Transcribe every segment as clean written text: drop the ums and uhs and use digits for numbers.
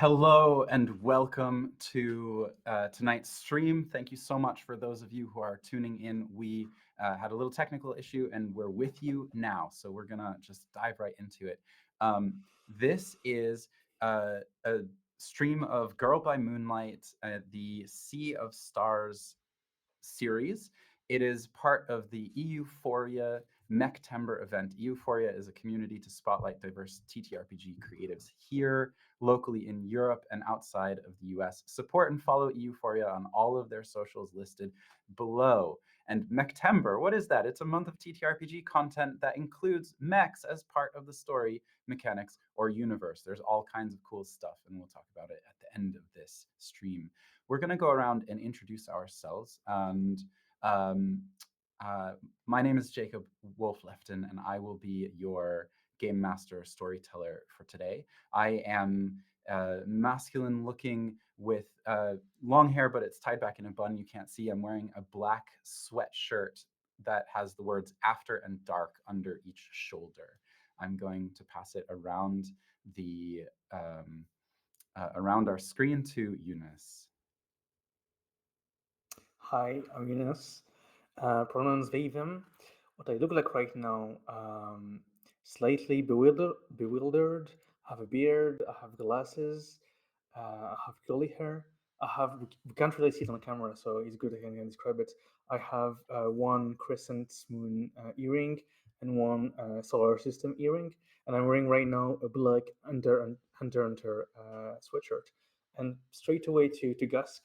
Hello and welcome to tonight's stream. Thank you so much for those of you who are tuning in. We had a little technical issue and we're with you now. So we're going to just dive right into it. This is a stream of Girl by Moonlight, the Sea of Stars series. It is part of the EUphoria MECHtember event. EUphoria is a community to spotlight diverse TTRPG creatives here, locally in Europe, and outside of the US. Support and follow EUphoria on all of their socials listed below. And MECHtember, what is that? It's a month of TTRPG content that includes mechs as part of the story, mechanics, or universe. There's all kinds of cool stuff, and we'll talk about it at the end of this stream. We're going to go around and introduce ourselves. And um, my name is Jacob Wolf-Lefton, and I will be your game master storyteller for today. I am masculine looking with long hair, but it's tied back in a bun. You can't see. I'm wearing a black sweatshirt that has the words after and dark under each shoulder. I'm going to pass it around the around our screen to Eunice. Hi, I'm Yunus. Pronouns they, them. What I look like right now, slightly bewildered. I have a beard, I have glasses, I have curly hair. We can't really see it on the camera, so it's good I can describe it. I have one crescent moon earring and one solar system earring, and I'm wearing right now a black under sweatshirt. And straight away to Gask.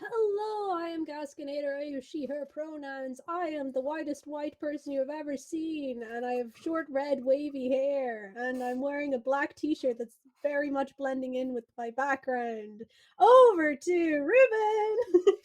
Hello, I am Gaskinator. I use she, her pronouns. I am the whitest white person you have ever seen, and I have short red wavy hair, and I'm wearing a black t shirt that's very much blending in with my background. Over to Ruben!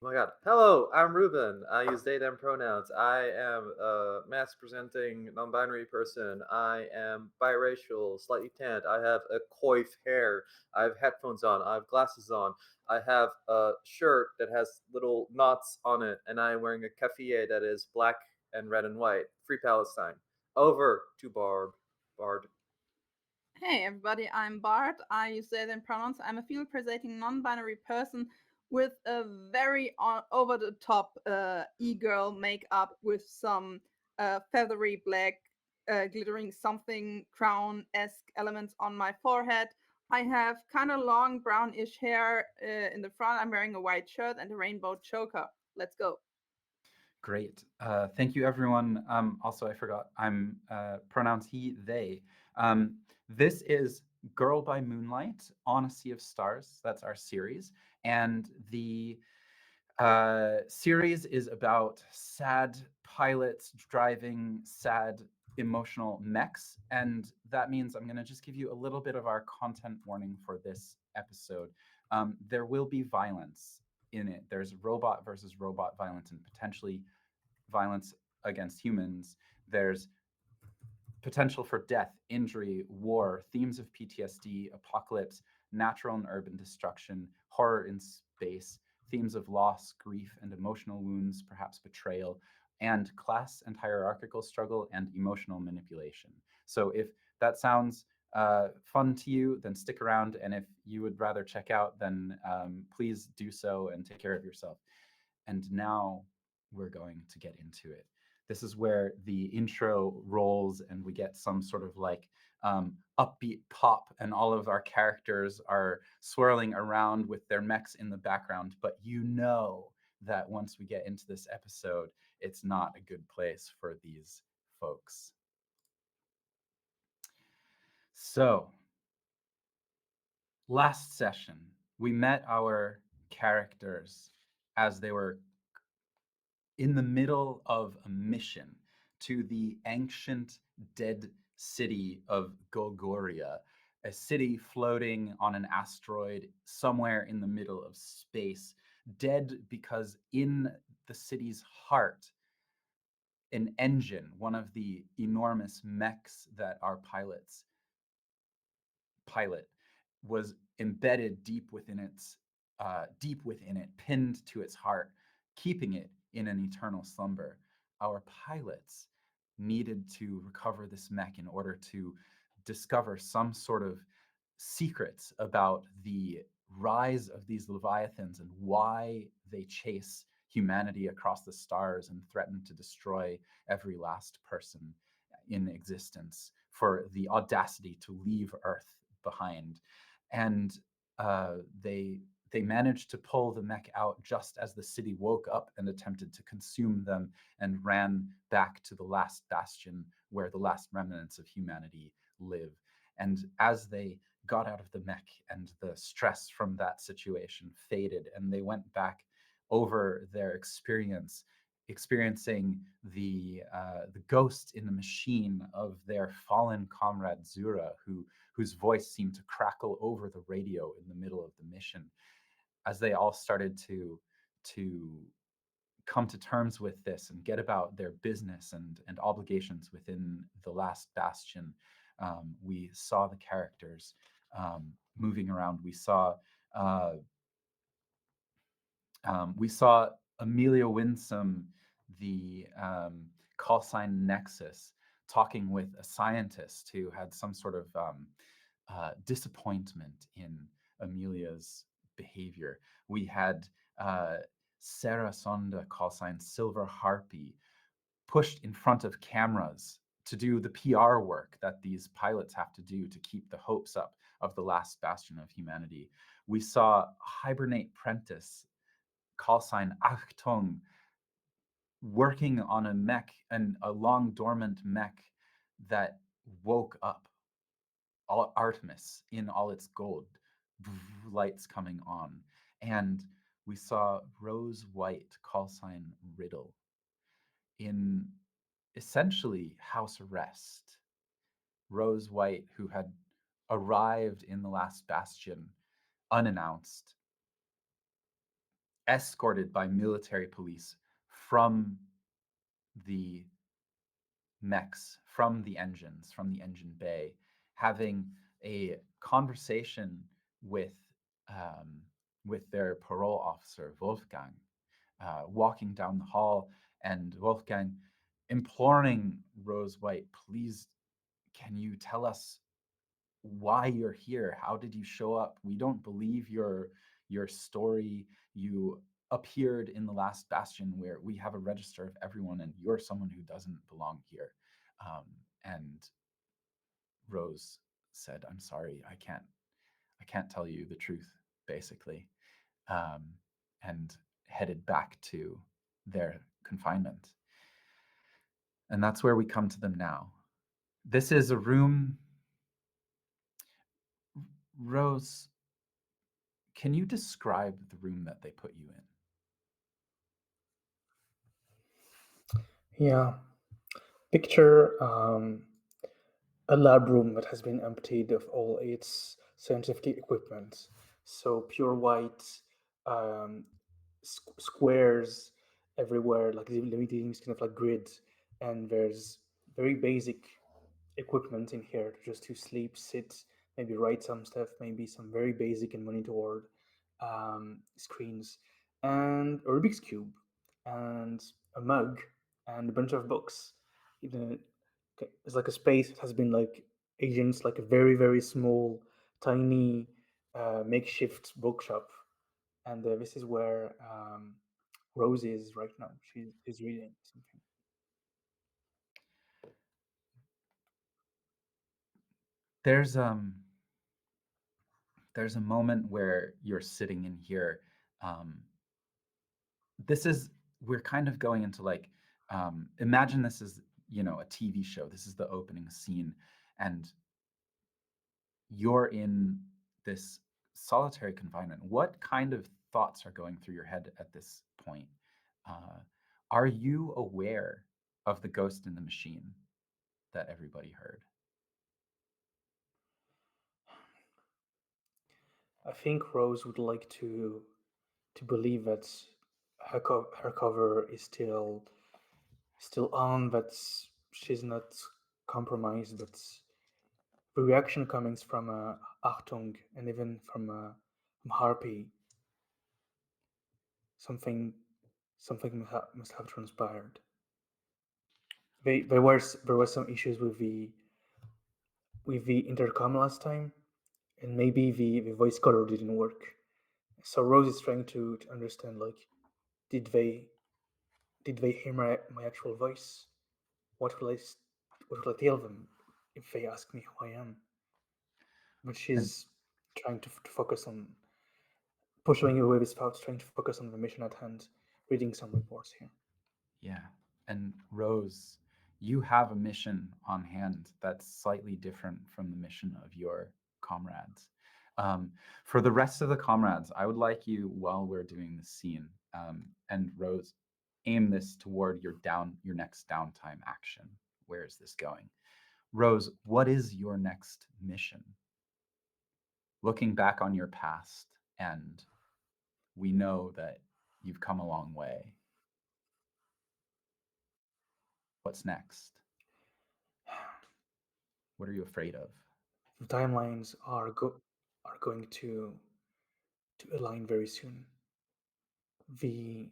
Oh my god. Hello, I'm Ruben. I use they, them pronouns. I am a mass presenting non binary person. I am biracial, slightly tanned. I have a coif hair. I have headphones on. I have glasses on. I have a shirt that has little knots on it, and I am wearing a cafetier that is black and red and white. Free Palestine. Over to Bard. Hey everybody, I'm Bart. I use they, them pronouns. I'm a field presenting non binary person with a very over the top e girl makeup with some feathery black glittering something crown esque elements on my forehead. I have kind of long brownish hair in the front. I'm wearing a white shirt and a rainbow choker. Let's go. Great. Thank you, everyone. Also, I forgot, I'm pronouns he, they. This is Girl by Moonlight on a Sea of Stars. That's our series. And the series is about sad pilots driving sad emotional mechs. And that means I'm going to just give you a little bit of our content warning for this episode. There will be violence in it. There's robot versus robot violence and potentially violence against humans. There's potential for death, injury, war, themes of PTSD, apocalypse, natural and urban destruction, horror in space, themes of loss, grief, and emotional wounds, perhaps betrayal, and class and hierarchical struggle and emotional manipulation. So if that sounds fun to you, then stick around. And if you would rather check out, then please do so and take care of yourself. And now we're going to get into it. This is where the intro rolls and we get some sort of like upbeat pop, and all of our characters are swirling around with their mechs in the background. But you know that once we get into this episode, it's not a good place for these folks. So, last session, we met our characters as they were in the middle of a mission to the ancient dead city of Golgoria, a city floating on an asteroid somewhere in the middle of space, dead because in the city's heart, an engine, one of the enormous mechs that our pilots pilot, was embedded deep within it, pinned to its heart, keeping it in an eternal slumber. Our pilots needed to recover this mech in order to discover some sort of secrets about the rise of these Leviathans and why they chase humanity across the stars and threaten to destroy every last person in existence for the audacity to leave Earth behind. And they managed to pull the mech out just as the city woke up and attempted to consume them and ran back to the last bastion where the last remnants of humanity live. And as they got out of the mech and the stress from that situation faded and they went back over their experiencing the ghost in the machine of their fallen comrade Zura, whose voice seemed to crackle over the radio in the middle of the mission. As they all started to come to terms with this and get about their business and obligations within the last bastion, we saw the characters moving around. Uh, we saw Amelia Winsome, the call sign Nexus, talking with a scientist who had some sort of disappointment in Amelia's behavior. We had Sarah Sonda, call sign Silver Harpy, pushed in front of cameras to do the PR work that these pilots have to do to keep the hopes up of the last bastion of humanity. We saw Hibernate Prentice, call sign Achtung, working on a mech, and a long dormant mech that woke up, all Artemis in all its gold, lights coming on. And we saw Rose White, call sign Riddle, in essentially house arrest. Rose White, who had arrived in the last bastion unannounced, escorted by military police from the mechs, from the engines, from the engine bay, having a conversation um, with their parole officer, Wolfgang, walking down the hall, and Wolfgang imploring Rose White, please, can you tell us why you're here? How did you show up? We don't believe your story. You appeared in the last bastion where we have a register of everyone, and you're someone who doesn't belong here. And Rose said, "I'm sorry, I can't tell you the truth," basically, and headed back to their confinement. And that's where we come to them now. This is a room. Rose, can you describe the room that they put you in? Yeah. Picture a lab room that has been emptied of all its scientific equipment. So pure white squares everywhere, like limiting kind of like grid, and there's very basic equipment in here just to sleep, sit, maybe write some stuff, maybe some very basic and monitored screens, and a Rubik's Cube, and a mug, and a bunch of books. It's like a space that has been like agents, like a very, very small, tiny makeshift bookshop. And this is where Rose is right now. She's reading something. There's a moment where you're sitting in here. This is, we're kind of going into like, imagine this is, a TV show. This is the opening scene, and you're in this solitary confinement. What kind of thoughts are going through your head at this point? Are you aware of the ghost in the machine that everybody heard? I think Rose would like to believe that her cover is still on, that she's not compromised, but the reaction coming from Achtung and even from Harpy, something must have transpired. There were some issues with the intercom last time, and maybe the voice color didn't work. So Rose is trying to understand, like, did they hear my actual voice? What will what will I tell them if they ask me who I am? But she's trying to focus on pushing away his thoughts, trying to focus on the mission at hand, reading some reports here. Yeah. And Rose, you have a mission on hand that's slightly different from the mission of your comrades. For the rest of the comrades, I would like you, while we're doing this scene, and Rose, aim this toward your next downtime action. Where is this going? Rose, what is your next mission? Looking back on your past, and we know that you've come a long way. What's next? What are you afraid of? The timelines are going to align very soon. The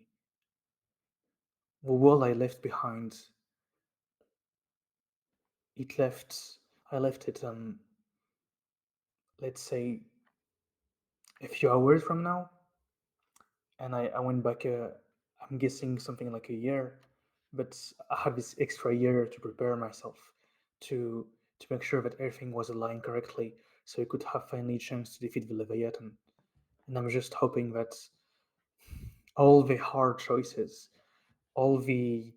world I left behind, I left it let's say a few hours from now, and I went back. I'm guessing something like a year, but I had this extra year to prepare myself to make sure that everything was aligned correctly, so I could have finally a chance to defeat the Leviathan. And I'm just hoping that all the hard choices, all the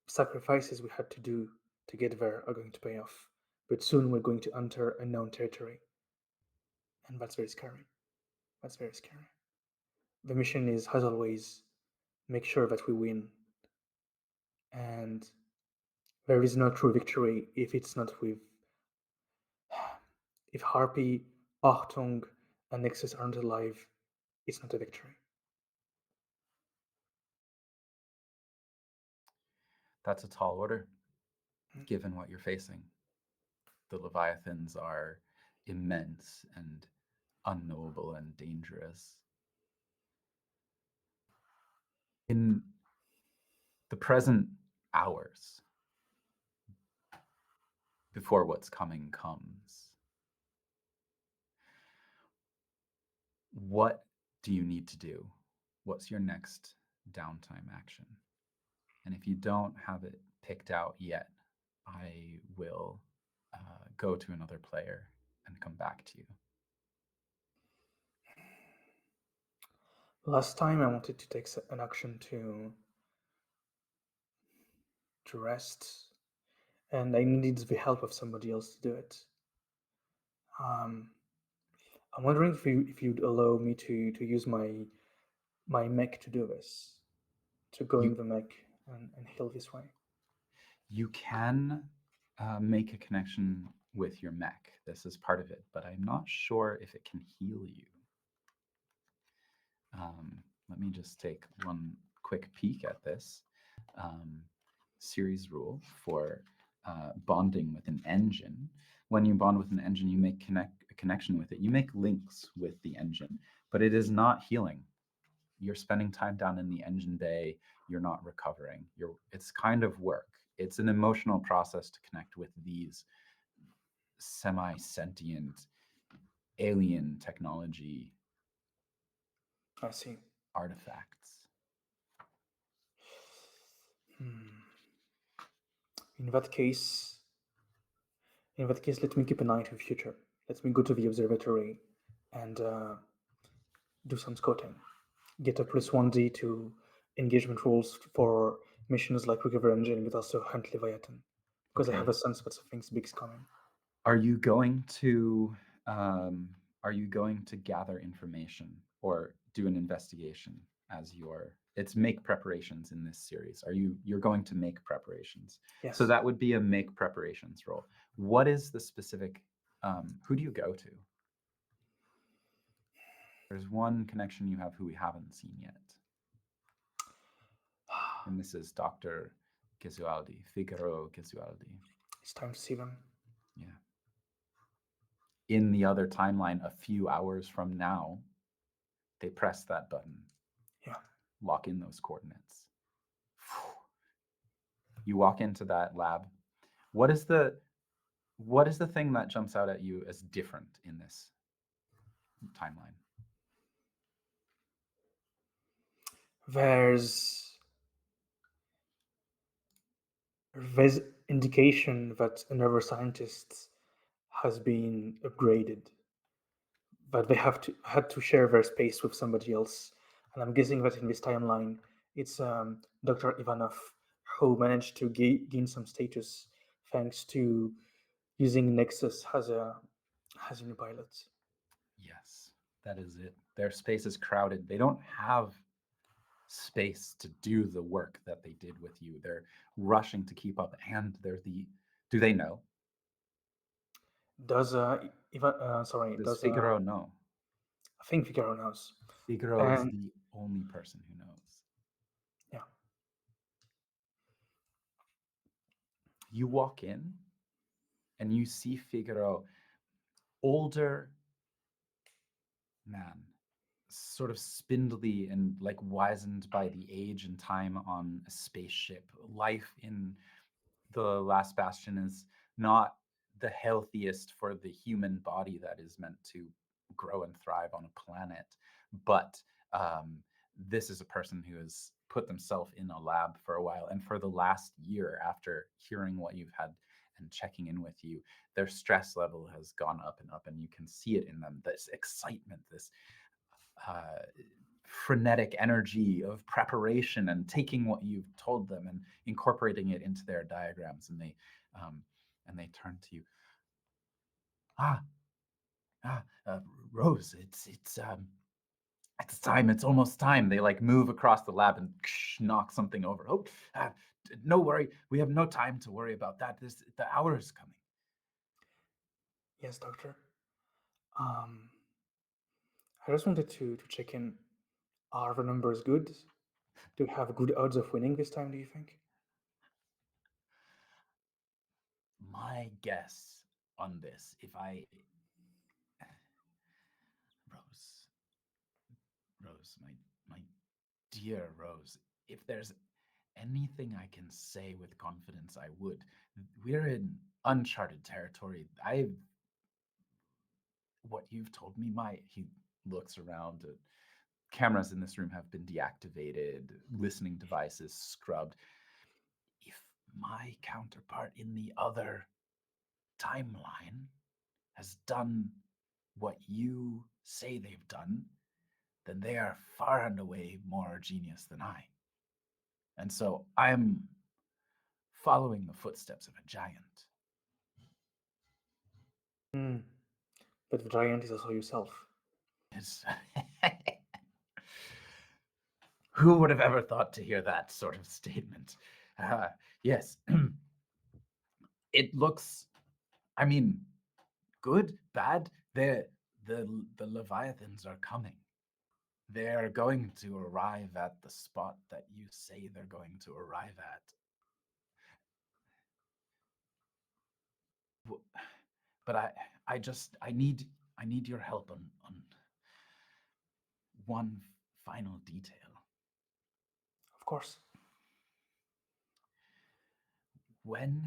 sacrifices we had to do to get there are going to pay off. But soon we're going to enter unknown territory, and that's very scary. That's very scary. The mission is, as always, make sure that we win. And there is no true victory if it's not with. If Harpy, Achtung, and Nexus aren't alive, it's not a victory. That's a tall order, given what you're facing. The Leviathans are immense and unknowable and dangerous. In the present hours, before what's coming comes, what do you need to do? What's your next downtime action? And if you don't have it picked out yet, I will go to another player and come back to you. Last time I wanted to take an action to rest, and I needed the help of somebody else to do it. I'm wondering if you'd allow me to use my mech to do this, to go in the mech and heal this way. You can make a connection with your mech. This is part of it, but I'm not sure if it can heal you. Let me just take one quick peek at this series rule for bonding with an engine. When you bond with an engine, you make a connection with it. You make links with the engine, but it is not healing. You're spending time down in the engine bay. You're not recovering. It's kind of work. It's an emotional process to connect with these semi-sentient alien technology I see. artifacts. In that case, let me keep an eye to the future. Let me go to the observatory and do some scouting. Get a +1D to engagement rules for missions like Recover Engine, but also Hunt Leviathan, because I have a sense that something big's coming. Are you going to gather information or do an investigation as it's make preparations in this series? You're going to make preparations? Yes. So that would be a make preparations role. What is the specific, who do you go to? There's one connection you have who we haven't seen yet. And this is Dr. Gesualdi, Figaro Gesualdi. It's time to see them. Yeah. In the other timeline, a few hours from now, they press that button. Yeah. Lock in those coordinates. You walk into that lab. What is the thing that jumps out at you as different in this timeline? There's indication that another scientist has been upgraded, that they had to share their space with somebody else. And I'm guessing that in this timeline, it's Dr. Ivanov who managed to gain some status thanks to using Nexus as a new pilot. Yes, that is it. Their space is crowded. They don't have space to do the work that they did with you. They're rushing to keep up, and they're the. Do they know? Does Does Figaro know? I think Figaro knows. Figaro is And the only person who knows. yeah, You walk in, and you see Figaro, older man, sort of spindly and like wizened by the age and time on a spaceship. Life in the last bastion is not the healthiest for the human body that is meant to grow and thrive on a planet. But this is a person who has put themselves in a lab for a while. And for the last year, after hearing what you've had and checking in with you, their stress level has gone up and up, and you can see it in them. This excitement, this frenetic energy of preparation and taking what you've told them and incorporating it into their diagrams, and they turn to you. Ah, Rose, it's time. It's almost time. They like move across the lab and knock something over. Oh, no worry. We have no time to worry about that. The hour is coming. yes, Doctor. I just wanted to check in. Are the numbers good? Do we have good odds of winning this time, do you think? My guess on this, if I Rose, my dear Rose, if there's anything I can say with confidence, I would. We're in uncharted territory. What you've told me, he looks around. Cameras in this room have been deactivated, listening devices scrubbed. If my counterpart in the other timeline has done what you say they've done, then they are far and away more genius than I. And so I'm following the footsteps of a giant. But the giant is also yourself. Yes. Who would have ever thought to hear that sort of statement? Yes. It looks, I mean, good, bad. The Leviathans are coming. They're going to arrive at the spot that you say they're going to arrive at. But I need your help on one final detail. Of course. When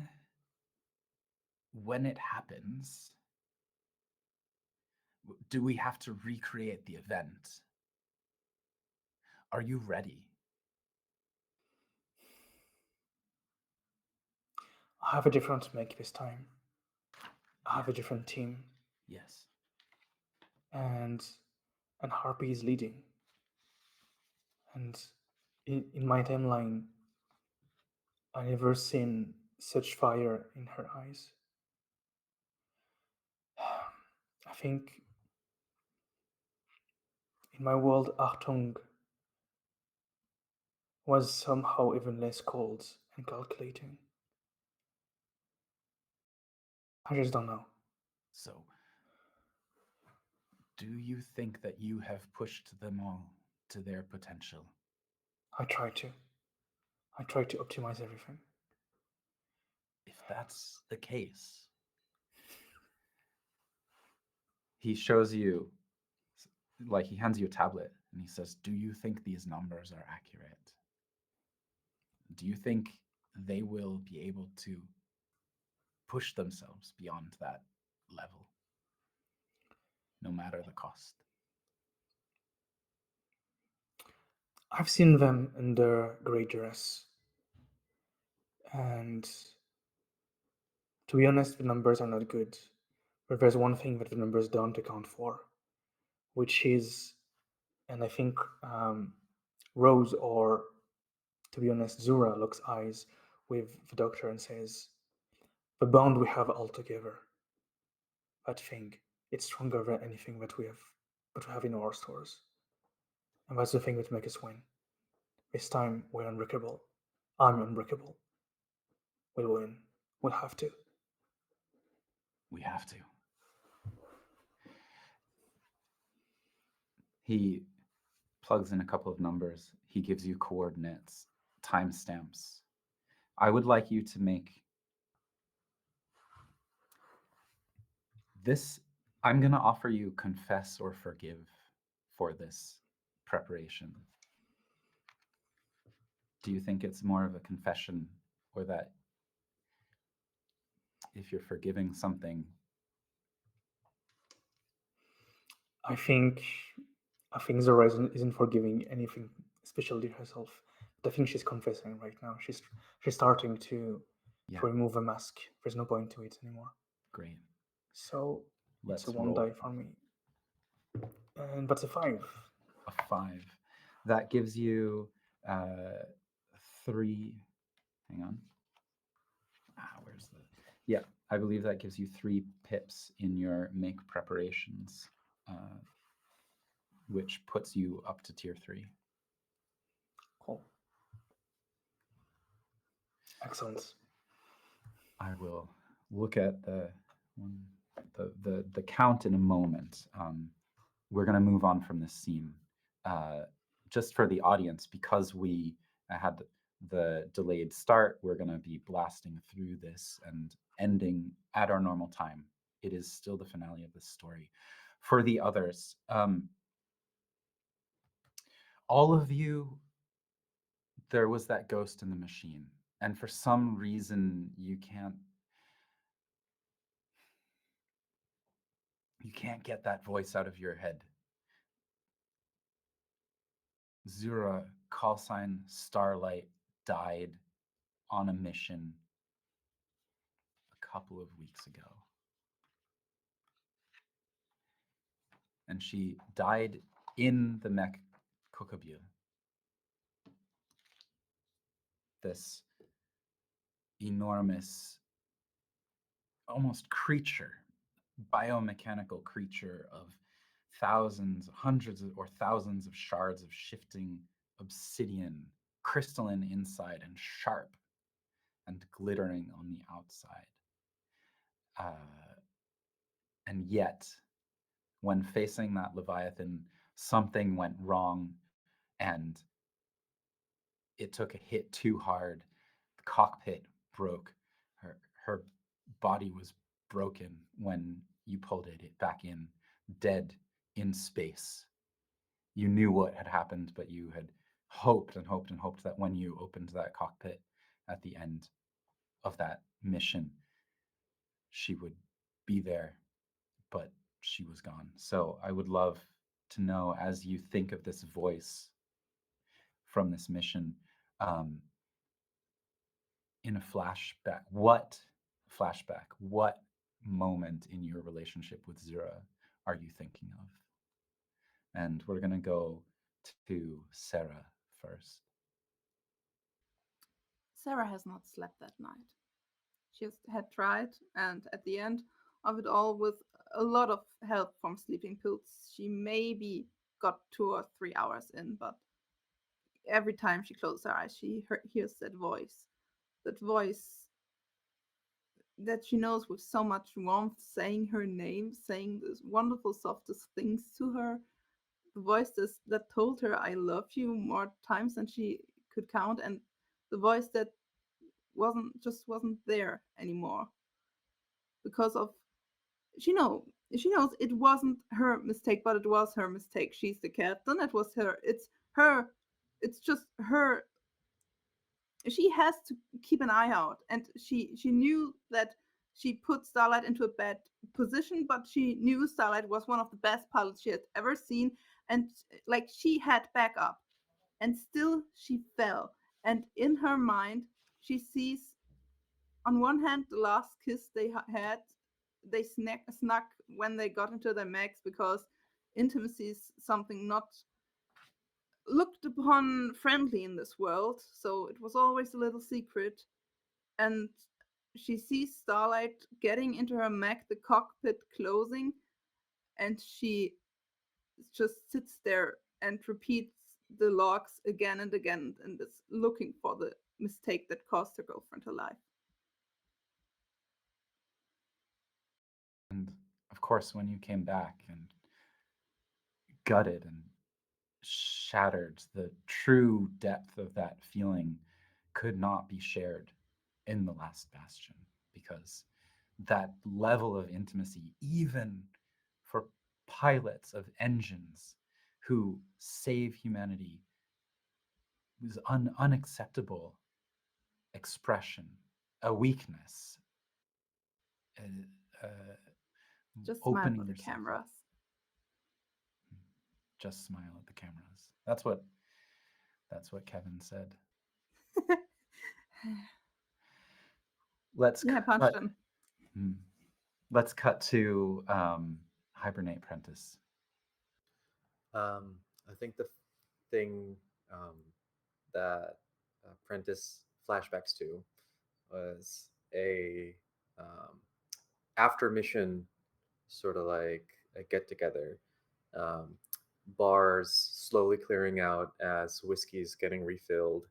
it happens, do we have to recreate the event? Are you ready? I have a different mech this time. I have a different team. Yes. And Harpy is leading. And in my timeline, I never seen such fire in her eyes. I think in my world, Achtung was somehow even less cold and calculating. I just don't know. So, do you think that you have pushed them all to their potential? I try to optimize everything. If that's the case, he shows you, like he hands you a tablet and he says, do you think these numbers are accurate? Do you think they will be able to push themselves beyond that level, no matter the cost? I've seen them under great duress. And to be honest, the numbers are not good. But there's one thing that the numbers don't account for, which is, and I think Rose, or to be honest, Zura locks eyes with the doctor and says, the bond we have all together, that thing, it's stronger than anything that we have in our stores. And that's the thing that makes us win. This time we're unbreakable. I'm unbreakable. We'll win. We'll have to. We have to. He plugs in a couple of numbers. He gives you coordinates, timestamps. I would like you to make this. I'm going to offer you confess or forgive for this preparation. Do you think it's more of a confession, or that if you're forgiving something? I think Zora isn't forgiving anything, especially herself. But I think she's confessing right now. She's starting to remove a mask. There's no point to it anymore. Great. So Let's it's a 1 roll. die for me. And that's a 5. A 5. That gives you 3. Hang on. Where's the? Yeah, I believe that gives you 3 pips in your make preparations, which puts you up to tier 3. Cool. Excellent. I will look at the count in a moment. We're going to move on from this scene. Just for the audience, because we had the delayed start, we're going to be blasting through this and ending at our normal time. It is still the finale of this story. For the others, all of you, there was that ghost in the machine, and for some reason you can't get that voice out of your head. Zura, call sign Starlight, died on a mission a couple of weeks ago. And she died in the mech Kokobia. This enormous, almost creature, biomechanical creature of thousands, hundreds or thousands of shards of shifting obsidian, crystalline inside and sharp and glittering on the outside. And yet, when facing that Leviathan, something went wrong and it took a hit too hard. The cockpit broke. Her body was broken when you pulled it back in, dead in space. You knew what had happened, but you had hoped and hoped and hoped that when you opened that cockpit at the end of that mission, she would be there, but she was gone. So I would love to know, as you think of this voice from this mission, in a flashback, what moment in your relationship with Zura are you thinking of? And we're going to go to Sarah first. Sarah has not slept that night. She had tried, and at the end of it all, with a lot of help from sleeping pills, she maybe got 2 or 3 hours in, but every time she closes her eyes, she hears that voice that she knows with so much warmth, saying her name, saying the wonderful, softest things to her. The voice that told her, I love you, more times than she could count, and the voice that wasn't there anymore. Because of she knows it wasn't her mistake, but it was her mistake. She's the captain. It was her. It's her. It's just her. She has to keep an eye out, and she knew that she put Starlight into a bad position, but she knew Starlight was one of the best pilots she had ever seen, and like she had backup. and still she fell. And in her mind, she sees, on one hand, the last kiss they had, they snuck when they got into their mechs, because intimacy is something not looked upon friendly in this world, so it was always a little secret. And she sees Starlight getting into her mech, the cockpit closing, and she just sits there and repeats the logs again and again, and is looking for the mistake that cost her girlfriend her life. And of course, when you came back and gutted and shattered, the true depth of that feeling could not be shared in the last bastion, because that level of intimacy, even for pilots of engines who save humanity, was unacceptable expression, a weakness. Just smile Opening at the yourself up. cameras. Just smile at the cameras. That's what Kevin said. Let's Yeah, I punched him. Let's cut to Hibernate Prentice. I think the thing that Prentice flashbacks to was a after mission sort of like a get together. Bars slowly clearing out as whiskey's getting refilled.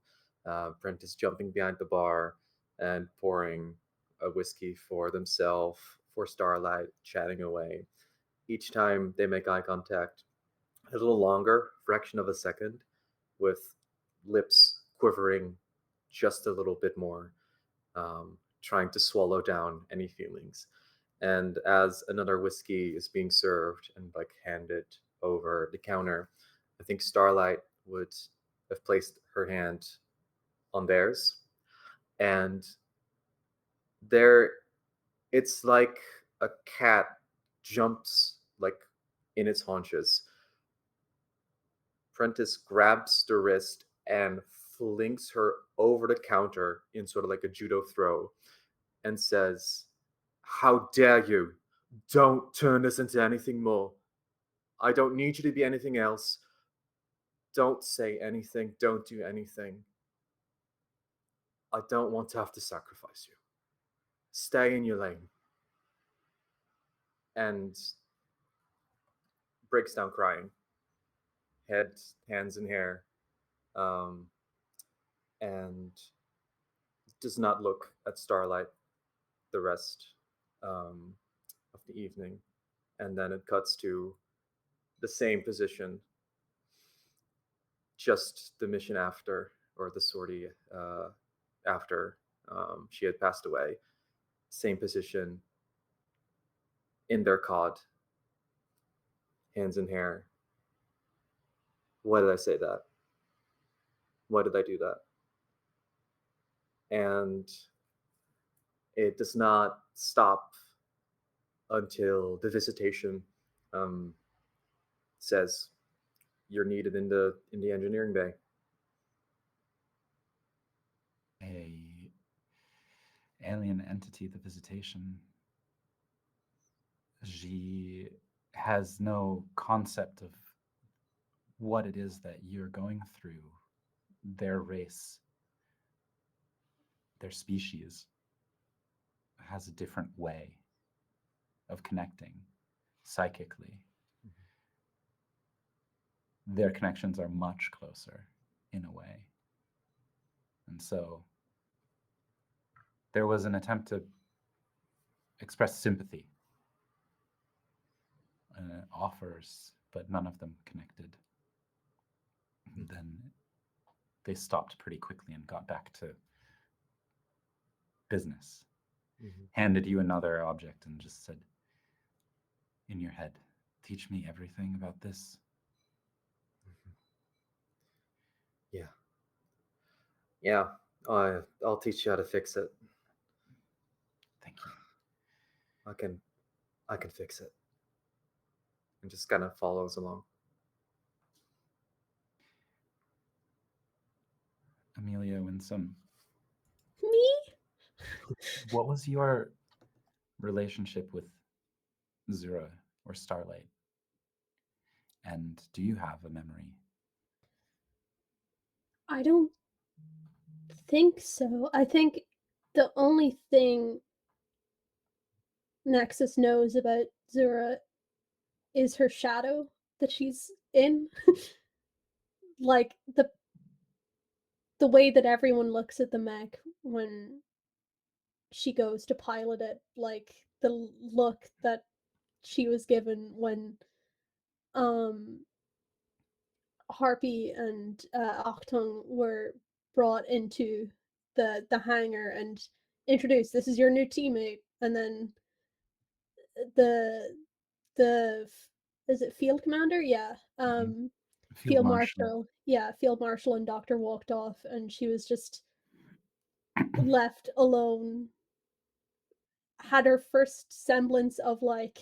Prentice jumping behind the bar and pouring a whiskey for themselves, for Starlight, chatting away. Each time they make eye contact, a little longer, fraction of a second, with lips quivering just a little bit more, trying to swallow down any feelings. And as another whiskey is being served and like handed over the counter, I think Starlight would have placed her hand on theirs, and there, it's like a cat jumps like in its haunches. Prentice grabs the wrist and flings her over the counter in sort of like a judo throw and says, "How dare you? Don't turn this into anything more. I don't need you to be anything else. Don't say anything. Don't do anything. I don't want to have to sacrifice you. Stay in your lane." And breaks down crying, head, hands in hair, and does not look at Starlight the rest of the evening. And then it cuts to the same position, just the mission after, or the sortie after she had passed away. Same position in their cod, hands in hair. Why did I say that? Why did I do that? And it does not stop until the visitation says you're needed in the engineering bay. A alien entity, the visitation. She has no concept of what it is that you're going through. Their race, their species, has a different way of connecting psychically. Their connections are much closer in a way. And so there was an attempt to express sympathy, offers, but none of them connected. And then they stopped pretty quickly and got back to business. Handed you another object and just said, in your head, teach me everything about this. Yeah, I'll teach you how to fix it. Thank you. I can fix it. And just kind of follows along. Amelia Winsome, Me? what was your relationship with Zura or Starlight? And do you have a memory? I don't think so. I think the only thing Nexus knows about Zura is her shadow that she's in. Like the way that everyone looks at the mech when she goes to pilot it, like the look that she was given when um Harpy and Octung were brought into the hangar and introduced. This is your new teammate, and then the the is it field commander? Yeah, Field field Marshal. marshal. Yeah, field marshal and doctor walked off, and she was just left alone. Had her first semblance of like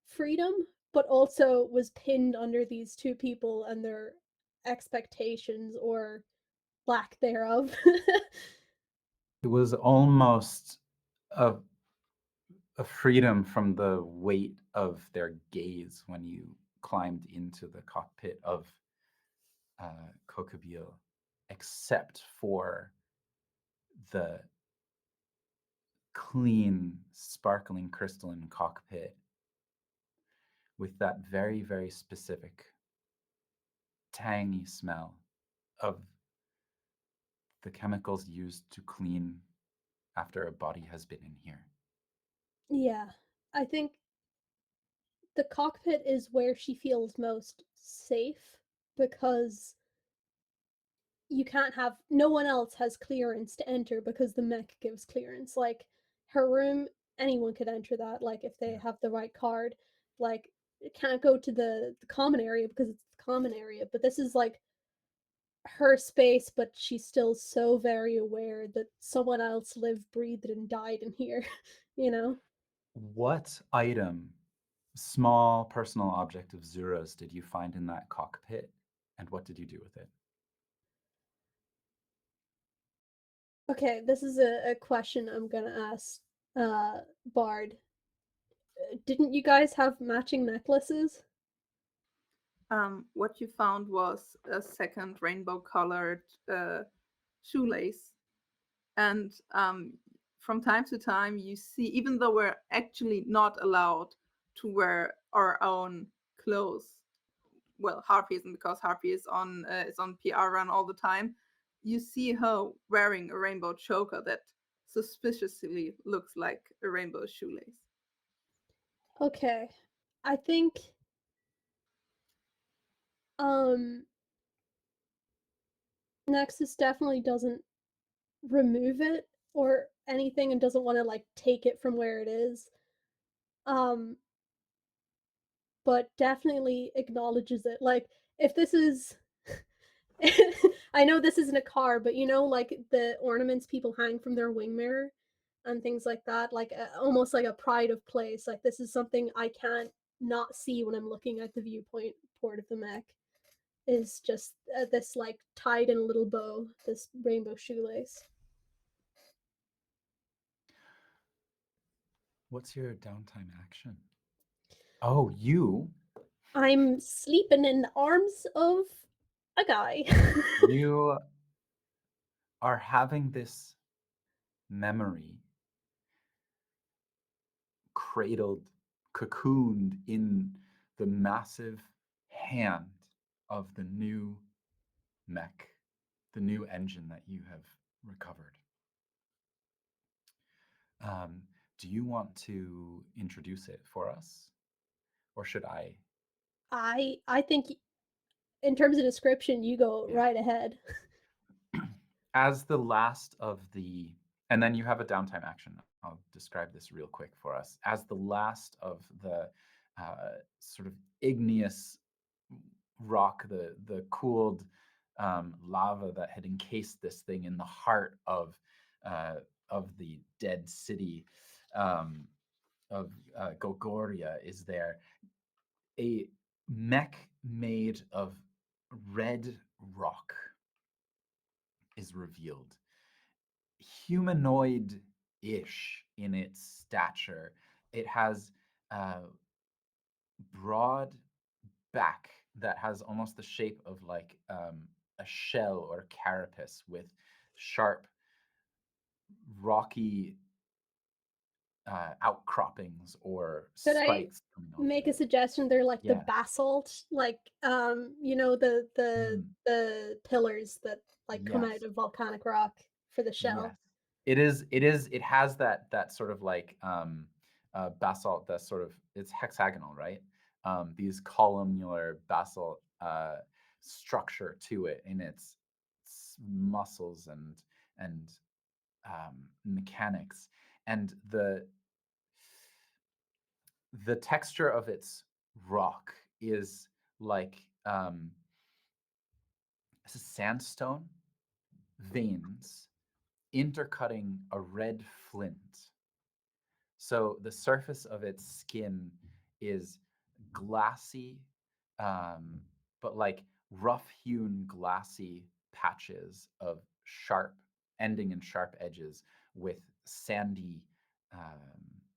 freedom, but also was pinned under these two people and their expectations or lack thereof. It was almost a, a freedom from the weight of their gaze when you climbed into the cockpit of Kokabil, except for the clean, sparkling crystalline cockpit with that very, very specific tangy smell of the chemicals used to clean after a body has been in here. Yeah, I think the cockpit is where she feels most safe because you can't have no one else has clearance to enter because the mech gives clearance. Like her room, anyone could enter that, like if they have the right card. Like it can't go to the common area because it's the common area. But this is like her space, but she's still so very aware that someone else lived, breathed, and died in here, you know? What item, small personal object of Zura's, did you find in that cockpit, and what did you do with it? Okay, this is a question I'm gonna ask Bard. Didn't you guys have matching necklaces? What you found was a second rainbow colored shoelace. And from time to time, you see, even though we're actually not allowed to wear our own clothes, well, Harpy isn't because Harpy is on PR run all the time. You see her wearing a rainbow choker that suspiciously looks like a rainbow shoelace. Okay. I think um Nexus definitely doesn't remove it or anything and doesn't want to like take it from where it is. Um but definitely acknowledges it. Like if this is I know this isn't a car, but you know like the ornaments people hang from their wing mirror and things like that, like almost like a pride of place. Like this is something I can't not see when I'm looking at the viewpoint port of the mech. Is just this like tied in a little bow, this rainbow shoelace. What's your downtime action? Oh, you I'm sleeping in the arms of a guy. you are having this memory cradled, cocooned in the massive hand of the new mech, the new engine that you have recovered. Um, do you want to introduce it for us, or should I? I think in terms of description, you go Yeah. right ahead. As the last of the, and then you have a downtime action. I'll describe this real quick for us. As the last of the sort of igneous rock, the cooled lava that had encased this thing in the heart of the dead city of Gogoria is there. A mech made of red rock is revealed. Humanoid-ish in its stature. It has broad back that has almost the shape of like a shell or a carapace with sharp, rocky outcroppings or Could I spikes coming off make of a it. suggestion? They're like the Yeah. basalt, like you know, the pillars that like come Yes. out of volcanic rock for the Yes. shell. It has that sort of like basalt, that sort of, it's hexagonal, right? These columnar basalt structure to it in its muscles and mechanics, and the texture of its rock is like this is sandstone veins intercutting a red flint. So the surface of its skin is glassy, but like rough-hewn glassy patches of sharp, ending in sharp edges with sandy,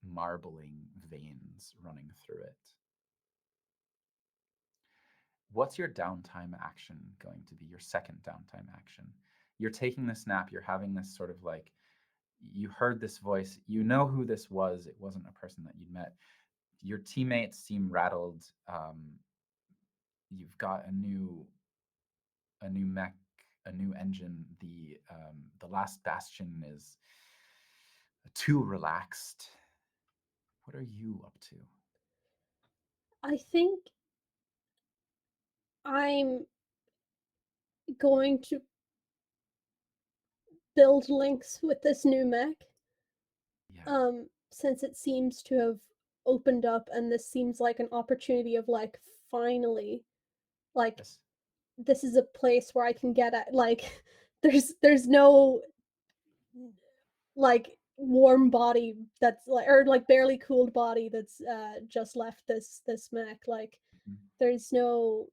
marbling veins running through it. What's your downtime action going to be, your second downtime action? You're taking this nap, you're having this sort of like, you heard this voice, you know who this was, it wasn't a person that you'd met. Your teammates seem rattled. You've got a new mech, a new engine. The last bastion is too relaxed. What are you up to? I think I'm going to build links with this new mech. Yeah. Since it seems to have opened up, and this seems like an opportunity of like finally, like Yes. this is a place where I can get at like there's no like warm body that's like, or like barely cooled body that's just left this mech, like Mhm. there's no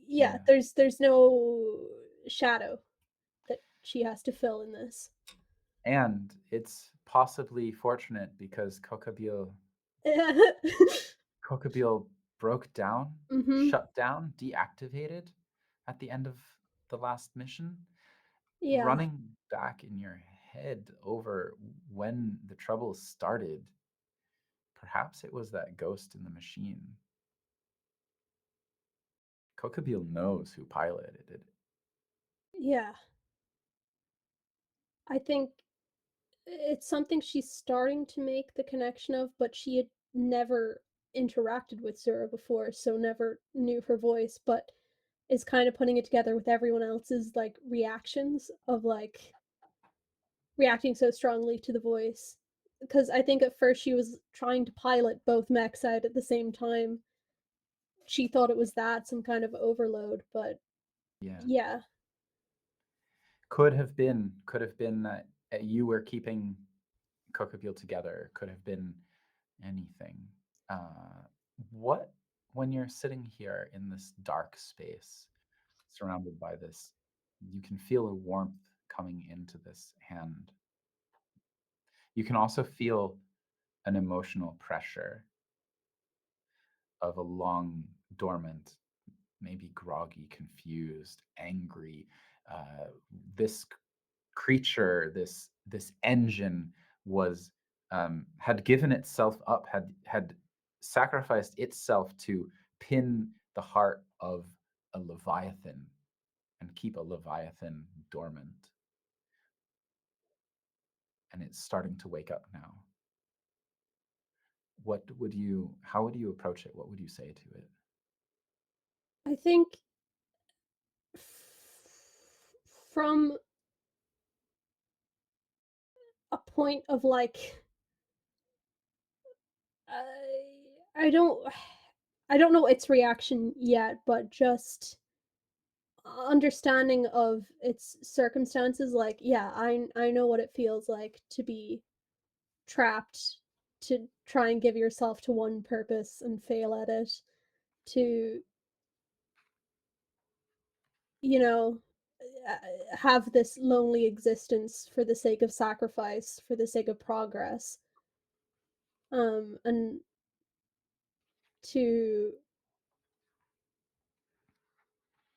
Yeah. there's no shadow that she has to fill in this. And it's possibly fortunate because Cocabil broke down, Mm-hmm. shut down, deactivated at the end of the last mission. Yeah. Running back in your head over when the troubles started, perhaps it was that ghost in the machine. Cocabil knows who piloted it. Yeah. I think it's something she's starting to make the connection of, but she had never interacted with Zura before, so never knew her voice, but is kind of putting it together with everyone else's like reactions of like reacting so strongly to the voice. Because I think at first she was trying to pilot both mechs out at the same time. She thought it was that, some kind of overload, but Yeah. yeah. Could have been that you were keeping Cocabil together. Could have been anything. What, when you're sitting here in this dark space, surrounded by this, you can feel a warmth coming into this hand. You can also feel an emotional pressure of a long dormant, maybe groggy, confused, angry. This creature, this engine was had given itself up, had sacrificed itself to pin the heart of a Leviathan and keep a Leviathan dormant. And it's starting to wake up now. How would you approach it? What would you say to it? I think from a point of like I don't I don't know its reaction yet, but just understanding of its circumstances, like yeah, I know what it feels like to be trapped, to try and give yourself to one purpose and fail at it, to you know, have this lonely existence for the sake of sacrifice, for the sake of progress, and to,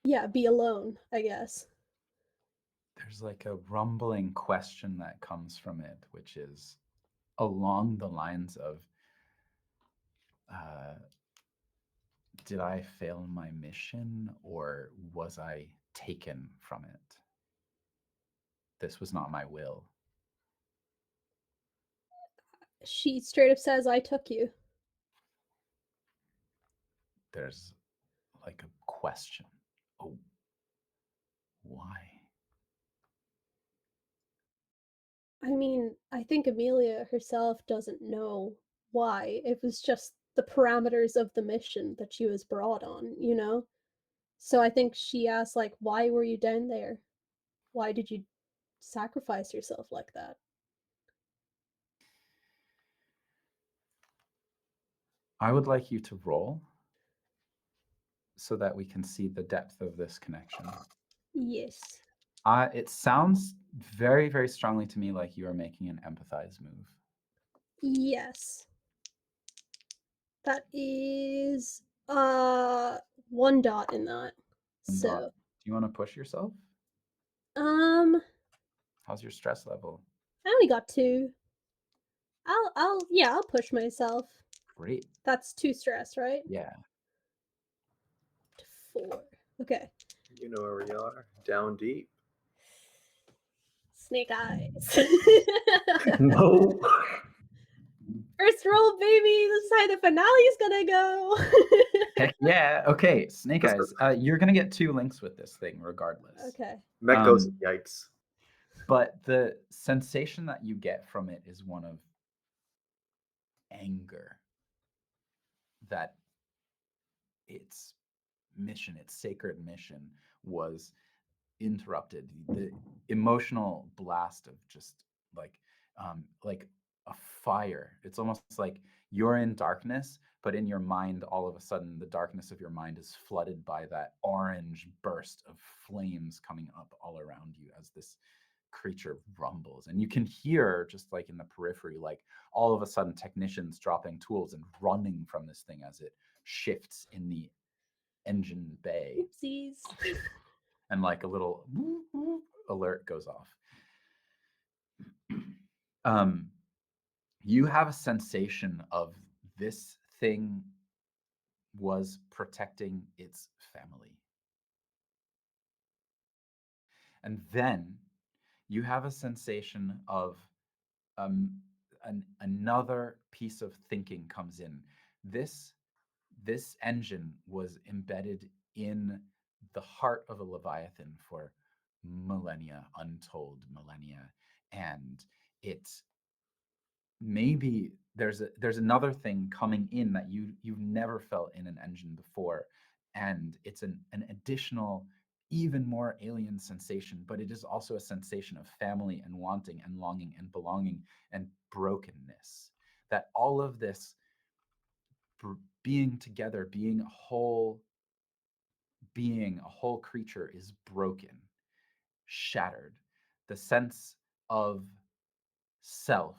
yeah, be alone, I guess. There's like a rumbling question that comes from it, which is along the lines of, did I fail my mission or was I taken from it? This was not my will. She straight up says, I took you. There's like a question. Oh, why? I mean, I think Amelia herself doesn't know why. It was just the parameters of the mission that she was brought on, you know? So I think she asked, like, why were you down there? Why did you sacrifice yourself like that? I would like you to roll so that we can see the depth of this connection. Yes. It sounds very, very strongly to me like you are making an empathize move. Yes. That is 1 dot in that. So Do you want to push yourself? um How's your stress level? I only got 2. I'll push myself. Great. That's 2 stress, right? Yeah. 4. Okay. You know where we are. Down deep. Snake eyes. No. First roll, baby. This is how the finale's gonna go. Heck yeah. Okay, Snake Eyes. You're gonna get 2 links with this thing regardless. Okay. Mech goes, yikes. But the sensation that you get from it is one of anger. That its mission, its sacred mission, was interrupted. The emotional blast of just like a fire. It's almost like you're in darkness, but in your mind, all of a sudden, the darkness of your mind is flooded by that orange burst of flames coming up all around you as this creature rumbles. And you can hear, just like in the periphery, like all of a sudden technicians dropping tools and running from this thing as it shifts in the engine bay. Oopsies. And like a little alert goes off. You have a sensation of this thing was protecting its family. And then you have a sensation of another piece of thinking comes in. This engine was embedded in the heart of a Leviathan for millennia, untold millennia, and it maybe there's another thing coming in that you've never felt in an engine before, and it's an additional, even more alien sensation, but it is also a sensation of family and wanting and longing and belonging and brokenness. That all of this being together, being a whole being, a whole creature is broken, shattered. The sense of self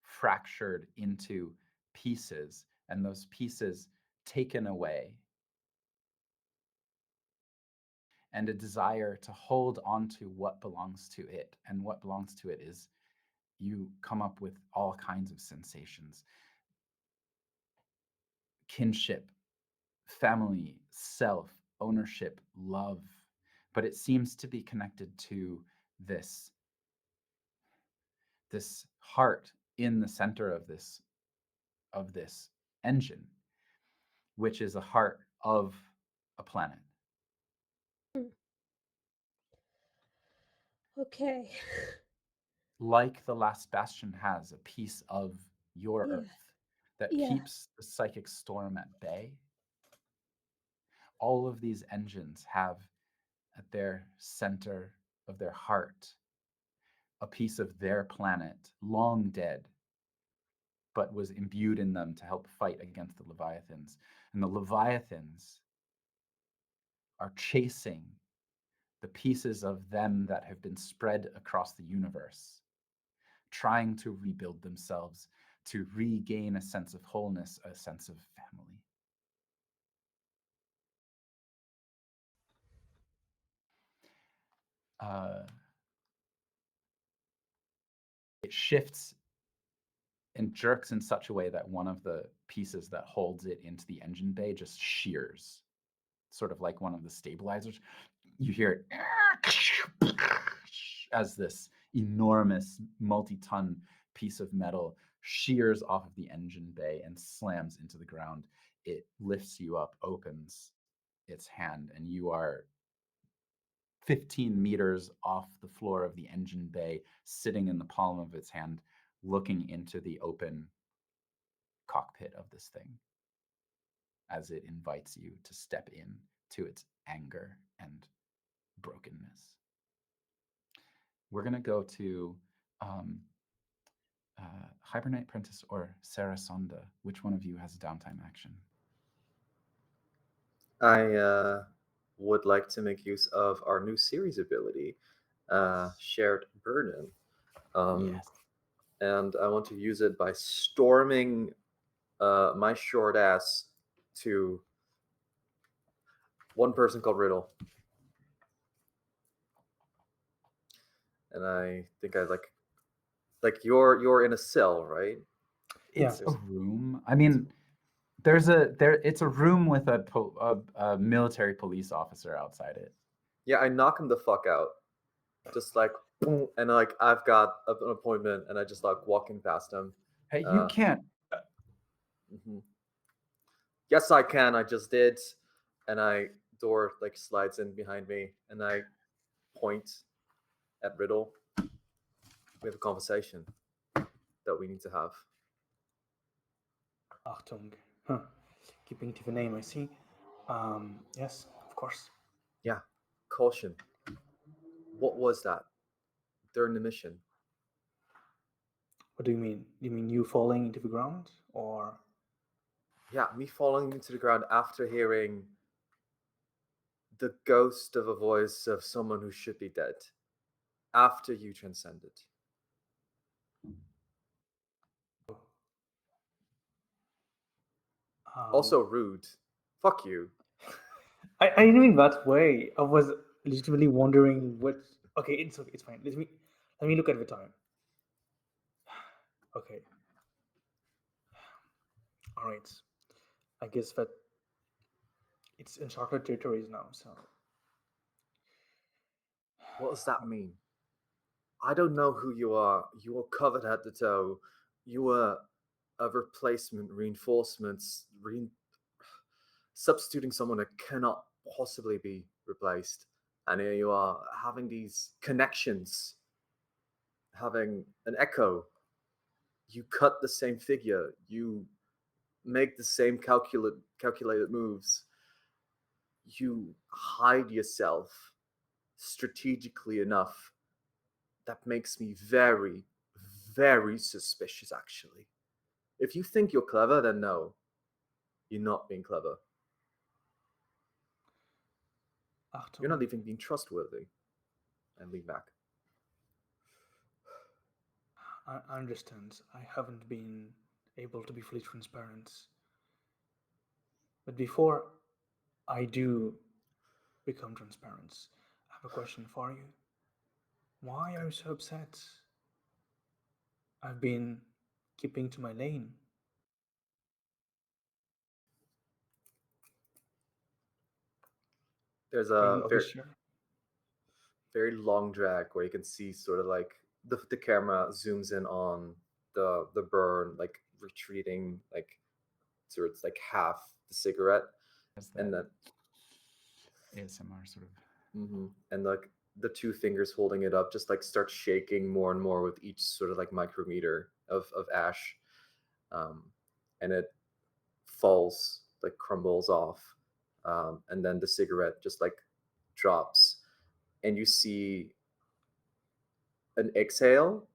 fractured into pieces, and those pieces taken away, and a desire to hold on to what belongs to it. And what belongs to it is, you come up with all kinds of sensations: kinship, family, self, ownership, love. But it seems to be connected to this heart in the center of this engine, which is a heart of a planet. Okay. Like the last bastion has a piece of your Yeah. earth that Yeah. keeps the psychic storm at bay, all of these engines have at their center of their heart a piece of their planet, long dead, but was imbued in them to help fight against the Leviathans. And the Leviathans are chasing the pieces of them that have been spread across the universe, trying to rebuild themselves, to regain a sense of wholeness, a sense of family. It shifts and jerks in such a way that one of the pieces that holds it into the engine bay just shears, sort of like one of the stabilizers. You hear it as this enormous multi-ton piece of metal shears off of the engine bay and slams into the ground. It lifts you up, opens its hand, and you are 15 meters off the floor of the engine bay, sitting in the palm of its hand, looking into the open cockpit of this thing as it invites you to step in to its anger and brokenness. We're going to go to Hibernate Apprentice or Sarah Sonda. Which one of you has a downtime action? I would like to make use of our new series ability, Shared Burden. Yes. And I want to use it by storming my short ass to one person called Riddle. And I think I like you're in a cell, right? It's Yes. a room. I mean, it's a room with a military police officer outside it. Yeah, I knock him the fuck out. Just like boom, and like I've got an appointment and I just like walking past him. Hey, you can't. Mhm. Yes, I can. I just did. And door like slides in behind me and I point at Riddle. We have a conversation that we need to have. Achtung. Huh. Keeping to the name, I see. Yes, of course. Yeah. Caution. What was that during the mission? What do you mean? You mean you falling into the ground? Or Yeah, me falling into the ground after hearing the ghost of a voice of someone who should be dead. After you transcended. Also rude. Fuck you. I didn't mean that way. I was legitimately wondering what. Okay, it's okay. It's fine. Let me look at the time. Okay. All right. I guess that it's in chocolate territories now. So What does that mean? I don't know who you are. You are covered head to toe. You are a replacement, reinforcements, substituting someone that cannot possibly be replaced. And here you are having these connections, having an echo. You cut the same figure. You make the same calculated moves. You hide yourself strategically enough. That makes me very, very suspicious, actually. If you think you're clever, then no, you're not being clever. Achtung. You're not even being trustworthy. And lean back. I understand. I haven't been able to be fully transparent. But before I do become transparent, I have a question for you. Why are you so upset? I've been keeping to my lane. There's Are a you very, sure? very long drag where you can see sort of like the camera zooms in on the burn, like retreating, like so it's like half the cigarette, and then ASMR sort of. and like the two fingers holding it up just like start shaking more and more with each sort of like micrometer of ash, and it falls, like crumbles off, and then the cigarette just like drops, and you see an exhale,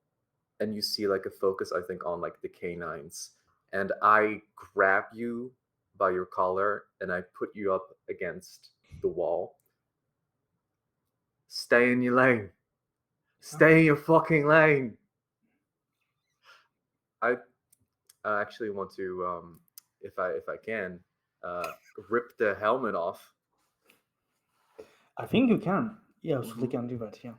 and you see like a focus, I think, on like the canines, and I grab you by your collar and I put you up against the wall. Stay in your lane. Stay in your fucking lane. I actually want to, if I can, rip the helmet off. I think you can. You absolutely can do that, yeah.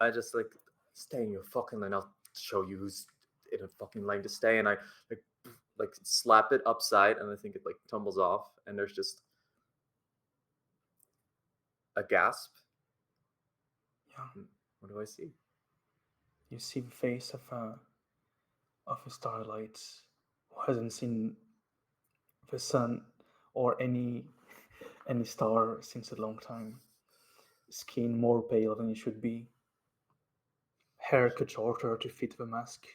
I just like stay in your fucking lane. I'll show you who's in a fucking lane to stay. And I like slap it upside, and I think it like tumbles off, and there's just a gasp. Yeah. What do I see? You see the face of a starlight who hasn't seen the sun or any star since a long time. Skin more pale than it should be. Hair cut shorter to fit the mask.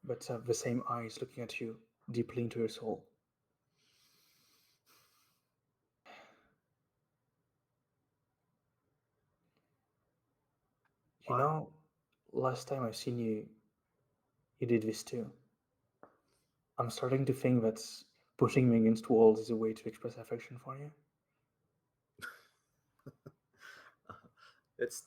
But the same eyes looking at you deeply into your soul. You know, last time I seen you, you did this too. I'm starting to think that pushing me against walls is a way to express affection for you. It's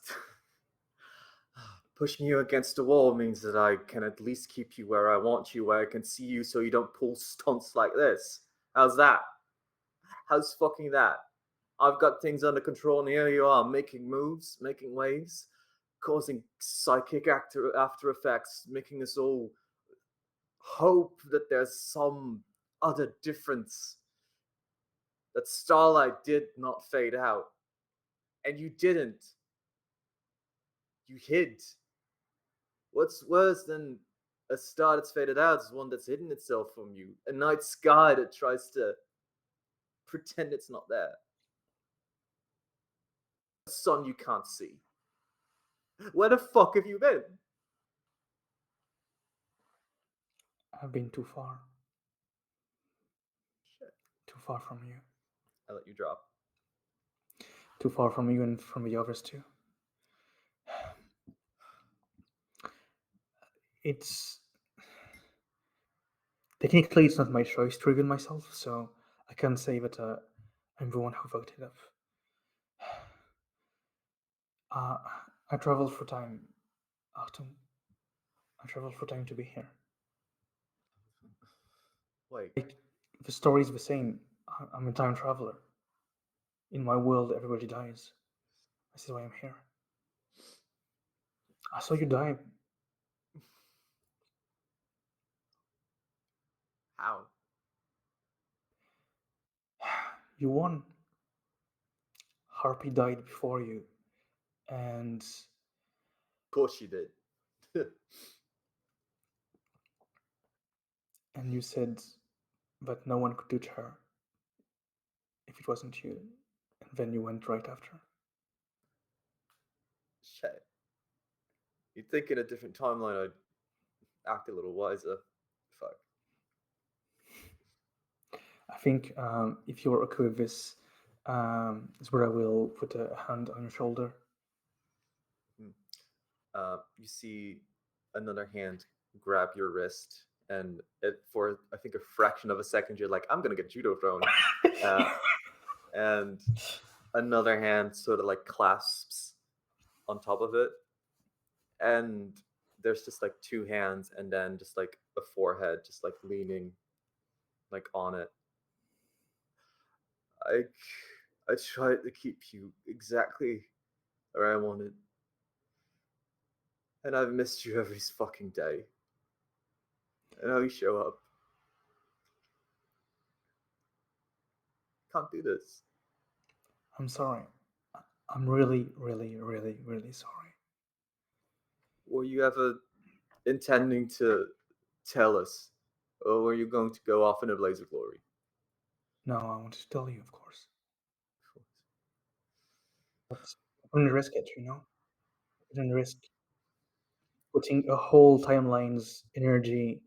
pushing you against a wall means that I can at least keep you where I want you, where I can see you so you don't pull stunts like this. How's that? How's fucking that? I've got things under control, and here you are making moves, making waves, causing psychic after effects, making us all hope that there's some other difference. That starlight did not fade out. And you didn't. You hid. What's worse than a star that's faded out is one that's hidden itself from you. A night sky that tries to pretend it's not there. A sun you can't see. Where the fuck have you been? I've been too far. Shit. Too far from you. I let you drop. Too far from you and from the others too. It's technically it's not my choice to reveal myself, so I can't say that I'm the one who fucked it up. I traveled for time, Achtung. I traveled for time to be here. Wait. Like, the story's the same. I'm a time traveler. In my world, everybody dies. This is why I'm here. I saw you die. How? You won. Harpy died before you, and Of course you did. you said that no one could touch her if it wasn't you, and then you went right after. Shit. You'd think in a different timeline I'd act a little wiser. Fuck. I think if you're okay with this, is where I will put a hand on your shoulder. You see another hand grab your wrist, and for I think a fraction of a second, you're like, "I'm gonna get judo thrown," and another hand sort of like clasps on top of it, and there's just like two hands, and then just like a forehead, just like leaning, like on it. I tried to keep you exactly where I wanted. And I've missed you every fucking day. And now you show up. Can't do this. I'm sorry. I'm really, really, really, really sorry. Were you ever intending to tell us? Or were you going to go off in a blaze of glory? No, I wanted to tell you, of course. But I wouldn't risk it, you know? I wouldn't risk putting a whole timeline's energy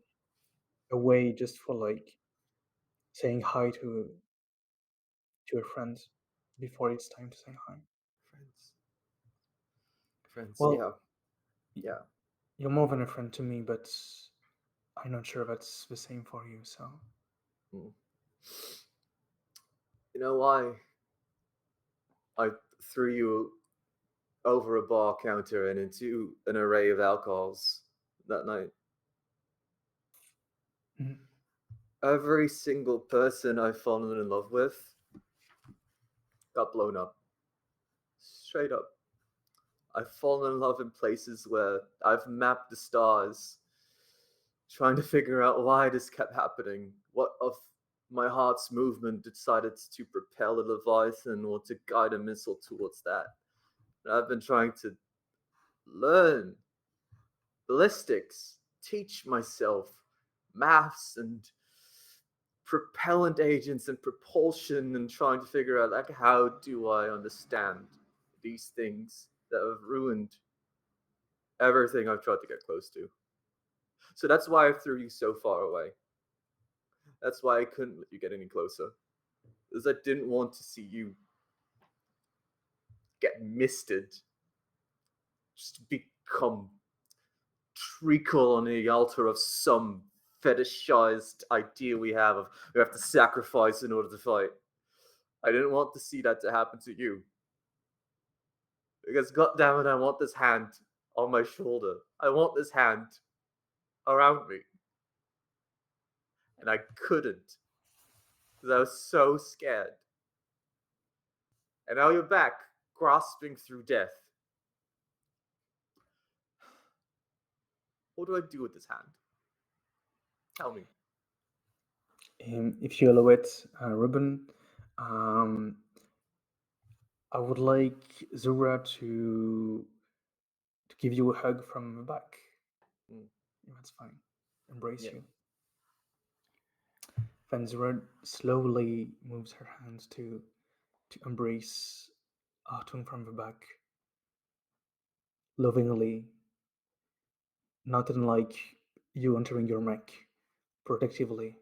away just for like saying hi to your friends before it's time to say hi. Friends, Well, yeah. You're more than a friend to me, but I'm not sure that's the same for you, so. You know why I threw you over a bar counter and into an array of alcohols that night. Mhm. Every single person I've fallen in love with got blown up. Straight up. I've fallen in love in places where I've mapped the stars, trying to figure out why this kept happening. What of my heart's movement decided to propel a Leviathan or to guide a missile towards that? And I've been trying to learn ballistics, teach myself maths and propellant agents and propulsion, and trying to figure out like how do I understand these things that have ruined everything I've tried to get close to. So that's why I threw you so far away. That's why I couldn't let you get any closer. Because I didn't want to see you get misted. Just become treacle on the altar of some fetishized idea we have to sacrifice in order to fight. I didn't want to see that to happen to you. Because goddammit, I want this hand on my shoulder. I want this hand around me. And I couldn't. Because I was so scared. And now you're back, grasping through death. What do I do with this hand? Tell me. If you allow it, Ruben, I would like Zura to give you a hug from the back. Yeah, that's fine. Embrace you. Then Zura slowly moves her hands to embrace Artung from the back. Lovingly, not unlike you entering your mech, protectively.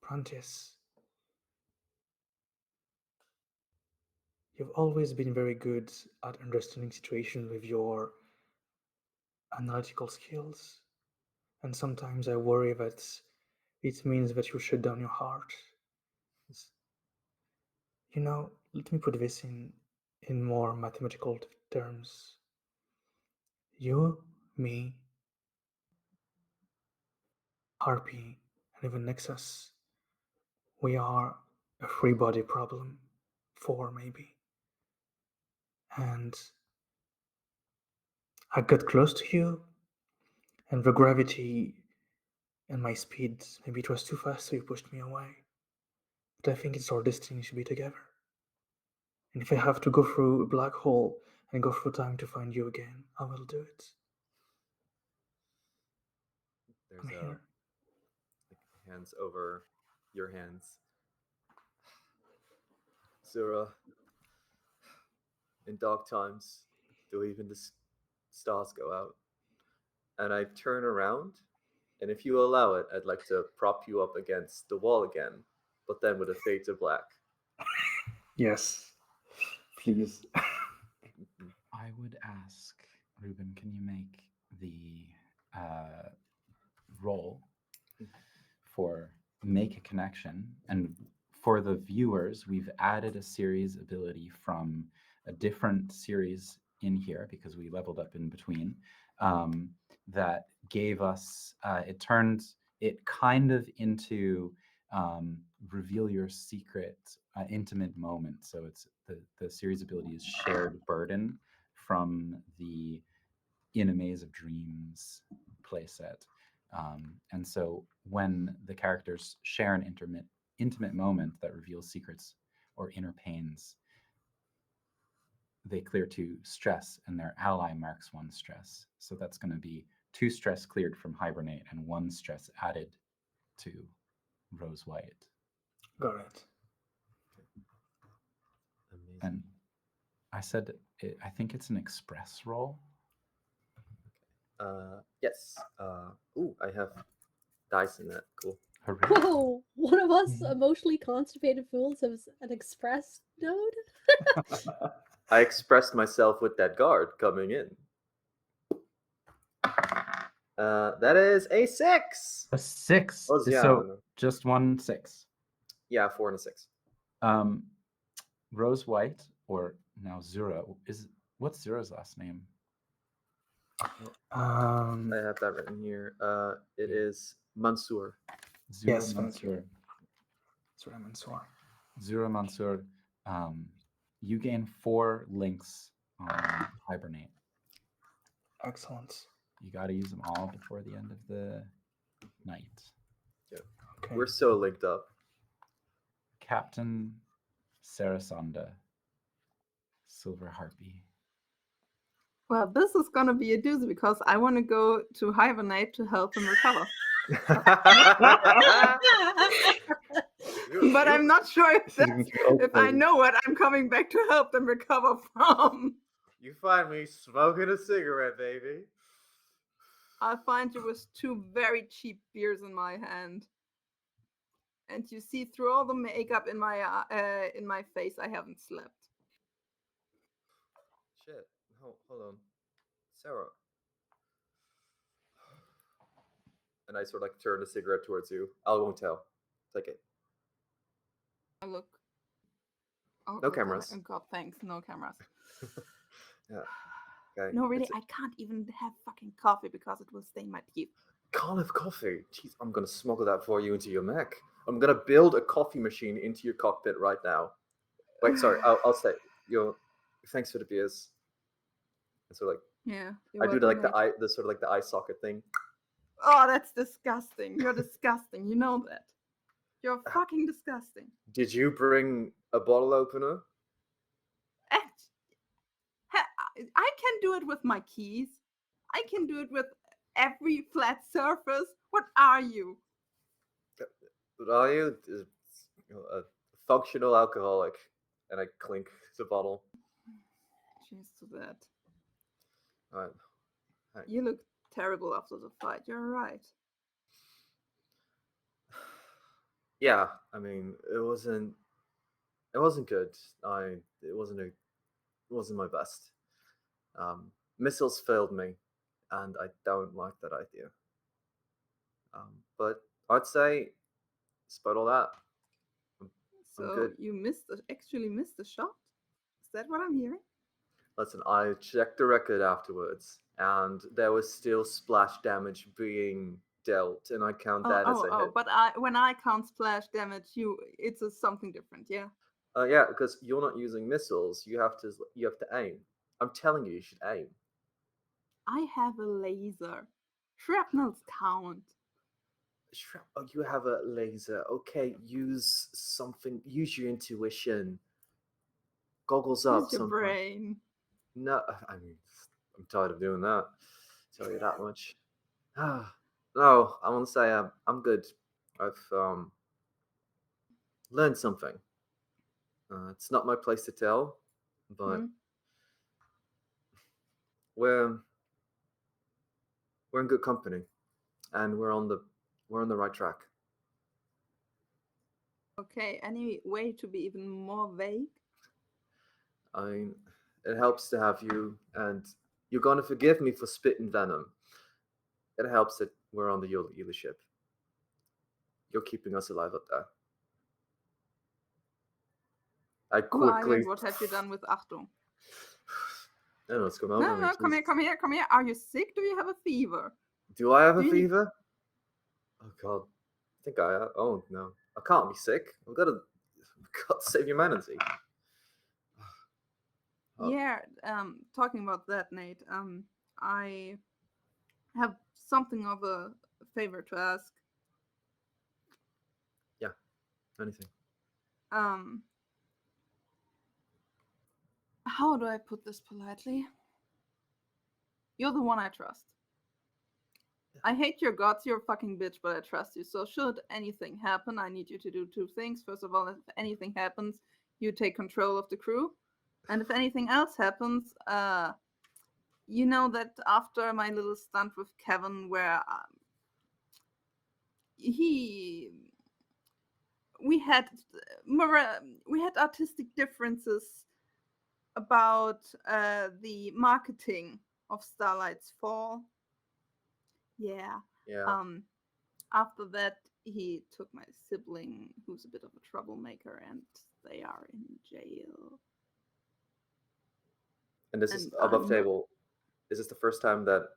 Prentice, you've always been very good at understanding situations with your analytical skills, and sometimes I worry that it means that you shut down your heart. You know, let me put this in more mathematical terms. You, me, Harpy, and even Nexus, we are a free body problem. 4 maybe. And I got close to you, and the gravity and my speed, maybe it was too fast, so you pushed me away. But I think it's our destiny to be together. And if I have to go through a black hole and go through time to find you again, I will do it. I'm There's here. hands over your hands. Zura, in dark times, do even the stars go out? And I turn around, and if you allow it, I'd like to prop you up against the wall again, but then with a fade to black. Yes, please. I would ask, Ruben, can you make the roll for make a connection? And for the viewers, we've added a series ability from a different series in here because we leveled up in between, that gave us, it turned it kind of into reveal your secret intimate moment. So it's the series ability is shared burden from the In a Maze of Dreams playset. And so when the characters share an intimate moment that reveals secrets or inner pains, they clear 2 stress and their ally marks 1 stress. So that's going to be 2 stress cleared from Hibernate and 1 stress added to Rose Wyatt. Got it. Amazing. And I said, I think it's an express roll. Yes. I have dice in that. Cool. Hooray. Whoa! One of us emotionally constipated fools has an express node? I expressed myself with that guard coming in. That is a 6. A 6. Oh, yeah. So just 1 6. Yeah, 4 and a 6. Rose White, or now Zura, what's Zura's last name? Um, I have that written here. It Yeah. is Mansour. Zura Yes, Mansour. Zura Mansour. Zura Mansour. You gain 4 links on Hibernate. Excellent. You got to use them all before the end of the night. Okay. We're so linked up. Captain Sarasonda, Silver Harpy. Well, this is gonna be a doozy because I want to go to hibernate to help him recover. But I'm not sure if, This is going that's, to be if I awkward. know what I'm coming back to help them recover from. You find me smoking a cigarette, baby. I'll find you with 2 very cheap beers in my hand. And you see through all the makeup in my face, I haven't slept. Shit. Hold on. Sarah. And I sort of like turn the cigarette towards you. I won't tell. Take it. I look. Oh, No God, cameras. God, thanks. No cameras. Yeah. Okay. No, really, It's- I can't even have fucking coffee because it will stain my teeth. Can't have coffee. Jeez, I'm gonna smuggle that for you into your mech. I'm gonna build a coffee machine into your cockpit right now. Wait, sorry. I'll say thanks for the beers. And so like Yeah. I do welcome, like mate. the sort of like the eye socket thing. Oh, that's disgusting. You're disgusting. You know that. You're fucking disgusting. Did you bring a bottle opener? I can do it with my keys. I can do it with every flat surface. What are you? What are you? A functional alcoholic. And I clink the bottle. Cheers to that. All right. You look terrible after the fight. You're right. Yeah, I mean, it wasn't good. It wasn't my best. Missiles failed me, and I don't like that idea. But I'd say, despite all that, I'm So good. you actually missed the shot? Is that what I'm hearing? Listen, I checked the record afterwards, and there was still splash damage being dealt, and I count that as a hit. But when I count splash damage, it's something different, yeah. Yeah, because you're not using missiles. You have to aim. I'm telling you, you should aim. I have a laser. Shrapnels count. Oh, you have a laser. Okay, use something. Use your intuition. Goggles up. Use your Something. brain. No, I mean, I'm tired of doing that. Tell you that much. No, I want to say I'm good. I've learned something. It's not my place to tell, but we're in good company, and we're on the right track. Okay, any way to be even more vague? I mean, it helps to have you, and you're going to forgive me for spitting venom. It helps that we're on the Eula ship. You're keeping us alive up there. I Who are you quickly. and what have you done with Achtung? I don't know what's going on. No, come here. Are you sick? Do you have a fever? Do I have a Do you need- fever? Oh God, I think I have. Oh no, I can't be sick. I've got to save humanity. Oh. Yeah, talking about that, Nate, I have something of a favor to ask. Yeah, anything. How do I put this politely? You're the one I trust. I hate your guts, you're a fucking bitch, but I trust you. So should anything happen, I need you to do 2 things. First of all, if anything happens, you take control of the crew. And if anything else happens, you know that after my little stunt with Kevin, where we had artistic differences about the marketing of Starlight's Fall. Yeah. Yeah. After that, he took my sibling, who's a bit of a troublemaker, and they are in jail. And this is And above I'm- table. Is this the first time that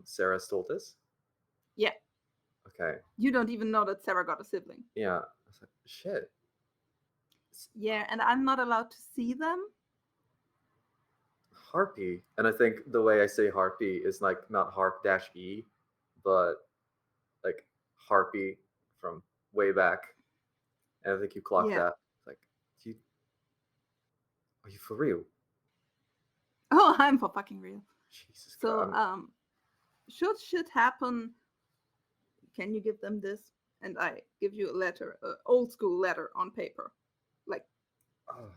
Sarah's told this? Yeah. Okay. You don't even know that Sarah got a sibling. Yeah. I was like, shit. Yeah, and I'm not allowed to see them. Harpy. And I think the way I say harpy is like not harp-e, but like harpy from way back. And I think you clocked Yeah. that. Like, are you for real? Oh, I'm for fucking real. Jesus So, Christ. should shit happen, can you give them this? And I give you a letter, old school letter on paper. Like,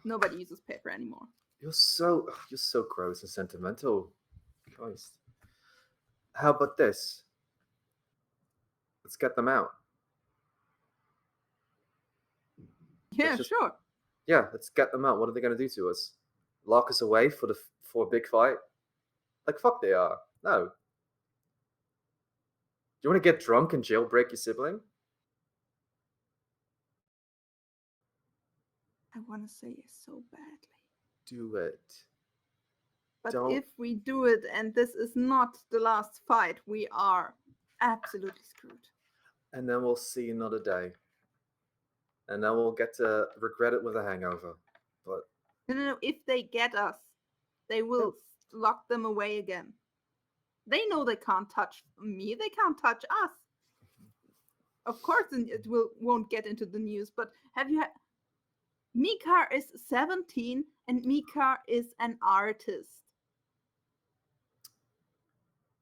nobody uses paper anymore. You're so gross and sentimental. Christ. How about this? Let's get them out. Yeah, just- sure. Yeah, let's get them out. What are they gonna do to us? Lock us away for a big fight? Like fuck they are. No. Do you want to get drunk and jailbreak your sibling? I want to say it so badly. Do it. But Don't. if we do it and this is not the last fight, we are absolutely screwed. And then we'll see another day. And then we'll get to regret it with a hangover. But No. If they get us, they will lock them away again. They know they can't touch me. They can't touch us. Of course, it won't get into the news. But have you? Mika is 17, and Mika is an artist.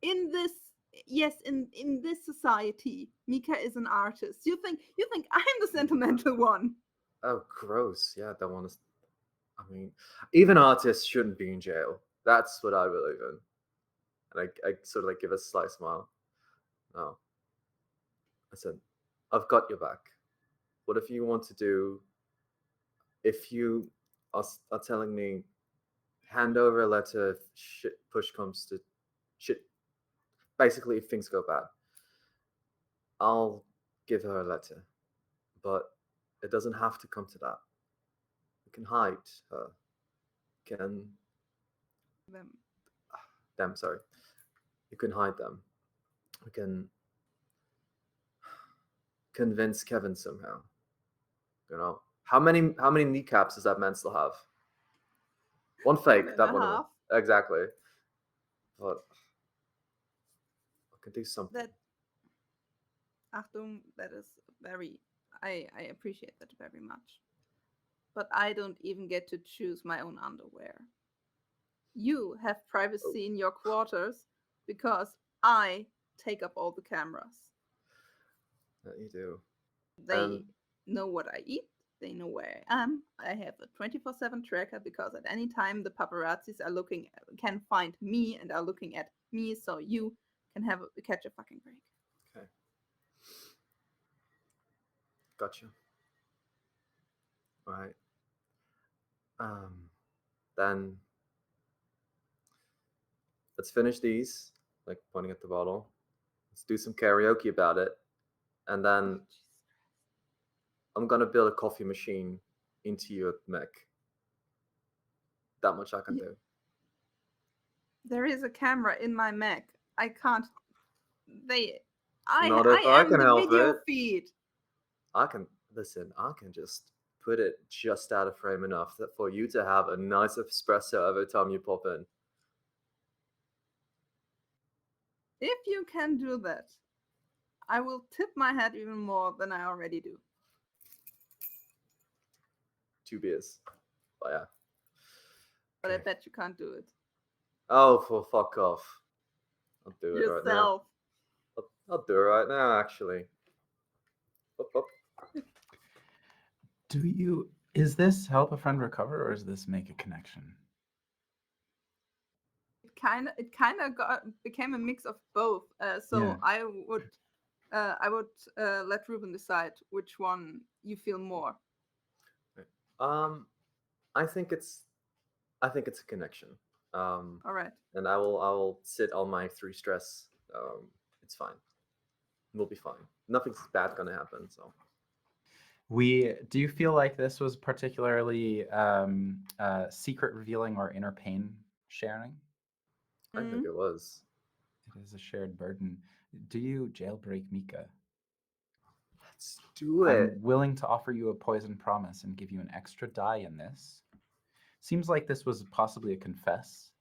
In this society, Mika is an artist. You think I'm the sentimental one? oh, gross. Yeah, that one is. I mean, even artists shouldn't be in jail. That's what I believe in. And I sort of like give a sly smile. No. I said, I've got your back. What if you want to do, if you are telling me, hand over a letter if shit push comes to shit, basically if things go bad, I'll give her a letter. But it doesn't have to come to that. You can hide her. You can them, sorry. You can hide them. You can convince Kevin somehow. You know, how many kneecaps does that man still have? One fake, and that a one. half. Exactly. But I can do something. That Achtung, that is very. I appreciate that very much. But I don't even get to choose my own underwear. You have privacy in your quarters because I take up all the cameras. That you do. They know what I eat. They know where I am. I have a 24/7 tracker because at any time the paparazzis can find me and are looking at me, so you can catch a fucking break. Okay. Gotcha. All right. Then let's finish these, like pointing at the bottle. Let's do some karaoke about it. And then I'm gonna build a coffee machine into your mech. That much I can do. There is a camera in my mech. I can't. Not if I am can the help video it. feed. I can just put it just out of frame enough that for you to have a nice espresso every time you pop in. If you can do that, I will tip my hat even more than I already do. 2 beers. But yeah. But I Okay. bet you can't do it Oh, for fuck off. I'll do it right now. yourself. I'll do it right now, actually. Up. Is this help a friend recover or is this make a connection? It kind of became a mix of both. So Yeah. I would let Ruben decide which one you feel more. I think it's a connection. All right. And I will sit on my 3 stress. It's fine. We'll be fine. nothing's bad gonna happen. So Do you feel like this was particularly secret revealing or inner pain sharing? I think it was. It is a shared burden. Do you jailbreak Mika? Let's do I'm it. willing to offer you a poison promise and give you an extra die in this. Seems like this was possibly a confess.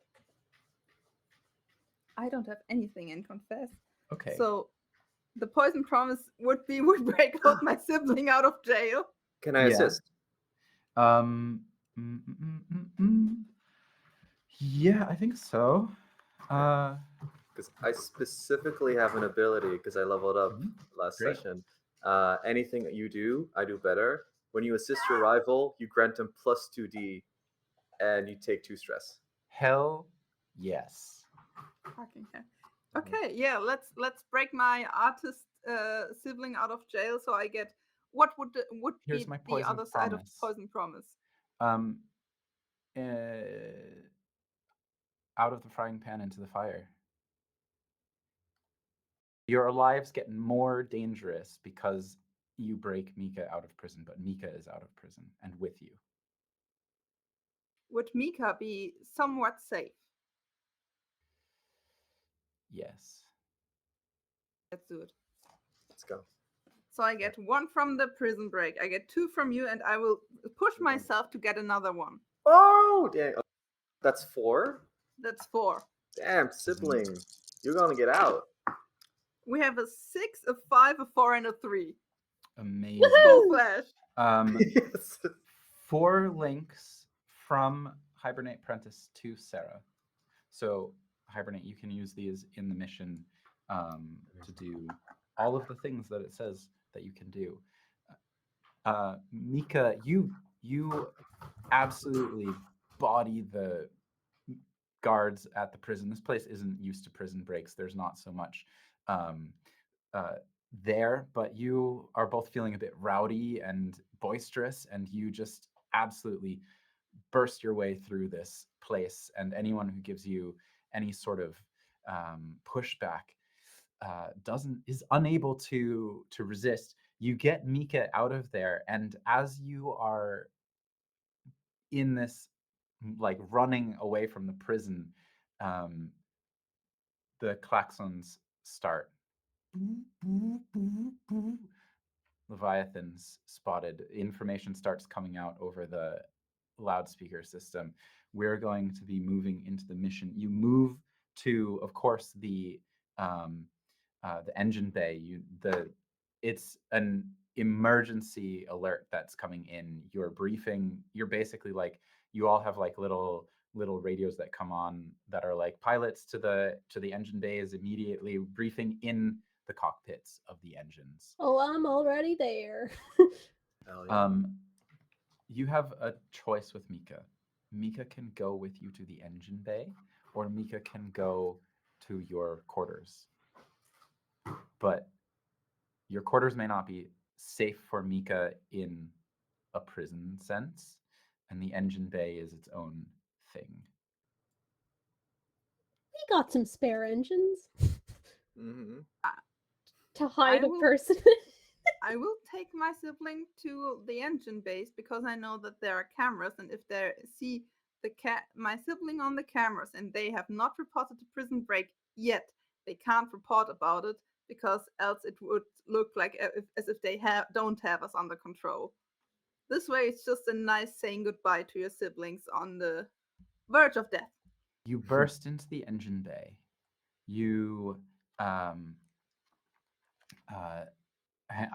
I don't have anything in confess. Okay. So the poison promise would break out my sibling out of jail. Can I Yeah. assist? Yeah, I think so. Because I specifically have an ability because I leveled up last Great. session. Anything that you do, I do better. When you assist your rival, you grant him plus 2d, and you take 2 stress. Hell yes. Fucking hell. Okay, yeah, let's break my artist sibling out of jail. So I get what would Here's be my the poison other side of the promise. poison promise? Out of the frying pan into the fire. Your lives get more dangerous because you break Mika out of prison, but Mika is out of prison and with you. Would Mika be somewhat safe? Yes. Let's do it. Let's go. So I get 1 from the prison break. I get 2 from you, and I will push myself to get another 1. Oh, dang. That's 4? That's 4. Damn, sibling. You're gonna get out. We have a 6, a 5, a 4, and a 3. Amazing. Full flash. Yes. 4 links from Hibernate Prentice to Sarah. So Hibernate, you can use these in the mission to do all of the things that it says that you can do. Mika, you absolutely body the guards at the prison. This place isn't used to prison breaks. There's not so much there, but you are both feeling a bit rowdy and boisterous, and you just absolutely burst your way through this place. And anyone who gives you any sort of pushback is unable to resist. You get Mika out of there, and as you are in this like running away from the prison, the klaxons start. Leviathans spotted. Information starts coming out over the loudspeaker system. We're going to be moving into the mission. You move to, of course, the engine bay. It's an emergency alert that's coming in. You're briefing. You're basically like, you all have like little radios that come on that are like pilots to the engine bays immediately briefing in the cockpits of the engines. Oh, I'm already there. Hell yeah. You have a choice with Mika. Mika can go with you to the engine bay, or Mika can go to your quarters. But your quarters may not be safe for Mika in a prison sense, and the engine bay is its own thing. We got some spare engines Mm-hmm. to hide I a will- person. I will take my sibling to the engine base because I know that there are cameras, and if they see my sibling on the cameras and they have not reported the prison break yet, they can't report about it because else it would look like as if they don't have us under control. This way, it's just a nice saying goodbye to your siblings on the verge of death. You burst into the engine bay. You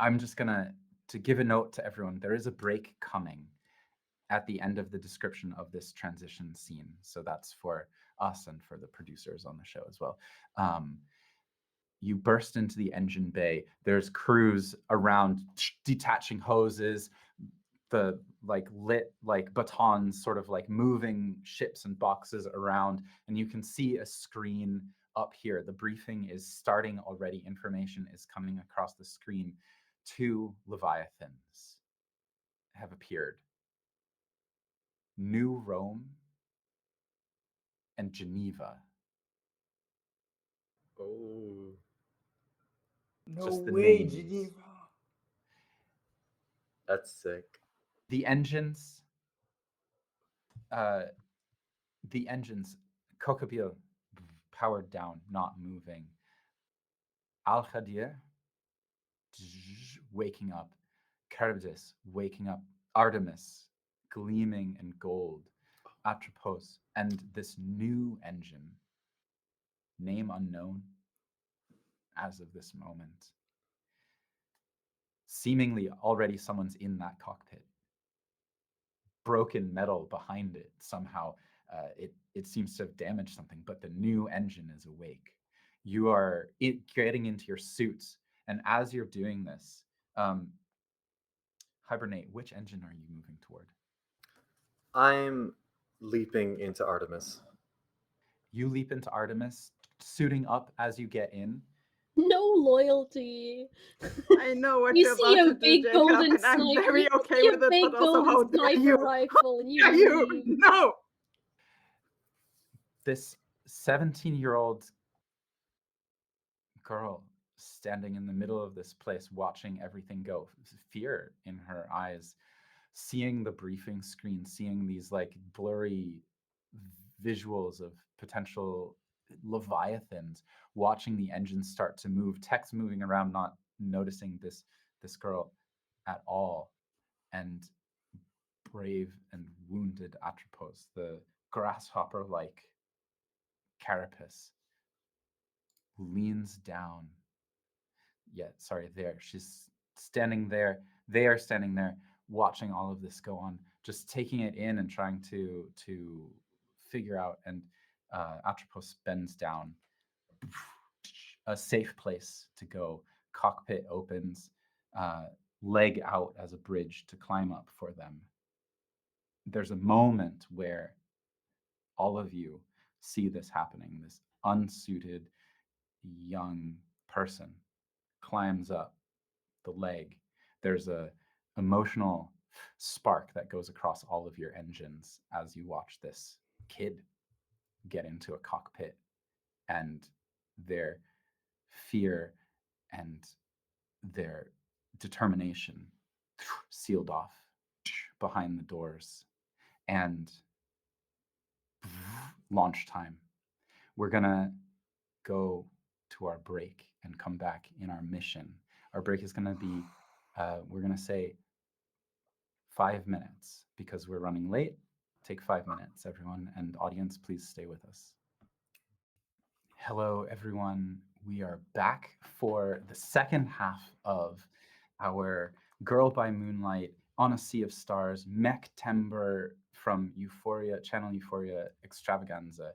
I'm just gonna to give a note to everyone. There is a break coming at the end of the description of this transition scene. So that's for us and for the producers on the show as well. You burst into the engine bay. There's crews around detaching hoses, the like lit like batons sort of like moving ships and boxes around, and you can see a screen up here. The briefing is starting already. Information is coming across the screen. 2 Leviathans have appeared. New Rome and Geneva. Oh. No Just the way, names. Geneva. That's sick. The engines, Kokabil, powered down, not moving. Al Khadir, waking up. Charybdis, waking up. Artemis, gleaming in gold. Atropos, and this new engine, name unknown as of this moment. Seemingly already someone's in that cockpit. Broken metal behind it somehow. It seems to have damaged something, but the new engine is awake. You are getting into your suits, and as you're doing this, Hibernate, which engine are you moving toward? I'm leaping into Artemis. You leap into Artemis, suiting up as you get in. No loyalty. I know what You you're see about a to do, big Jacob, golden and I'm sniper. very You okay see with a it, big but also, how golden dare sniper you? rifle, and you Dare you? leave. No! This 17-year-old girl standing in the middle of this place, watching everything go, fear in her eyes, seeing the briefing screen, seeing these like blurry visuals of potential Leviathans, watching the engines start to move, text moving around, not noticing this girl at all. And brave and wounded Atropos, the grasshopper-like carapace, leans down. There. She's standing there. They are standing there, watching all of this go on, just taking it in and trying to figure out. And Atropos bends down. A safe place to go. Cockpit opens. Leg out as a bridge to climb up for them. There's a moment where all of you see this happening. This unsuited young person climbs up the leg. There's a emotional spark that goes across all of your engines as you watch this kid get into a cockpit, and their fear and their determination sealed off behind the doors. And launch time. We're gonna go to our break and come back in our mission. Our break is gonna be, we're gonna say 5 minutes because we're running late. Take 5 minutes, everyone, and audience, please stay with us. Hello, everyone. We are back for the second half of our Girl by Moonlight on a Sea of Stars MECHtember from EUphoria, Channel EUphoria extravaganza.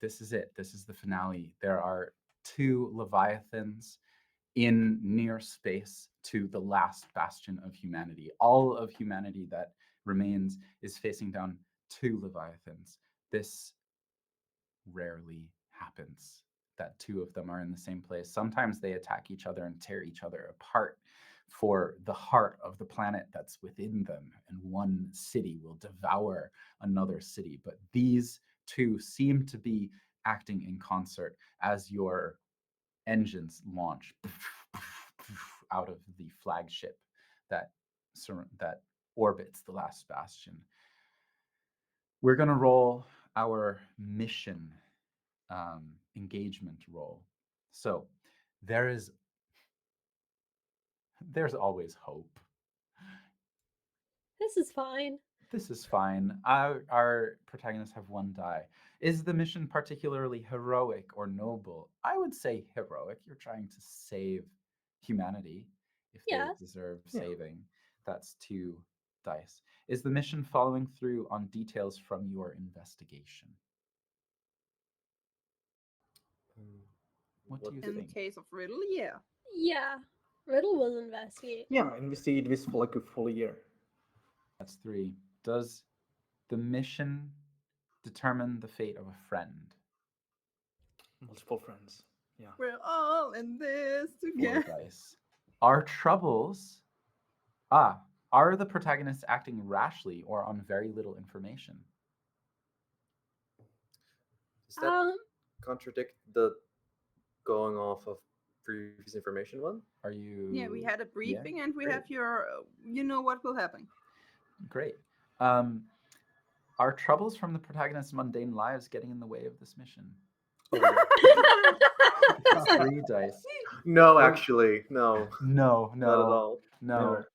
This is it. This is the finale. There are 2 Leviathans in near space to the last bastion of humanity. All of humanity that remains is facing down 2 Leviathans. This rarely happens, that 2 of them are in the same place. Sometimes they attack each other and tear each other apart for the heart of the planet that's within them, and one city will devour another city. But these 2 seem to be acting in concert as your engines launch out of the flagship that orbits the last bastion. We're going to roll our mission engagement roll. So there's always hope. This is fine. This is fine. Our protagonists have 1 die. Is the mission particularly heroic or noble? I would say heroic. You're trying to save humanity if they Yeah. deserve saving. That's 2 dice. Is the mission following through on details from your investigation? What do you In think? case of riddle, yeah. Yeah. Riddle was investigate. Yeah, investigate this for like a full year. That's 3. Does the mission determine the fate of a friend? Multiple friends. Yeah. We're all in this 4 together. dice. Are the protagonists acting rashly or on very little information? Does that contradict the going off of previous information one. Are you? Yeah, we had a briefing and we great. have your, you know what will happen. Great. Are troubles from the protagonist's mundane lives getting in the way of this mission? It's 3 dice. No, actually, no, No, not at no, all. no. Never.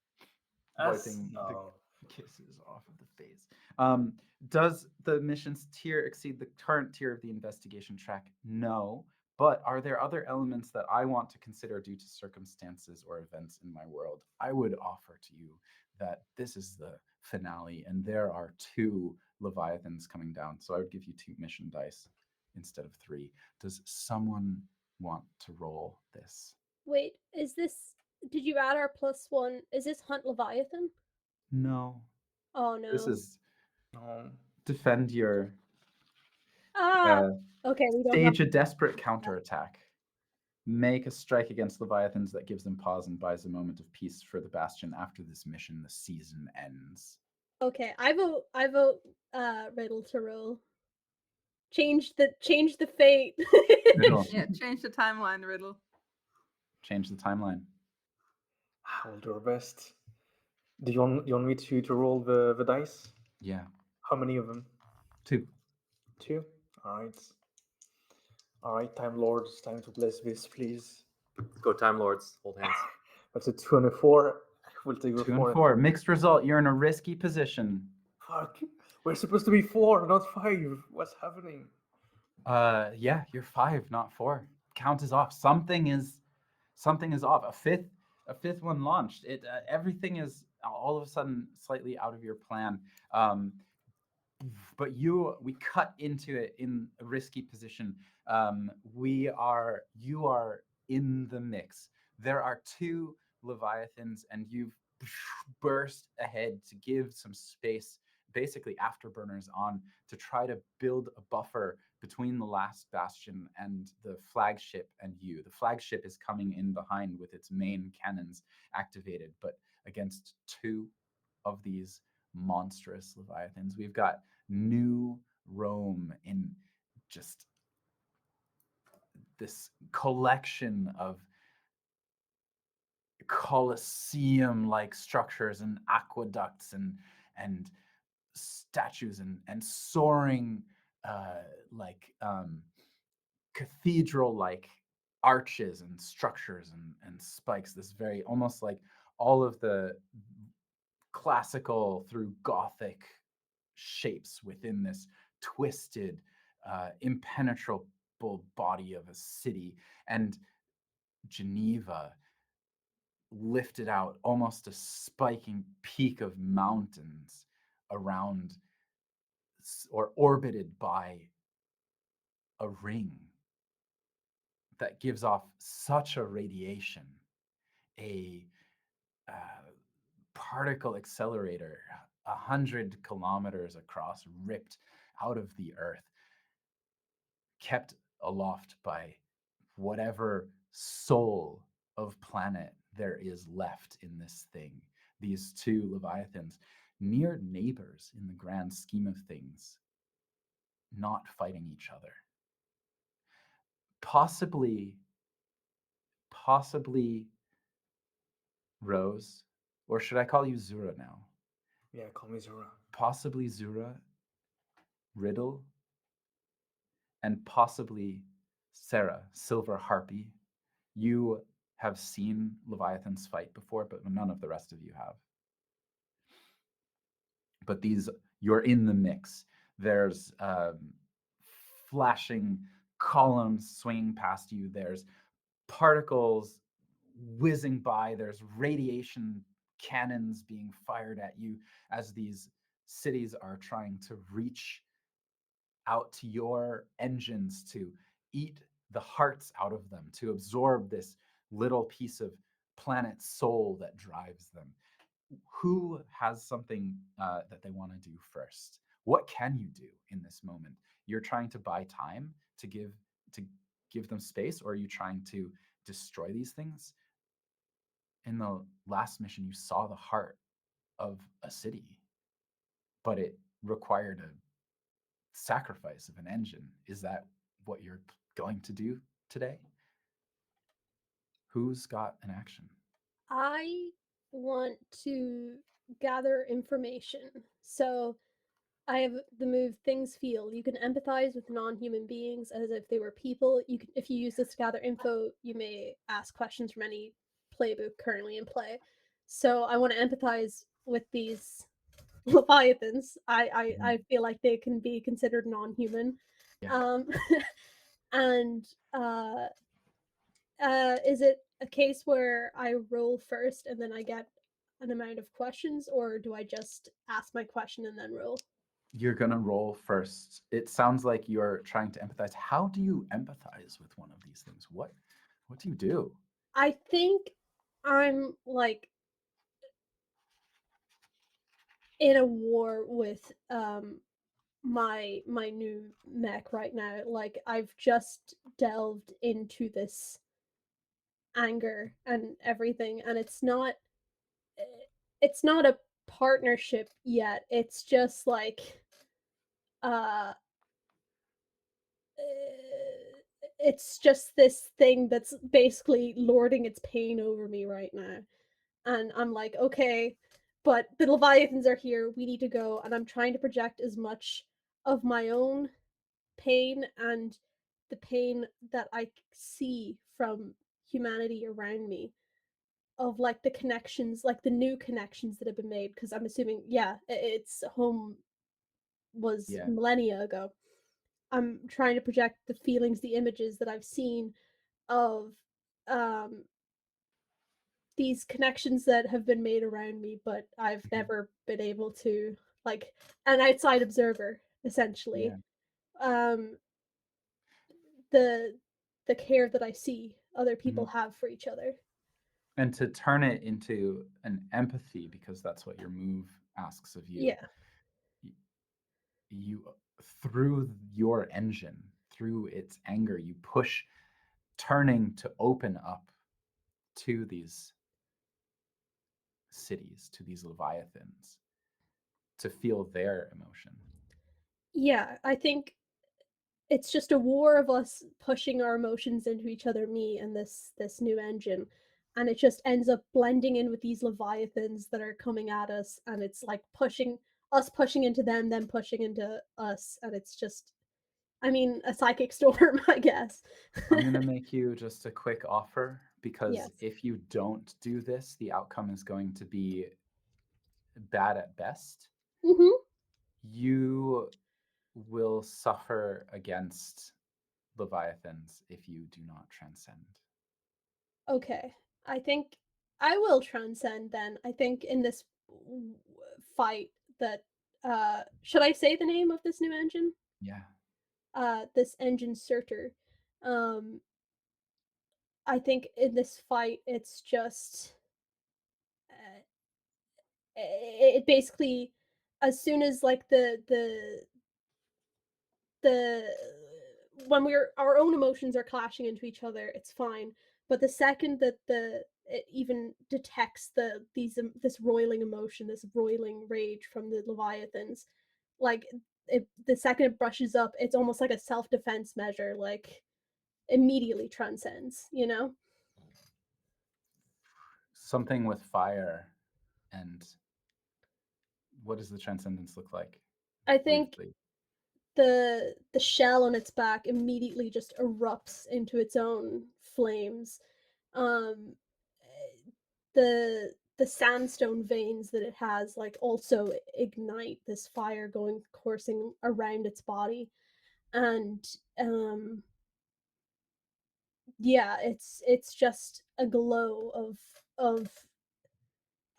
Wiping the No. kisses off of the face. Does the mission's tier exceed the current tier of the investigation track? No. But are there other elements that I want to consider due to circumstances or events in my world? I would offer to you that this is the finale and there are 2 Leviathans coming down. So I would give you 2 mission dice instead of 3. Does someone want to roll this? Wait, is this? Did you add our +1? Is this Hunt Leviathan? No. Oh no. This is No. defend your Ah. Okay, we don't have. stage a desperate counterattack. Make a strike against Leviathans that gives them pause and buys a moment of peace for the Bastion. After this mission, the season ends. Okay, I vote. Riddle to roll. Change the fate. Riddle. Yeah, change the timeline, Riddle. Change the timeline. I will do our best. Do you want me to roll the dice? Yeah. How many of them? 2. 2? Alright. Alright, Time Lords, time to bless this, please. Let's go, Time Lords. Hold hands. That's a 2 and a 4. We'll take the 2 4. and 4. Mixed result. You're in a risky position. Fuck. We're supposed to be 4, not 5. What's happening? Yeah, you're 5, not 4. Count is off. Something is off. A fifth one launched. It everything is all of a sudden slightly out of your plan. But we cut into it in a risky position. You are in the mix. There are 2 Leviathans, and you've burst ahead to give some space, basically afterburners on, to try to build a buffer between the last bastion and the flagship and you. The flagship is coming in behind with its main cannons activated, but against 2 of these monstrous Leviathans, we've got New Rome in just this collection of Colosseum-like structures and aqueducts and statues and soaring cathedral-like arches and structures and spikes. This very almost like all of the classical through Gothic shapes within this twisted, impenetrable body of a city. And Geneva lifted out almost a spiking peak of mountains around or orbited by a ring that gives off such a radiation, a particle accelerator 100 kilometers across, ripped out of the earth, kept aloft by whatever soul of planet there is left in this thing. These 2 Leviathans, near neighbors in the grand scheme of things, not fighting each other. Possibly Rose, or should I call you Zura now? Yeah, call me Zora. Possibly Zura, Riddle, and possibly Sarah, Silver Harpy. You have seen Leviathans fight before, but none of the rest of you have. But you're in the mix. There's flashing columns swinging past you. There's particles whizzing by. There's radiation cannons being fired at you as these cities are trying to reach out to your engines to eat the hearts out of them, to absorb this little piece of planet soul that drives them. Who has something that they want to do first? What can you do in this moment? You're trying to buy time to give them space, or are you trying to destroy these things? In the last mission, you saw the heart of a city, but it required a sacrifice of an engine. Is that what you're going to do today? Who's got an action? I want to gather information. So I have the move Things Feel. You can empathize with non-human beings as if they were people. You can, if you use this to gather info, you may ask questions from any playbook currently in play. So I want to empathize with these Leviathans. I feel like they can be considered non-human. Yeah. Um, and is it a case where I roll first and then I get an amount of questions, or do I just ask my question and then roll? You're gonna roll first. It sounds like you're trying to empathize. How do you empathize with one of these things? What do you do? I think I'm like in a war with my new mech right now. Like I've just delved into this anger and everything, and it's not a partnership yet. It's just like uh it's just this thing that's basically lording its pain over me right now. And I'm like, okay, but the Leviathans are here. We need to go. And I'm trying to project as much of my own pain and the pain that I see from humanity around me, of like the connections, like the new connections that have been made. Because I'm assuming, yeah, its home was Yeah. millennia ago. I'm trying to project the feelings, the images that I've seen of um, these connections that have been made around me, but I've never been able to, like, an outside observer, essentially. Yeah. Um, the the care that I see other people Mhm. have for each other. And to turn it into an empathy, because that's what your move asks of you, Yeah. you through your engine, through its anger, you push, turning to open up to these cities, to these Leviathans, to feel their emotion. Yeah, I think it's just a war of us pushing our emotions into each other, me and this new engine, and it just ends up blending in with these Leviathans that are coming at us, and it's like pushing into them pushing into us, and it's just, I mean, a psychic storm, I guess. I'm going to make you just a quick offer, because Yes. if you don't do this, the outcome is going to be bad at best. Mm-hmm. You will suffer against Leviathans if you do not transcend. Okay. I think I will transcend then. I think in this fight that should I say the name of this new engine? Yeah. This engine Surtur. Um I think in this fight it's just uh, it basically, as soon as like the when we're our own emotions are clashing into each other, it's fine. But the second that it even detects this roiling emotion, this roiling rage from the Leviathans, like the second it brushes up, it's almost like a self-defense measure, like immediately transcends, you know? Something with fire. And what does the transcendence look like? I think Briefly. the shell on its back immediately just erupts into its own flames. Um, the sandstone veins that it has like also ignite this fire going coursing around its body, and yeah, it's just a glow of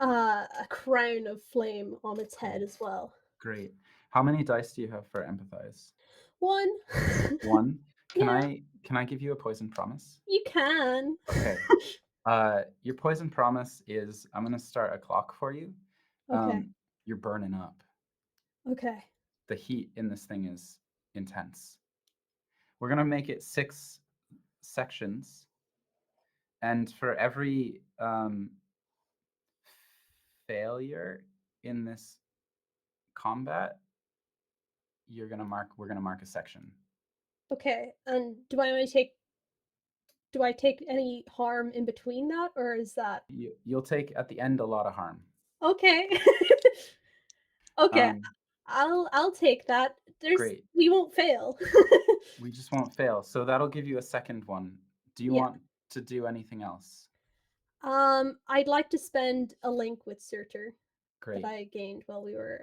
a crown of flame on its head as well. Great. How many dice do you have for empathize? One. One. Can Yeah, I give you a poison promise? you can. Okay. Your poison promise is I'm gonna start a clock for you. Okay. You're burning up. Okay. The heat in this thing is intense. We're gonna make it 6 sections, and for every failure in this combat, we're gonna mark a section. Okay. And do I only take do I take any harm in between that, or is that You'll take at the end a lot of harm. okay? Okay, Um, I'll take that. Great. We won't fail. We just won't fail. So that'll give you a second one. Do you Yeah. want to do anything else? I'd like to spend a link with Surtur that Great. I gained while we were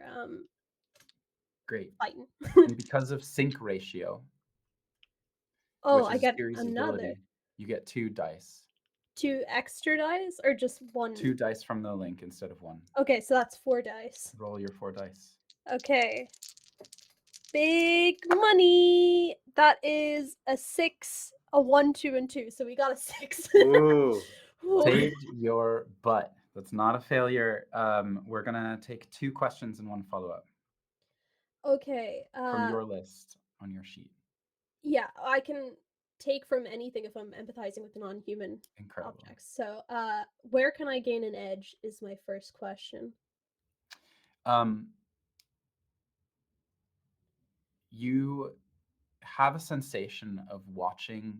Great. fighting. And because of sync ratio, Oh, which I is a get series another ability, you get 2 dice. 2 extra dice or just 1? 2 dice from the link instead of 1. Okay, so that's 4 dice. Roll your 4 dice. Okay. Big money. That is a 6, a 1, 2, and 2. So we got a 6. Ooh. Ooh. Saved your butt. That's not a failure. We're gonna take 2 questions and 1 follow-up Okay. from your list on your sheet. Yeah, I can take from anything if I'm empathizing with non-human Incredible. objects. So, where can I gain an edge is my first question. You have a sensation of watching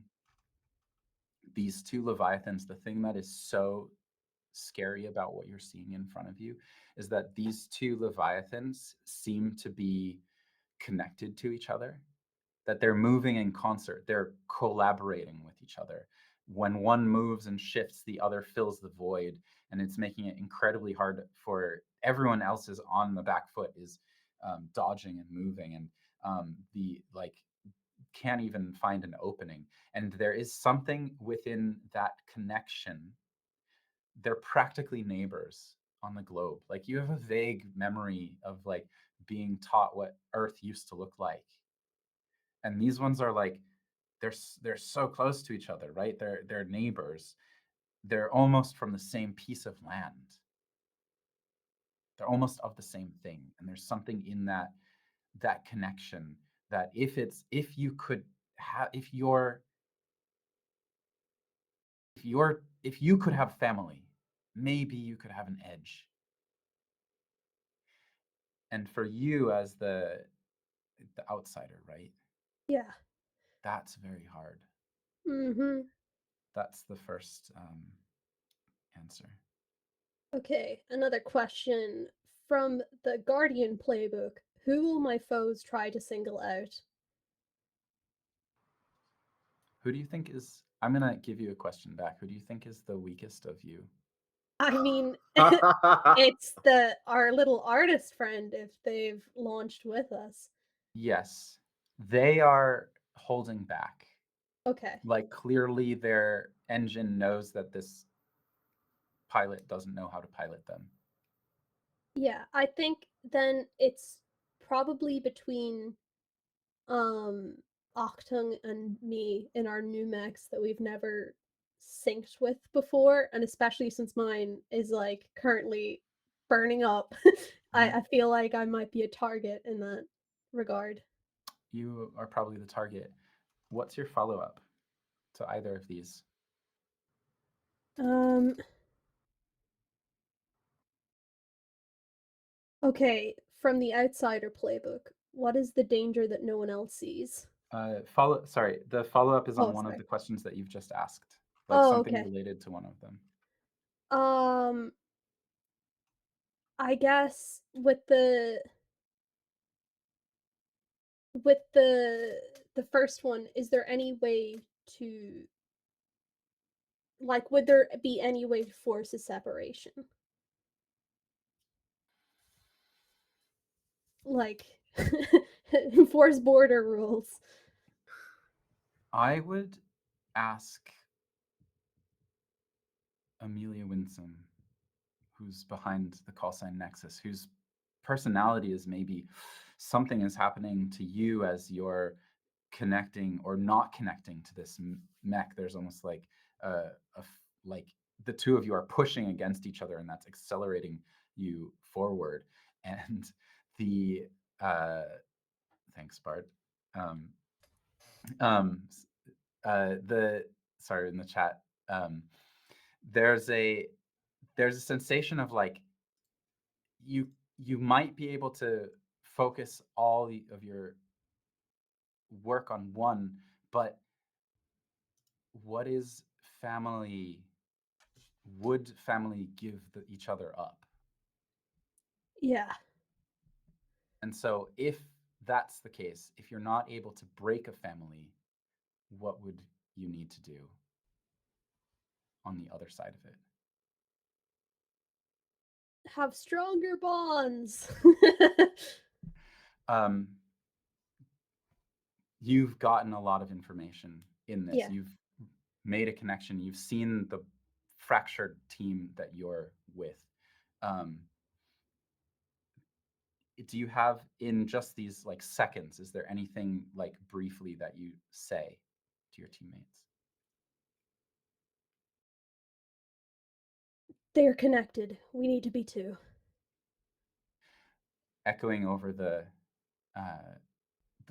these 2 Leviathans. The thing that is so scary about what you're seeing in front of you is that these 2 Leviathans seem to be connected to each other, that they're moving in concert, they're collaborating with each other. When one moves and shifts, the other fills the void, and it's making it incredibly hard for everyone else is on the back foot, is dodging and moving, and the like can't even find an opening. And there is something within that connection. They're practically neighbors on the globe. Like you have a vague memory of like being taught what Earth used to look like, and these ones are like they're so close to each other, right? They're neighbors. They're almost from the same piece of land. They're almost of the same thing, and there's something in that connection that if you could have if you could have family, maybe you could have an edge. And for you as the outsider, right? Yeah. That's very hard. Mm-hmm. That's the first answer. Okay, another question from the Guardian playbook. Who will my foes try to single out? Who do you think is? I'm gonna give you a question back. Who do you think is the weakest of you? I mean, it's our little artist friend if they've launched with us. Yes, they are holding back. Okay. Like clearly their engine knows that this pilot doesn't know how to pilot them. Yeah, I think then it's probably between Octung and me in our new mechs that we've never synced with before, and especially since mine is like currently burning up. I feel like I might be a target in that regard. You are probably the target. What's your follow-up to either of these? Okay, from the outsider playbook, what is the danger that no one else sees? The follow-up is on Oh, one of sorry. the questions that you've just asked, like Oh, something okay. related to one of them. I guess with the first one, is there any way to would there be any way to force a separation? Like enforce border rules. I would ask Amelia Winsome, who's behind the call sign Nexus, whose personality is maybe something is happening to you as you're connecting or not connecting to this mech. There's almost like like the two of you are pushing against each other, and that's accelerating you forward. And the thanks, Bart. Um, um, the sorry in the chat. There's a sensation of like you might be able to focus of your work on one, but what is family? Would family give each other up? Yeah. And so, if that's the case, if you're not able to break a family, what would you need to do on the other side of it? Have stronger bonds. You've gotten a lot of information in this. Yeah. You've made a connection. You've seen the fractured team that you're with. Do you have, in just these like seconds, is there anything like briefly that you say to your teammates? They're connected. We need to be too. Echoing over the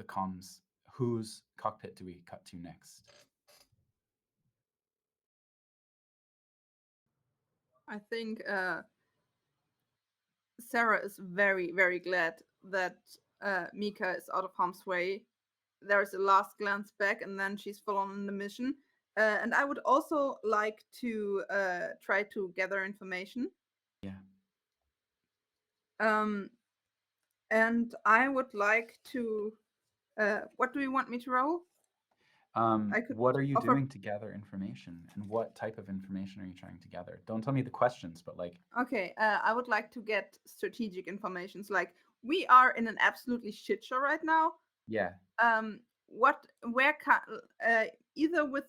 comms, whose cockpit do we cut to next? I think Sarah is very, very glad that Mika is out of harm's way. There's a last glance back, and then she's full on in the mission. And I would also like to try to gather information. Yeah. And I would like to. What do you want me to roll? What are you offer- doing to gather information, and what type of information are you trying to gather? Don't tell me the questions, but like, Okay, I would like to get strategic informations. Like, we are in an absolutely shit show right now. yeah, Where can either with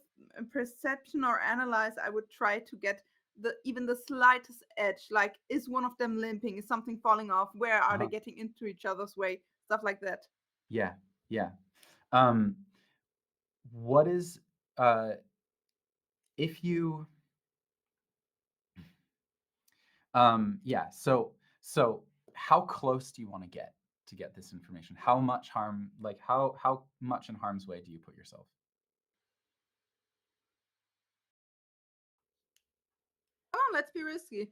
perception or analyze, I would try to get even the slightest edge. Like, is one of them limping? Is something falling off? Where are they getting into each other's way? Stuff like that. yeah. What is if you yeah, so how close do you want to get this information? How much harm, like how much in harm's way do you put yourself? Come on, let's be risky.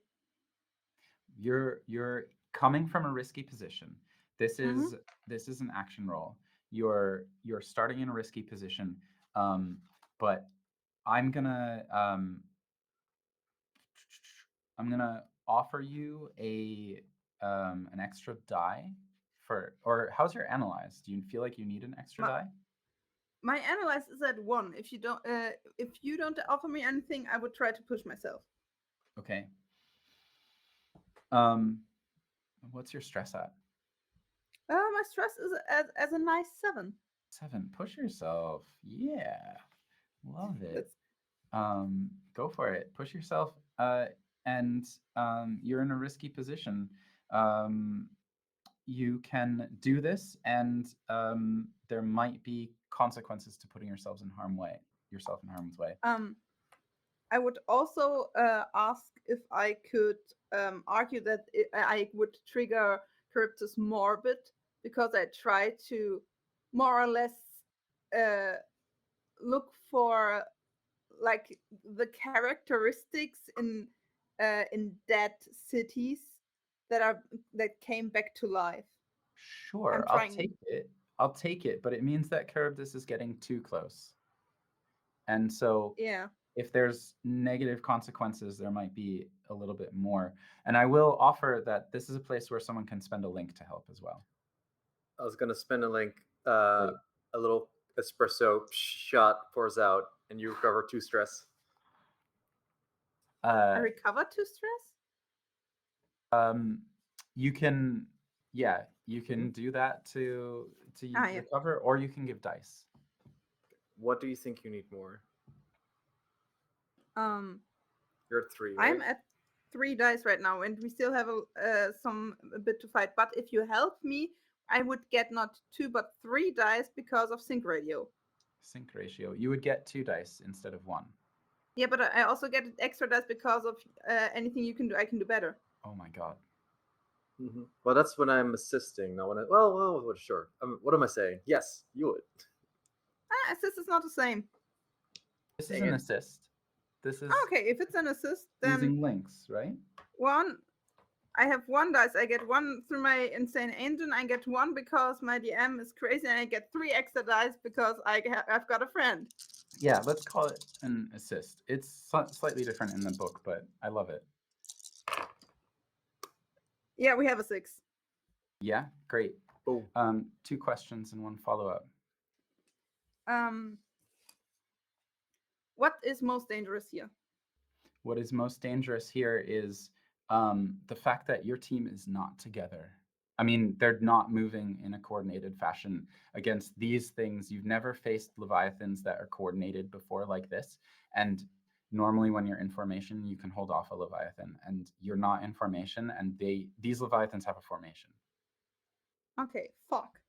You're coming from a risky position. This is an action roll. You're starting in a risky position, but I'm gonna offer you an extra die for, or how's your analyze? Do you feel like you need an extra die? My analyze is at 1. If you don't offer me anything, I would try to push myself. Okay. What's your stress at? My stress is as a nice 7. 7. Push yourself. Yeah. Love it. That's... Go for it. Push yourself. And you're in a risky position. You can do this, and there might be consequences to putting yourself in harm's way. I would also ask if I could argue that I would trigger Charybdis Morbid, because I try to more or less look for like the characteristics in dead cities that came back to life. Sure, I'll take it, but it means that Charybdis is getting too close. And so Yeah. if there's negative consequences, there might be a little bit more. And I will offer that this is a place where someone can spend a link to help as well. I was going to spend a link. A little espresso shot pours out, and you recover 2 stress. I recover 2 stress? You can do that to recover, or you can give dice. What do you think you need more? You're at 3, right? I'm at 3 dice right now, and we still have a bit to fight. But if you help me, I would get not 2 but 3 dice because of sync ratio. Sync ratio. You would get 2 dice instead of 1. Yeah, but I also get extra dice because of anything you can do. I can do better. Oh my god. Mm-hmm. Well, that's when I'm assisting, not when I. Well, sure. What am I saying? Yes, you would. Assist is not the same. This is an assist. This is okay. If it's an assist, then using links, right? 1. I have 1 dice. I get 1 through my insane engine. I get 1 because my DM is crazy, and I get 3 extra dice because I've got a friend. Yeah, let's call it an assist. It's slightly different in the book, but I love it. Yeah, we have a 6. Yeah, great. Oh, 2 questions and 1 follow-up. What is most dangerous here? What is most dangerous here is the fact that your team is not together. I mean, they're not moving in a coordinated fashion against these things. You've never faced Leviathans that are coordinated before like this. And normally when you're in formation, you can hold off a Leviathan. And you're not in formation, and these Leviathans have a formation. Okay, fuck.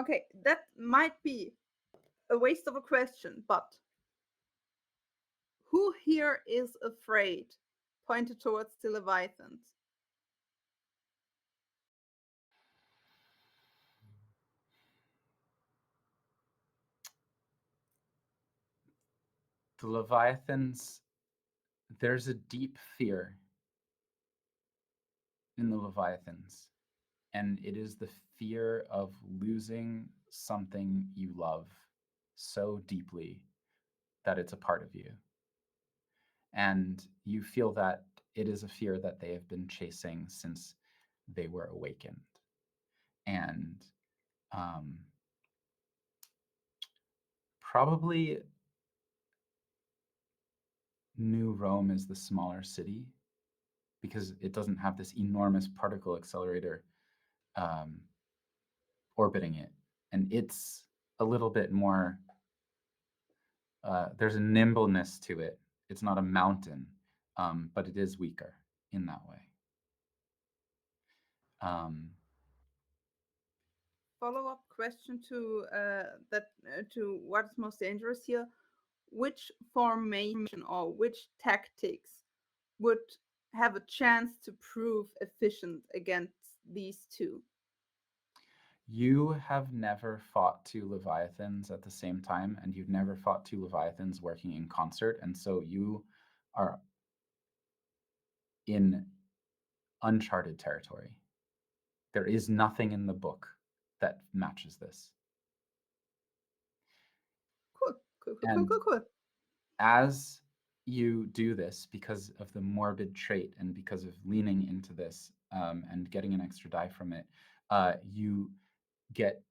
Okay, that might be a waste of a question, but who here is afraid? Pointed towards the Leviathans. The Leviathans, there's a deep fear in the Leviathans, and it is the fear of losing something you love so deeply that it's a part of you. And you feel that it is a fear that they have been chasing since they were awakened. And probably New Rome is the smaller city because it doesn't have this enormous particle accelerator orbiting it. And it's a little bit more, there's a nimbleness to it. It's not a mountain, but it is weaker in that way. Follow-up question to to what's most dangerous here. Which formation or which tactics would have a chance to prove efficient against these two? You have never fought 2 Leviathans at the same time, and you've never fought 2 Leviathans working in concert, and so you are in uncharted territory. There is nothing in the book that matches this. Cool. As you do this, because of the morbid trait and because of leaning into this and getting an extra die from it, you get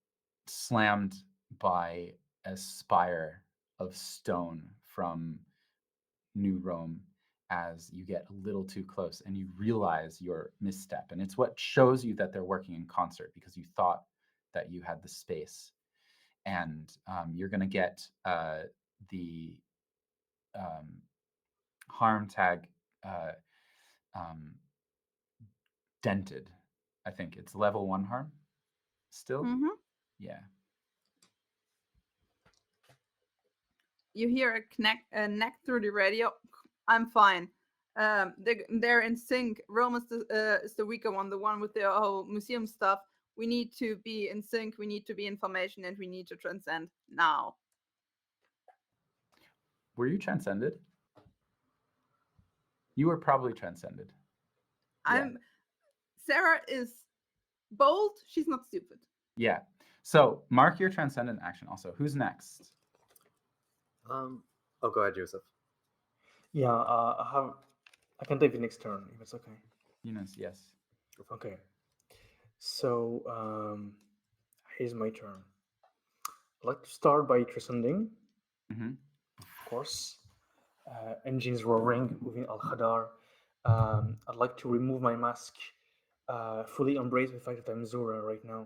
slammed by a spire of stone from New Rome as you get a little too close and you realize your misstep. And it's what shows you that they're working in concert because you thought that you had the space. And you're going to get the harm tag dented. I think it's level 1 harm still. Mm-hmm. Yeah. You hear a neck through the radio. I'm fine. They're in sync. Rome is the weaker one, the one with the whole museum stuff. We need to be in sync. We need to be in formation, and we need to transcend now. Were you transcended? You were probably transcended. Sarah is bold. She's not stupid. Yeah. So mark your transcendent action also. Who's next? Oh, go ahead, Joseph. yeah. I can take the next turn if it's okay. Eunice, yes. Okay. So here's my turn. I'd like to start by transcending. Of course. Engines roaring within Al Khadar. I'd like to remove my mask, fully embrace the fact that I'm Zora right now,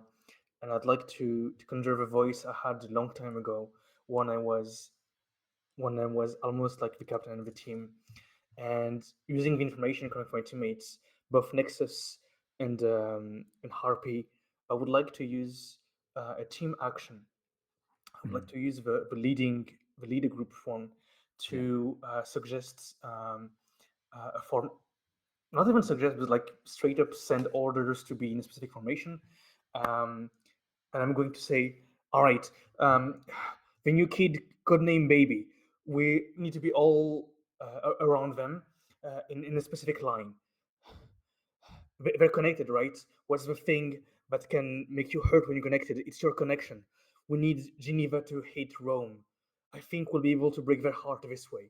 and I'd like to conserve a voice I had a long time ago when I was almost like the captain of the team, and using the information coming from my teammates, both Nexus and Harpy, I would like to use a team action. I would like to use the leader group form to suggest a form, not even suggest, but like straight up send orders to be in a specific formation. And I'm going to say, all right, the new kid, codename Baby, we need to be all around them in a specific line. They're connected, right? What's the thing that can make you hurt when you're connected? It's your connection. We need Geneva to hate Rome. I think we'll be able to break their heart this way.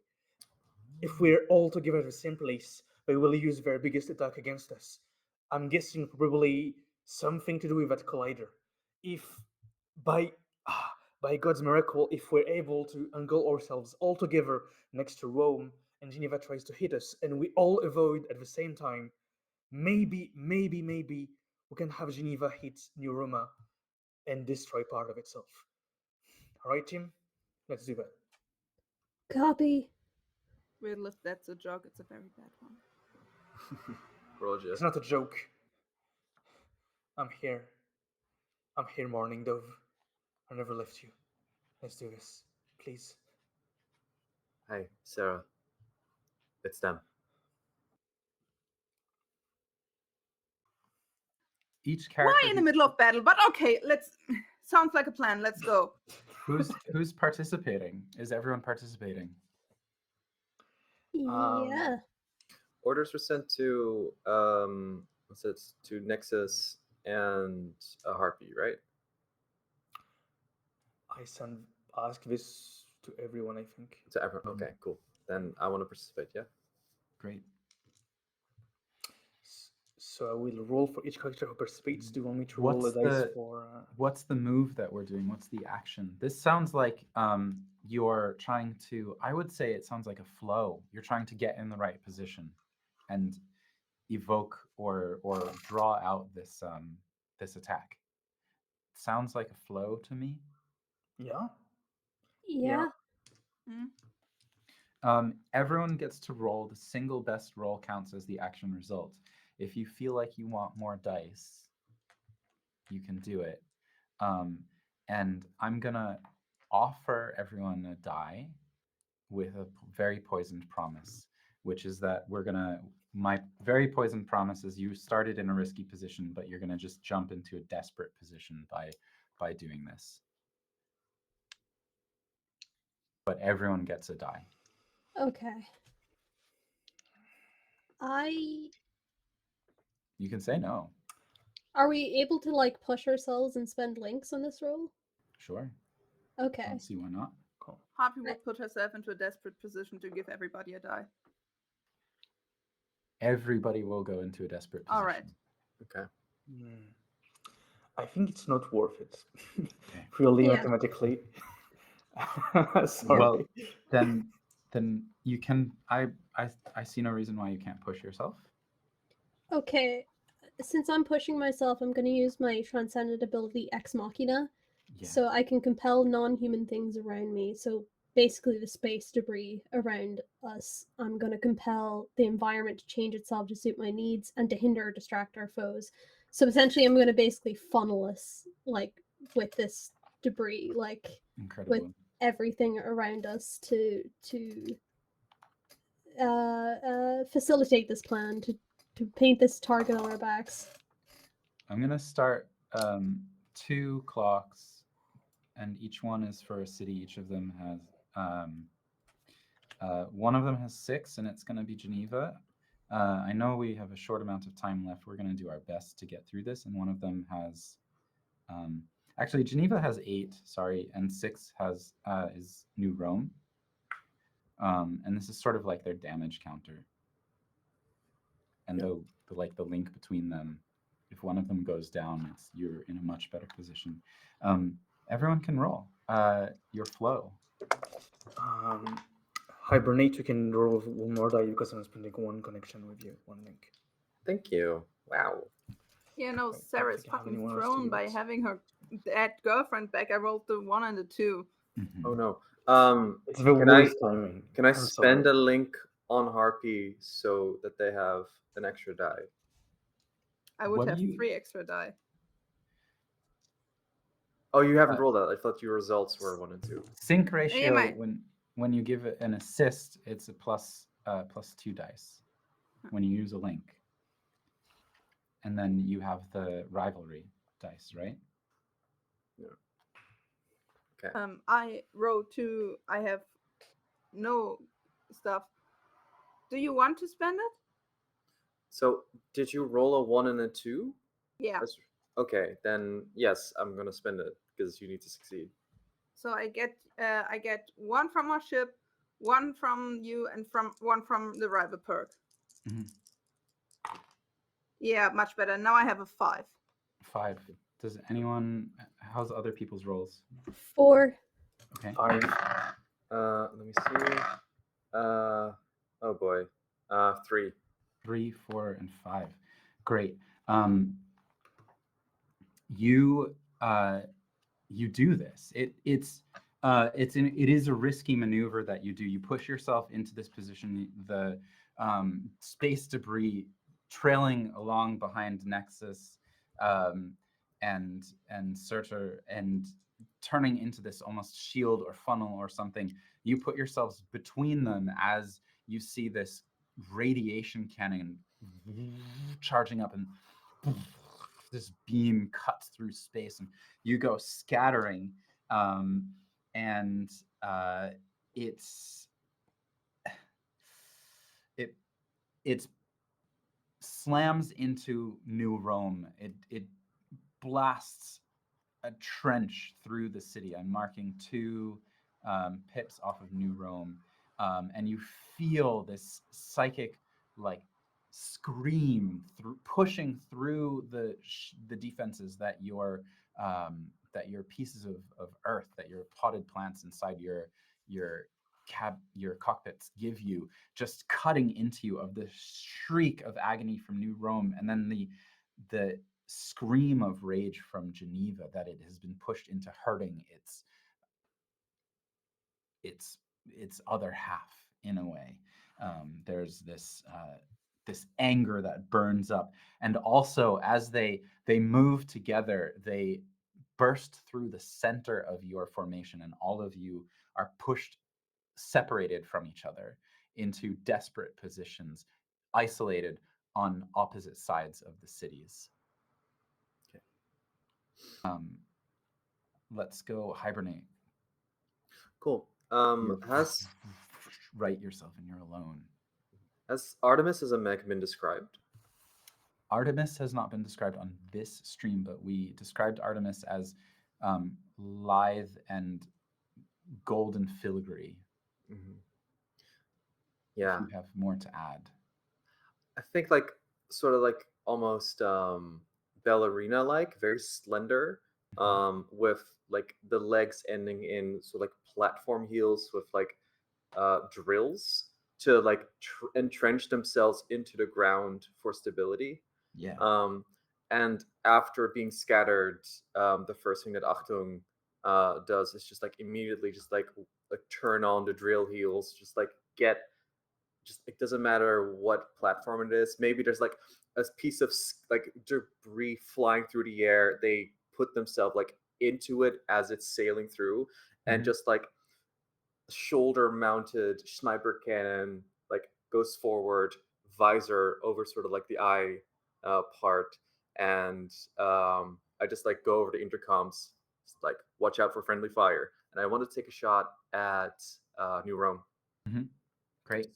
If we're all together at the same place, they will use their biggest attack against us. I'm guessing probably something to do with that collider. If by by God's miracle, if we're able to angle ourselves all together next to Rome and Geneva tries to hit us, and we all avoid at the same time, maybe we can have Geneva hit New Roma and destroy part of itself. All right, team, let's do that. Copy. Well, if that's a joke, it's a very bad one. Roger. It's not a joke. I'm here. I'm here, Morning Dove. I never left you. Let's do this, please. Hey, Sarah. It's them. Each character. Why in the middle of battle? But okay, let's. Sounds like a plan. Let's go. Who's participating? Is everyone participating? Yeah. Orders were sent to what's it? To Nexus and a Harpy, right? I ask this to everyone, I think. To everyone. Okay, cool. Then I want to participate. Yeah. Great. So I will roll for each character who participates. Do you want me to roll What's a dice the- for? What's the move that we're doing? What's the action? This sounds like you're trying to. I would say it sounds like a flow. You're trying to get in the right position, and evoke or draw out this this attack. Sounds like a flow to me. Yeah. Yeah. Everyone gets to roll. The single best roll counts as the action result. If you feel like you want more dice, you can do it. And I'm gonna offer everyone a die with a very poisoned promise, which is that my very poisoned promise is you started in a risky position, but you're gonna just jump into a desperate position by doing this. But everyone gets a die. Okay. You can say no. Are we able to like push ourselves and spend links on this roll? Sure. Okay. Don't see why not. Cool. Harpy would put herself into a desperate position to give everybody a die. Everybody will go into a desperate position. All right. Okay. I think it's not worth it. Purely Yeah. mathematically. Sorry. Well, then you can. I see no reason why you can't push yourself. Okay. Since I'm pushing myself, I'm going to use my transcendent ability Ex Machina, Yeah. so I can compel non-human things around me. So basically, the space debris around us. I'm going to compel the environment to change itself to suit my needs and to hinder or distract our foes. So essentially, I'm going to basically funnel us like with this debris, like Incredible. everything around us to facilitate this plan to paint this target on our backs. I'm gonna start 2 clocks, and each one is for a city. Each of them has one of them has 6, and it's gonna be Geneva. I know we have a short amount of time left. We're gonna do our best to get through this, and one of them has actually Geneva has 8, sorry, and 6 has is New Rome. And this is sort of like their damage counter. And the link between them, if one of them goes down, you're in a much better position. Everyone can roll your flow. Hibernate, you can roll one more die because I'm spending one connection with you, one link. Thank you. Wow. Yeah, no, I don't Sarah's think I have fucking anyone else to thrown do by it. having her dead girlfriend back. I rolled the 1 and the 2. Mhm. Oh no. It's the Can I worst timing. can I I'm spend sorry. a link on Harpy so that they have an extra die? I would What do have you- 3 extra die. Oh, you haven't rolled that. I thought your results were 1 and 2. Sync ratio, my- when you give it an assist, it's a plus 2 dice when you use a link. And then you have the rivalry dice, right? Okay. I wrote 2. I have no stuff. Do you want to spend it? So did you roll a 1 and a 2? Yeah. Okay, then yes, I'm gonna spend it because you need to succeed. So I get 1 from our ship, 1 from you, and 1 from the rival perk. Mhm. Yeah, much better. Now I have a 5. 5. Does anyone? How's other people's rolls? 4. Okay. 5. Let me see. Oh boy. 3. 3, 4, and 5. Great. You you do this. It is a risky maneuver that you do. You push yourself into this position. The space debris trailing along behind Nexus, and Surtur, and turning into this almost shield or funnel or something. You put yourselves between them as you see this radiation cannon charging up, and this beam cuts through space, and you go scattering, and it's it slams into New Rome. It blasts a trench through the city. I'm marking 2 pips off of New Rome, and you feel this psychic like scream through pushing through the defenses that your pieces of earth, that your potted plants inside your your cockpits give you, just cutting into you, of the shriek of agony from New Rome, and then the scream of rage from Geneva, that it has been pushed into hurting its other half in a way. There's this this anger that burns up, and also as they move together, they burst through the center of your formation, and all of you are pushed, separated from each other, into desperate positions, isolated on opposite sides of the cities. Let's go hibernate. Cool. Has Write yourself and you're alone. Artemis as a mech been described? Artemis has not been described on this stream, but we described Artemis as lithe and golden filigree. Yeah. If you have more to add. I think like sort of like almost ballerina like, very slender, with like the legs ending in sort of like platform heels with like drills to like entrench themselves into the ground for stability. Yeah. And after being scattered, the first thing that Achtung does is just like immediately just like turn on the drill heels, just like get, just it doesn't matter what platform it is. Maybe there's like a piece of like debris flying through the air. They put themselves like into it as it's sailing through, and just like shoulder mounted sniper cannon like goes forward, visor over sort of like the eye part, and I just like go over the intercoms, just like watch out for friendly fire, and I want to take a shot at New Rome. Great.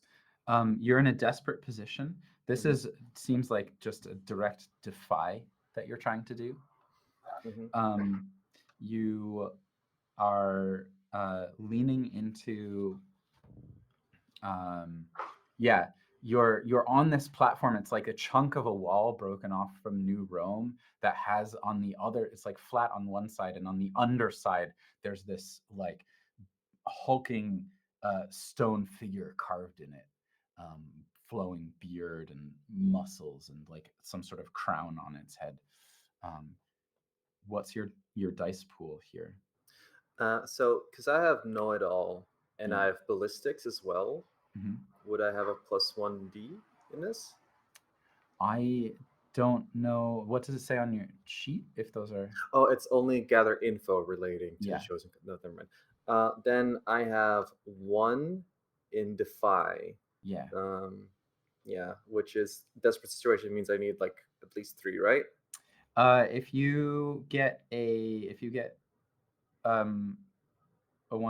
You're in a desperate position. This seems like just a direct defy that you're trying to do. You are leaning into yeah, you're on this platform. It's like a chunk of a wall broken off from New Rome that has on the other, it's like flat on one side, and on the underside there's this like hulking stone figure carved in it, flowing beard and muscles and like some sort of crown on its head. What's your dice pool here? So because I have know-it-all and I have ballistics as well, would I have a +1d in this? I don't know. What does it say on your sheet, if those are? Oh, it's only gather info relating to Yeah. the chosen. No, never mind. Then I have 1 in defy. Yeah. Yeah, which is desperate situation, means I need like at least 3, right? If you get a 1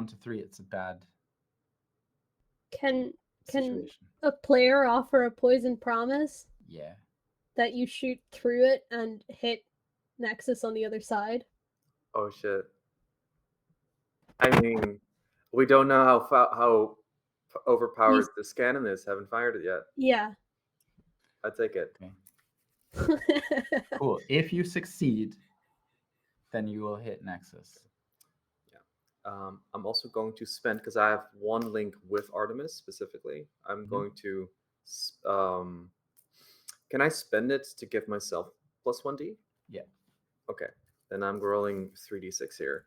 to 3, it's a bad Can situation. a player offer a poison promise? Yeah. that you shoot through it and hit Nexus on the other side. Oh shit. I mean, we don't know how overpowered this cannon is. Haven't fired it yet. Yeah. I take it. Okay. Cool. If you succeed, then you will hit Nexus. I'm also going to spend, because I have one link with Artemis specifically. I'm going to. Can I spend it to give myself plus 1d? Yeah. Okay. Then I'm rolling 3d6 here.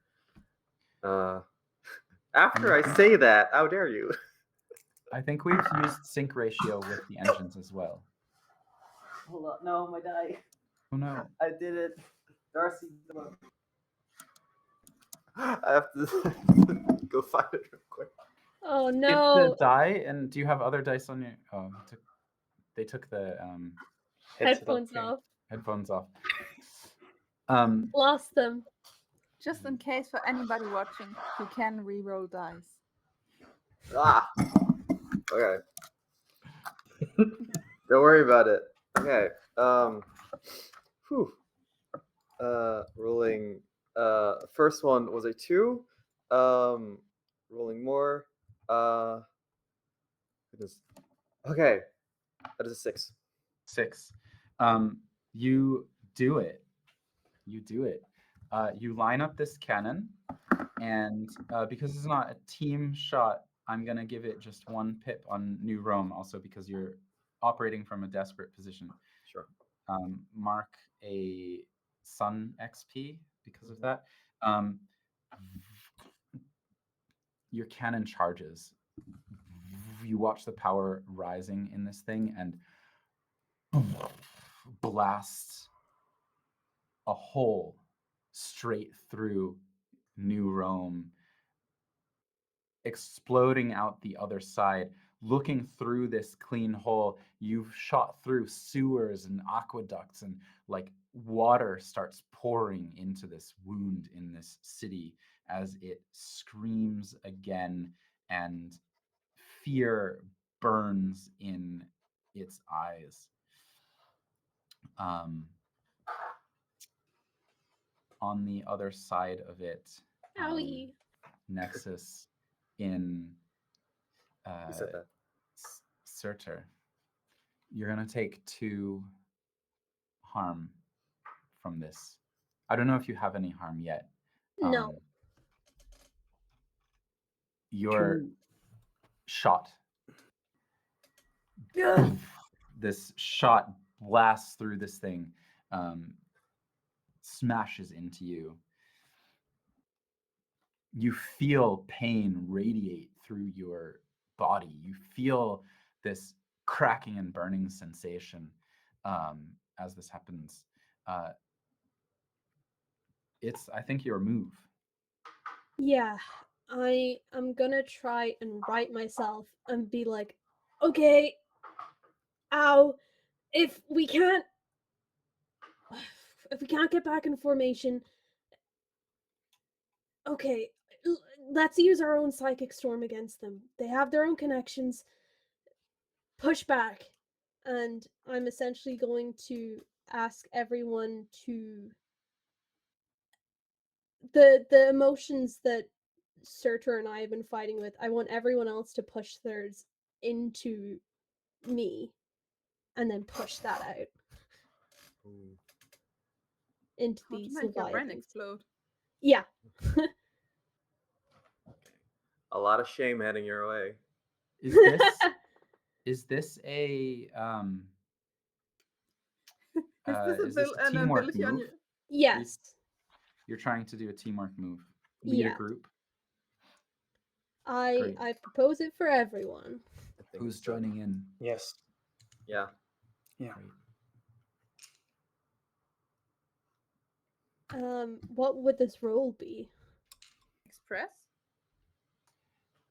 After I say that, how dare you? I think we've used sync ratio with the engines as well. Hold on. No, my die. Oh no. I did it. Darcy. I have to go find it real quick. Oh Hit no. the die, and do you have other dice on your? Oh, they took the Headphones off. headphones off. Lost them. Just in case for anybody watching, you can re-roll dice. Ah. Okay. Don't worry about it. Okay. Whew. Rolling. First one was a 2. Rolling more. Goodness. Okay. That is a 6. 6. You do it. You do it. You line up this cannon, and because it's not a team shot, I'm gonna give it just 1 pip on New Rome. Also, because you're operating from a desperate position. Sure. Mark a Sun XP because of that. Your cannon charges. You watch the power rising in this thing and blasts a hole straight through New Rome, exploding out the other side. Looking through this clean hole, you've shot through sewers and aqueducts, and like water starts pouring into this wound in this city as it screams again, and fear burns in its eyes. On the other side of it, Owie. Nexus in You said that. Surtur, you're gonna take 2 harm from this. I don't know if you have any harm yet. No. You're shot. This shot blasts through this thing, smashes into you. You feel pain radiate through your body. You feel this cracking and burning sensation as this happens. It's, I think, your move. Yeah. I'm gonna try and right myself and be like, okay, ow, if we can't get back in formation, okay, let's use our own psychic storm against them. They have their own connections. Push back. And I'm essentially going to ask everyone to the emotions that Surtur and I have been fighting with, I want everyone else to push theirs into me and then push that out into How to these make your brain Leviathans. explode. Yeah. A lot of shame heading your way. Is this is this a is this a an teamwork ability on move? you? Yes. You're trying to do a teamwork move. Lead a Yeah. group. I Great. I propose it for everyone. I think Who's it's done. joining in? Yes. Yeah. Yeah. Great. What would this role be? Express?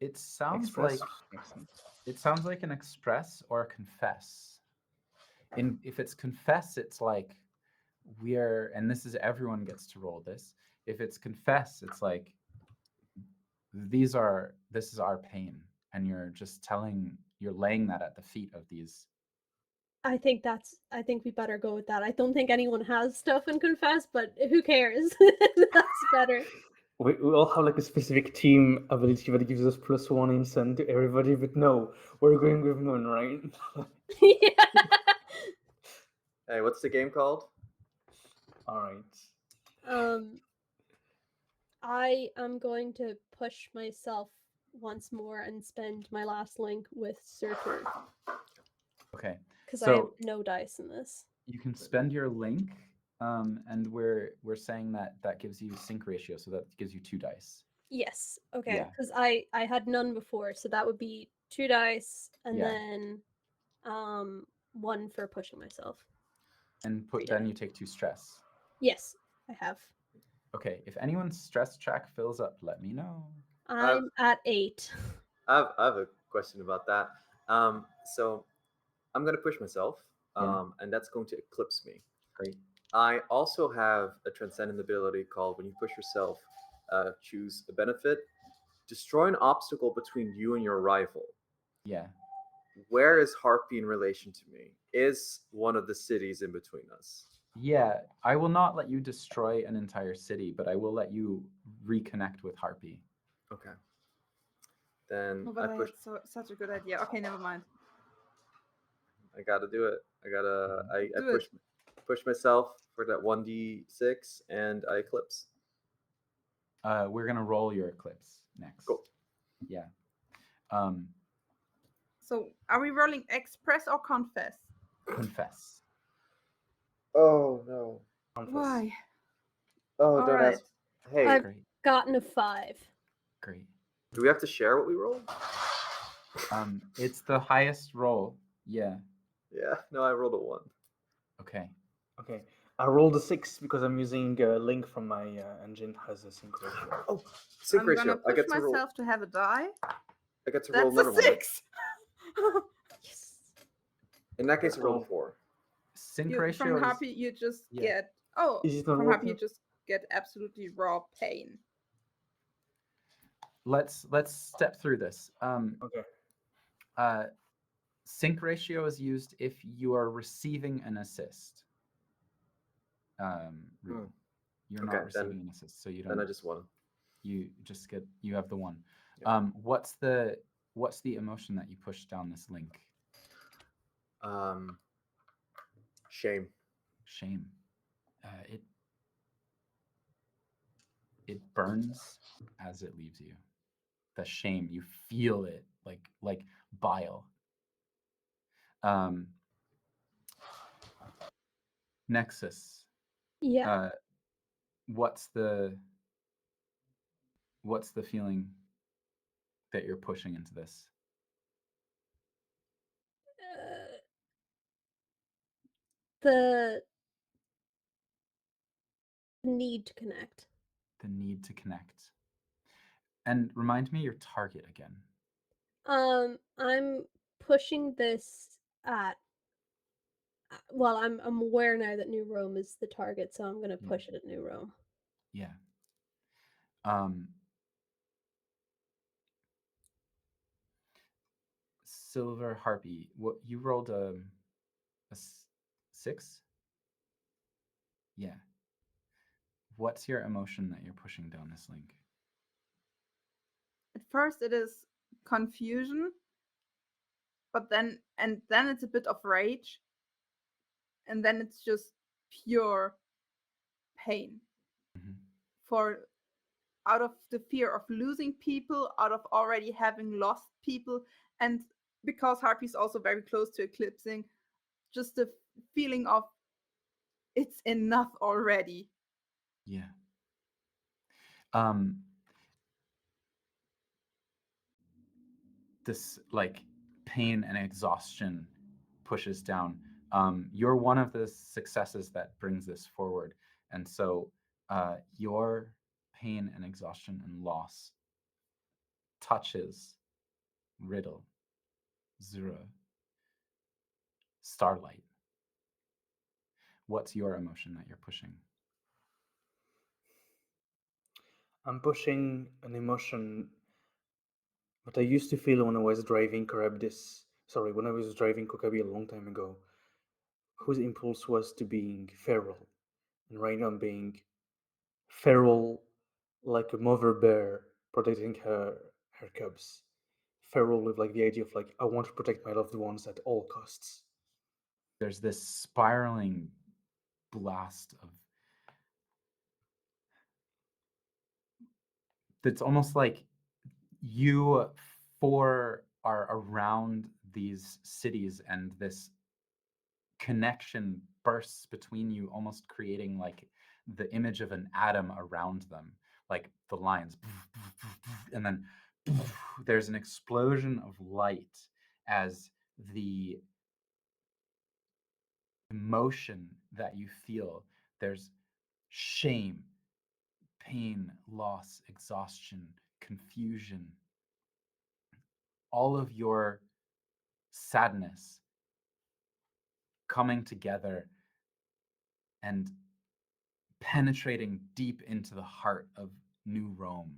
It sounds Express. like Makes sense. it sounds like an express or a confess. If it's confess, it's like we're, and this is, everyone gets to roll this. If it's confess, it's like this is our pain, and you're just telling, you're laying that at the feet of these I think we better go with that. I don't think anyone has stuff in confess, but who cares? That's better. We all have like a specific team ability that gives us +1 instant to everybody, but no, we're going with Moon, right? Yeah. Hey, what's the game called? All right. I am going to push myself once more and spend my last link with Searcher Okay. because I have So no dice in this. you can spend your link, and we're saying that gives you sync ratio, so that gives you 2 dice. Yes. Okay. Yeah. Because I had none before, so that would be 2 dice and Yeah. then 1 for pushing myself. And Three then dice. you take 2 stress. Yes, I have. Okay. If anyone's stress track fills up, let me know. I'm at 8. I have a question about that. So I'm gonna push myself, Yeah. and that's going to eclipse me. Great. I also have a transcendent ability called when you push yourself, choose a benefit, destroy an obstacle between you and your rival. Yeah. Where is Harpy in relation to me? Is one of the cities in between us? Yeah. I will not let you destroy an entire city, but I will let you reconnect with Harpy. Okay. Then Oh, but I I push. had such a good idea. Okay, never mind. I gotta do it. I Do push it. push myself for that 1d6 and I eclipse. We're gonna roll your eclipse next. Cool. Yeah. So, are we rolling express or confess? Confess. Oh no. Confess. Why? Oh, All don't right. ask. Hey, I've Great. gotten a 5. Great. do we have to share what we rolled? It's the highest roll. Yeah. Yeah. No, I rolled a 1. Okay. Okay. I rolled a 6 because I'm using a link from my engine has a sync ratio. Oh, sync I'm ratio. gonna I push get to roll. myself to have a die. I get to roll That's a another one. Right? 6. Yes. In that case, I rolled a So- 4. Sync ratio From is Harpy, you just yeah. get. Oh, Is it not from Harpy, you working? just get absolutely raw pain. Let's step through this. Okay. Sync ratio is used if you are receiving an assist. Ruben. You're Okay, not receiving an assist, so you Then I don't. just won. You just get. You have the 1. Yeah. What's the emotion that you push down this link? Shame. Shame. It burns as it leaves you. The shame, you feel it like bile. Nexus. Yeah. What's the feeling that you're pushing into this? The need to connect. The need to connect. And remind me your target again. I'm pushing this at. Well, I'm aware now that New Rome is the target, so I'm gonna Yeah. push it at New Rome. Yeah. Silver Harpy. What you rolled a 6? Yeah. What's your emotion that you're pushing down this link? At first, it is confusion, but then it's a bit of rage, and then it's just pure pain Mhm. for out of the fear of losing people, out of already having lost people, and because Harpy is also very close to eclipsing, just the feeling of it's enough already. Yeah. This like pain and exhaustion pushes down. You're one of the successes that brings this forward, and so your pain and exhaustion and loss touches Riddle, Zura, Starlight. What's your emotion that you're pushing? I'm pushing an emotion that I used to feel when I was driving Charybdis. Sorry, when I was driving Kokabi a long time ago. whose impulse was to being feral, and right now I'm being feral like a mother bear protecting her cubs. Feral with like the idea of like I want to protect my loved ones at all costs. There's this spiraling blast of it's almost like you four are around these cities and this connection bursts between you, almost creating like the image of an atom around them, like the lines, and then there's an explosion of light as the emotion that you feel. There's shame, pain, loss, exhaustion, confusion, all of your sadness coming together and penetrating deep into the heart of New Rome.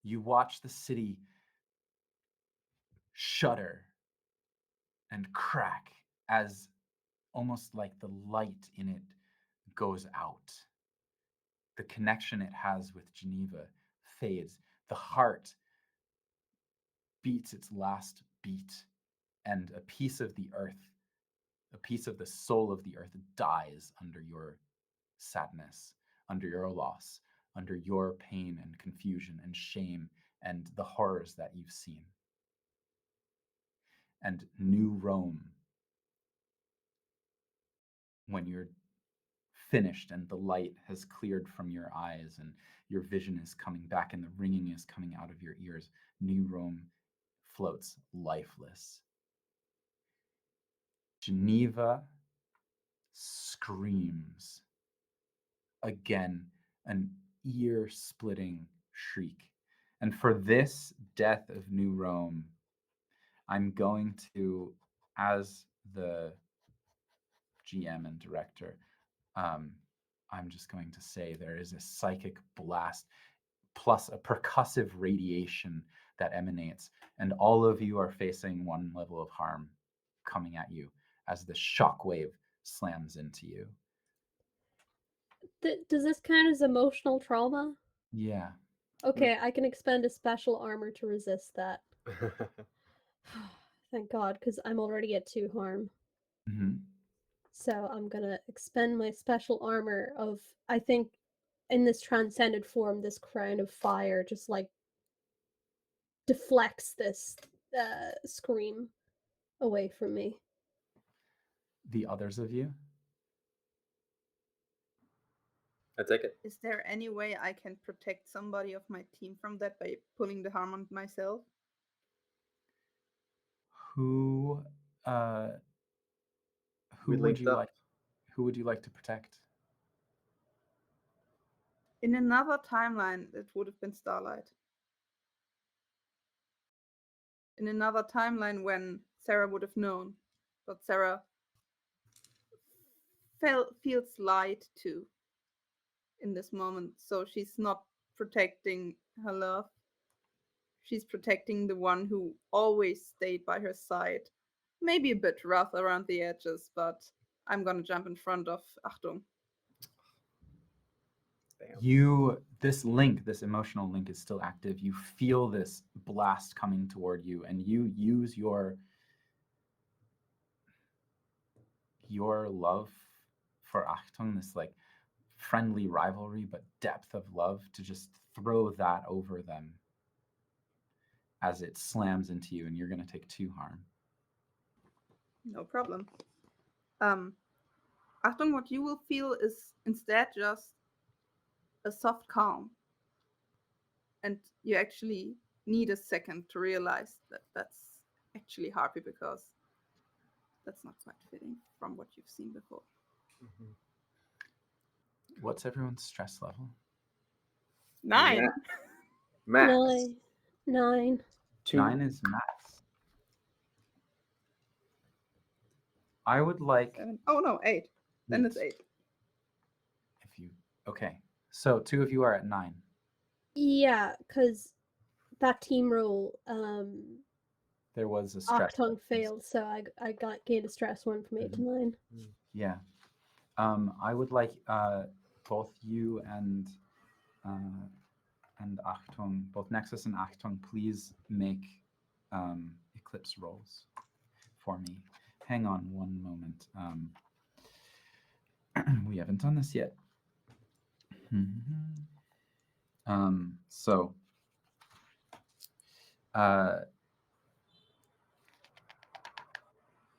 You watch the city shudder and crack as almost like the light in it goes out. The connection it has with Geneva fades. The heart beats its last beat, and a piece of the earth, a piece of the soul of the earth dies under your sadness, under your loss, under your pain and confusion and shame and the horrors that you've seen. And New Rome, when you're finished and the light has cleared from your eyes and your vision is coming back and the ringing is coming out of your ears, New Rome floats lifeless. Geneva screams again, an ear-splitting shriek. And for this death of New Rome, I'm going to, as the GM and director, I'm just going to say there is a psychic blast plus a percussive radiation that emanates, and all of you are facing one level of harm coming at you as the shockwave slams into you. Does this count as emotional trauma? Yeah. Okay, I can expend a special armor to resist that. Thank God, because I'm already at 2 harm. Mm-hmm. So I'm gonna expend my special armor of, I think, in this transcended form, this crown of fire just like deflects this scream away from me. The others of you? I take it. Is there any way I can protect somebody of my team from that by pulling the harm on myself? Who We would linked you up. like who would you like to protect? In another timeline, it would have been Starlight. In another timeline when Sarah would have known, but Sarah feels light too in this moment, so she's not protecting her love. She's protecting the one who always stayed by her side. Maybe a bit rough around the edges, but I'm gonna jump in front of Achtung. Damn. This link, this emotional link is still active. You feel this blast coming toward you, and you use your love for Achtung, this like friendly rivalry but depth of love, to just throw that over them as it slams into you, and you're going to take 2 harm. No problem. Achtung, what you will feel is instead just a soft calm. And you actually need a second to realize that that's actually Harpy, because that's not quite fitting from what you've seen before. Mhm. What's everyone's stress level? 9. Yeah. Max. 9. 2. 9 is max. I would like 7. Oh no, 8. Then it's 8. if you okay. So 2 of you are at 9. Yeah, because that team roll, There was a stress. Octung test. failed, so I got gained a stress one from 8 to 9. Yeah. I would like both you and Achtung, both Nexus and Achtung, please make eclipse rolls for me. Hang on one moment. We haven't done this yet. So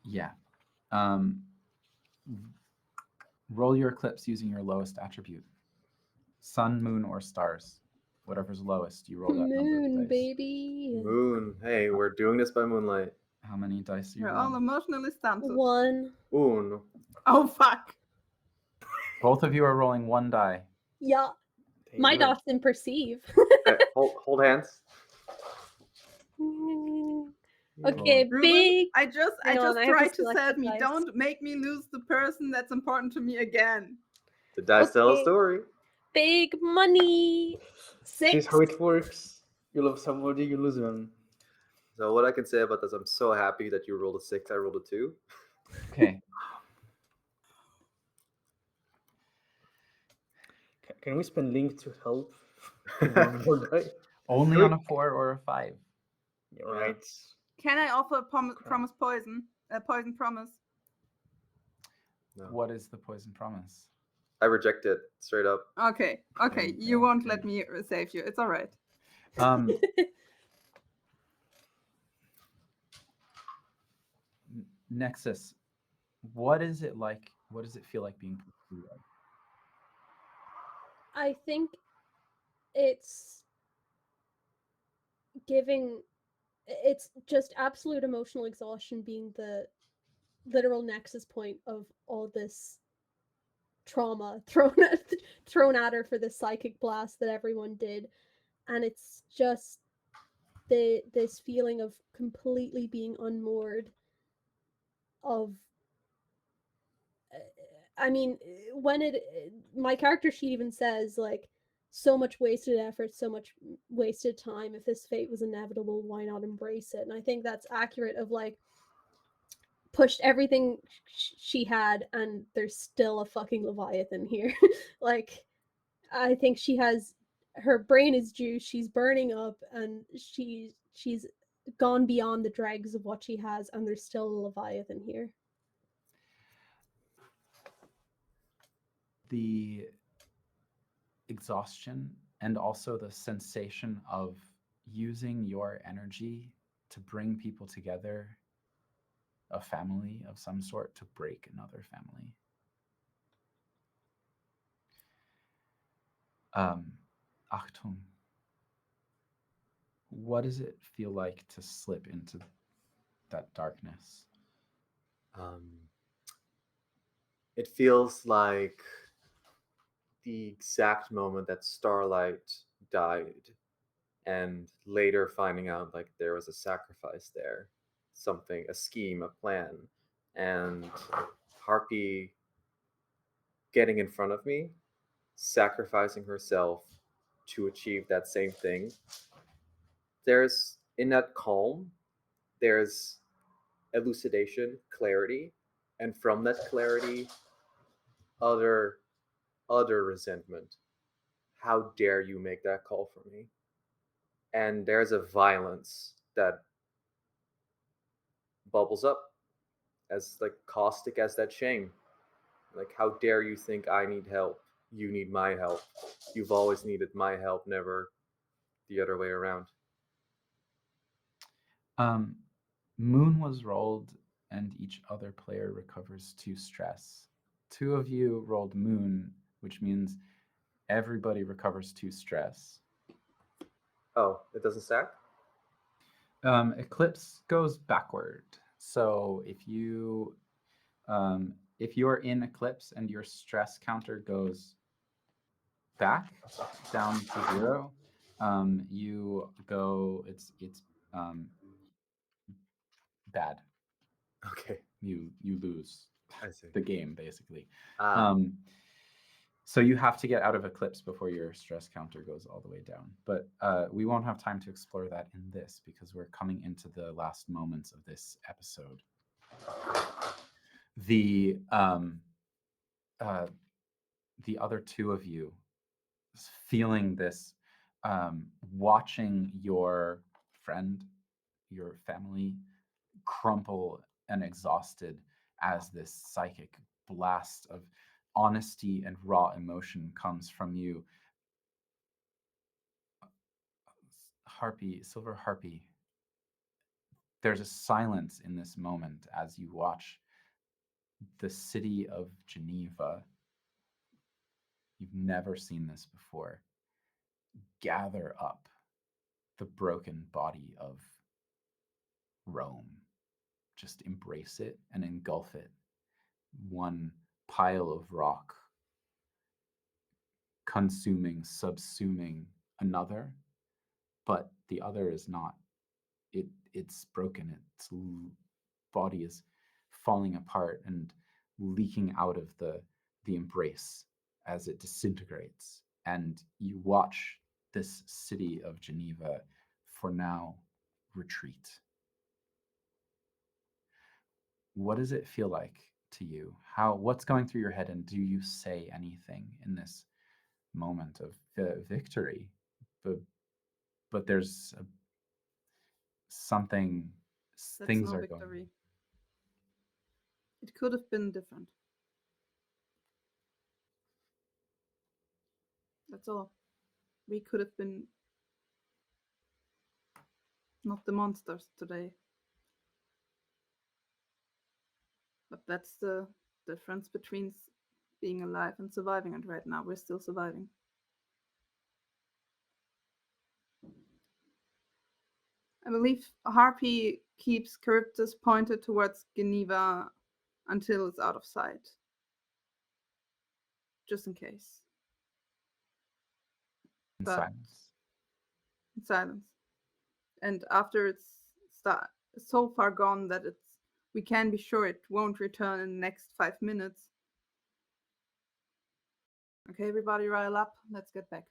yeah. Roll your eclipse using your lowest attribute. Sun, moon, or stars. Whatever's lowest, you roll that number of Moon, dice. baby. Moon. Hey, we're doing this by moonlight. How many dice do you We're roll? all emotionally stunted. 1. Moon. Oh fuck! Both of you are rolling one die. Yeah. Damn My it. dots didn't perceive. Hey, hold hands. Okay, Ruben, big. I just Hang on, I have to tried to select save the me. dice. Don't make me lose the person that's important to me again. The dice tell a Okay. story. Big money. This 6. is how it works. You love somebody, you lose them. So what I can say about this, I'm so happy that you rolled a 6, I rolled a 2. Okay. Can we spend link to help? One more die? Only on a 4 or a 5. Yeah, right. Can I offer a promise poison? A poison promise? No. What is the poison promise? I reject it straight up. Okay, you you go. won't let me save you. It's all right. Nexus, what is it like? What does it feel like being blue? I think it's it's just absolute emotional exhaustion being the literal nexus point of all this trauma thrown at her for the psychic blast that everyone did, and it's just this feeling of completely being unmoored of I mean, when my character sheet even says like so much wasted effort, so much wasted time. If this fate was inevitable, why not embrace it? And I think that's accurate of like pushed everything she had, and there's still a fucking Leviathan here. Like, I think she has her brain is juice. She's burning up, and she's gone beyond the dregs of what she has, and there's still a Leviathan here. The exhaustion and also the sensation of using your energy to bring people together, a family of some sort, to break another family. Achtung, what does it feel like to slip into that darkness? It feels like the exact moment that Starlight died, and later finding out like there was a sacrifice there, something, a scheme, a plan, and Harpy getting in front of me, sacrificing herself to achieve that same thing. There's, in that calm, there's elucidation, clarity, and from that clarity, utter resentment. How dare you make that call for me? And there's a violence that bubbles up, as like caustic as that shame. Like, how dare you think I need help? You need my help. You've always needed my help, never the other way around. Moon was rolled, and each other player recovers 2 stress. 2 of you rolled Moon, which means everybody recovers 2 stress. Oh, it doesn't stack? Eclipse goes backward. So if you're in Eclipse and your stress counter goes back down to 0, you go. It's bad. Okay. You lose I see. the game basically. Ah. So you have to get out of Eclipse before your stress counter goes all the way down. But we won't have time to explore that in this because we're coming into the last moments of this episode. The other two of you feeling this, watching your friend, your family crumple and exhausted as this psychic blast of honesty and raw emotion comes from you. Harpy, Silver Harpy, there's a silence in this moment as you watch the city of Geneva. You've never seen this before. Gather up the broken body of Rome. Just embrace it and engulf it. One pile of rock consuming, subsuming another, but the other is not. It's broken. Its body is falling apart and leaking out of the embrace as it disintegrates. And you watch this city of Geneva for now retreat. What does it feel like to you? What's going through your head, and do you say anything in this moment of victory? But there's something. That's Things no are victory. going. It could have been different. That's all. We could have been not the monsters today. But that's the difference between being alive and surviving, and right now we're still surviving. I believe Harpy keeps Charybdis pointed towards Geneva until it's out of sight. Just in case. In But silence. in silence. And after it's so far gone that we can be sure it won't return in the next 5 minutes. Okay, everybody rile up. Let's get back.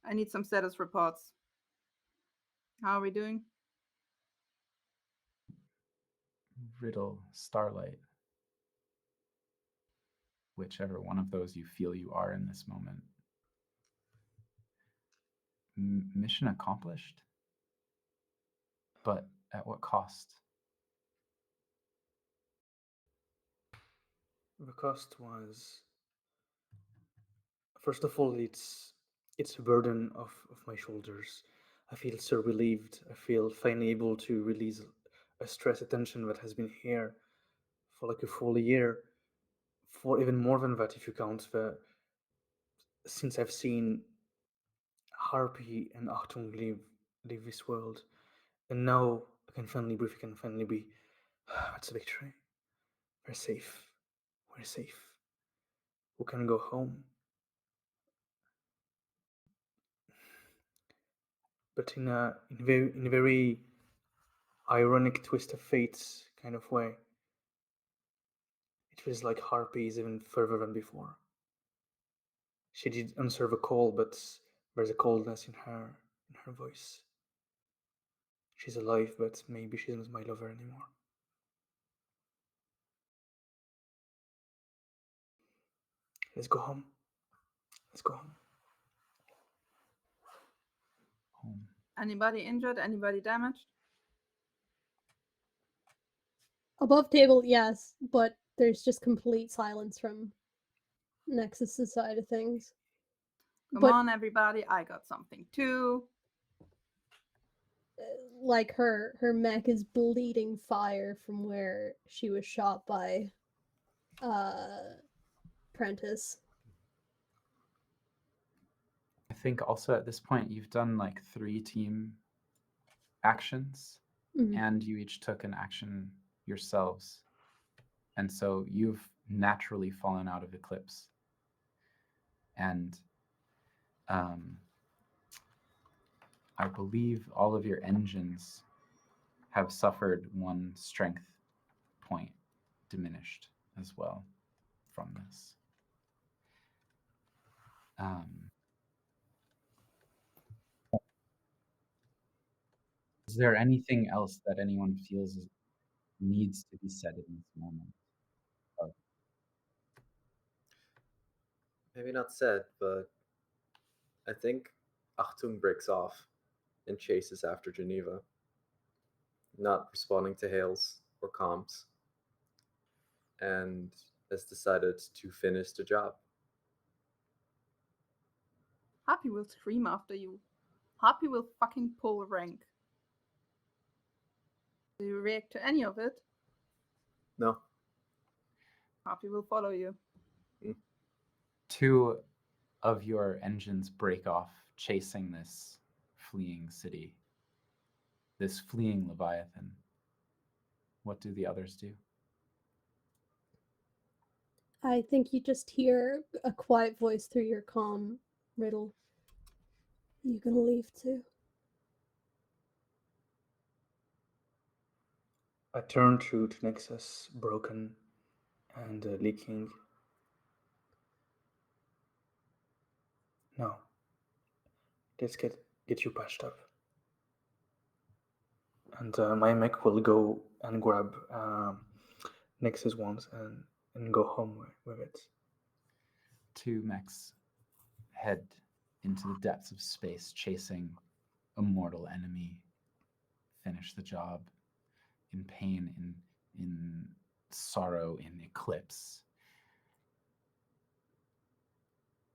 I need some status reports. How are we doing? Riddle, Starlight. Whichever one of those you feel you are in this moment. Mission accomplished? But at what cost? The cost was, first of all, it's a burden off of my shoulders. I feel so relieved. I feel finally able to release a stress attention that has been here for like a full year, for even more than that if you count since I've seen Harpy and Achtung leave this world. And now I can finally breathe, I can finally be, it's a victory. We're safe. We're safe. We can go home. But in a very ironic twist of fate kind of way, it feels like Harpy is even further than before. She did answer the call, but there's a coldness in her voice. She's alive, but maybe she's not my lover anymore. Let's go home. Let's go home. Home. Anybody injured? Anybody damaged? Above table, yes, but there's just complete silence from Nexus's side of things. Come But on, everybody. I got something too. like her mech is bleeding fire from where she was shot by Prentice. I think also at this point you've done like 3 team actions, and you each took an action yourselves. And so you've naturally fallen out of Eclipse. And I believe all of your engines have suffered 1 strength point diminished as well. from this. Is there anything else that anyone feels needs to be said in this moment? Maybe not said, but I think Achtung breaks off and chases after Geneva, not responding to hails or comms, and has decided to finish the job. Happy will scream after you. Happy will fucking pull rank. Do you react to any of it? No. Happy will follow you. Two of your engines break off, chasing this fleeing city, this fleeing Leviathan. What do the others do? I think you just hear a quiet voice through your comm, Riddle. You gonna leave too? I turn to Nexus, broken and leaking. No. Let's get you patched up. And my mech will go and grab Nexus once and go home with it. Two mechs head into the depths of space, chasing a mortal enemy. Finish the job in pain, in sorrow, in eclipse.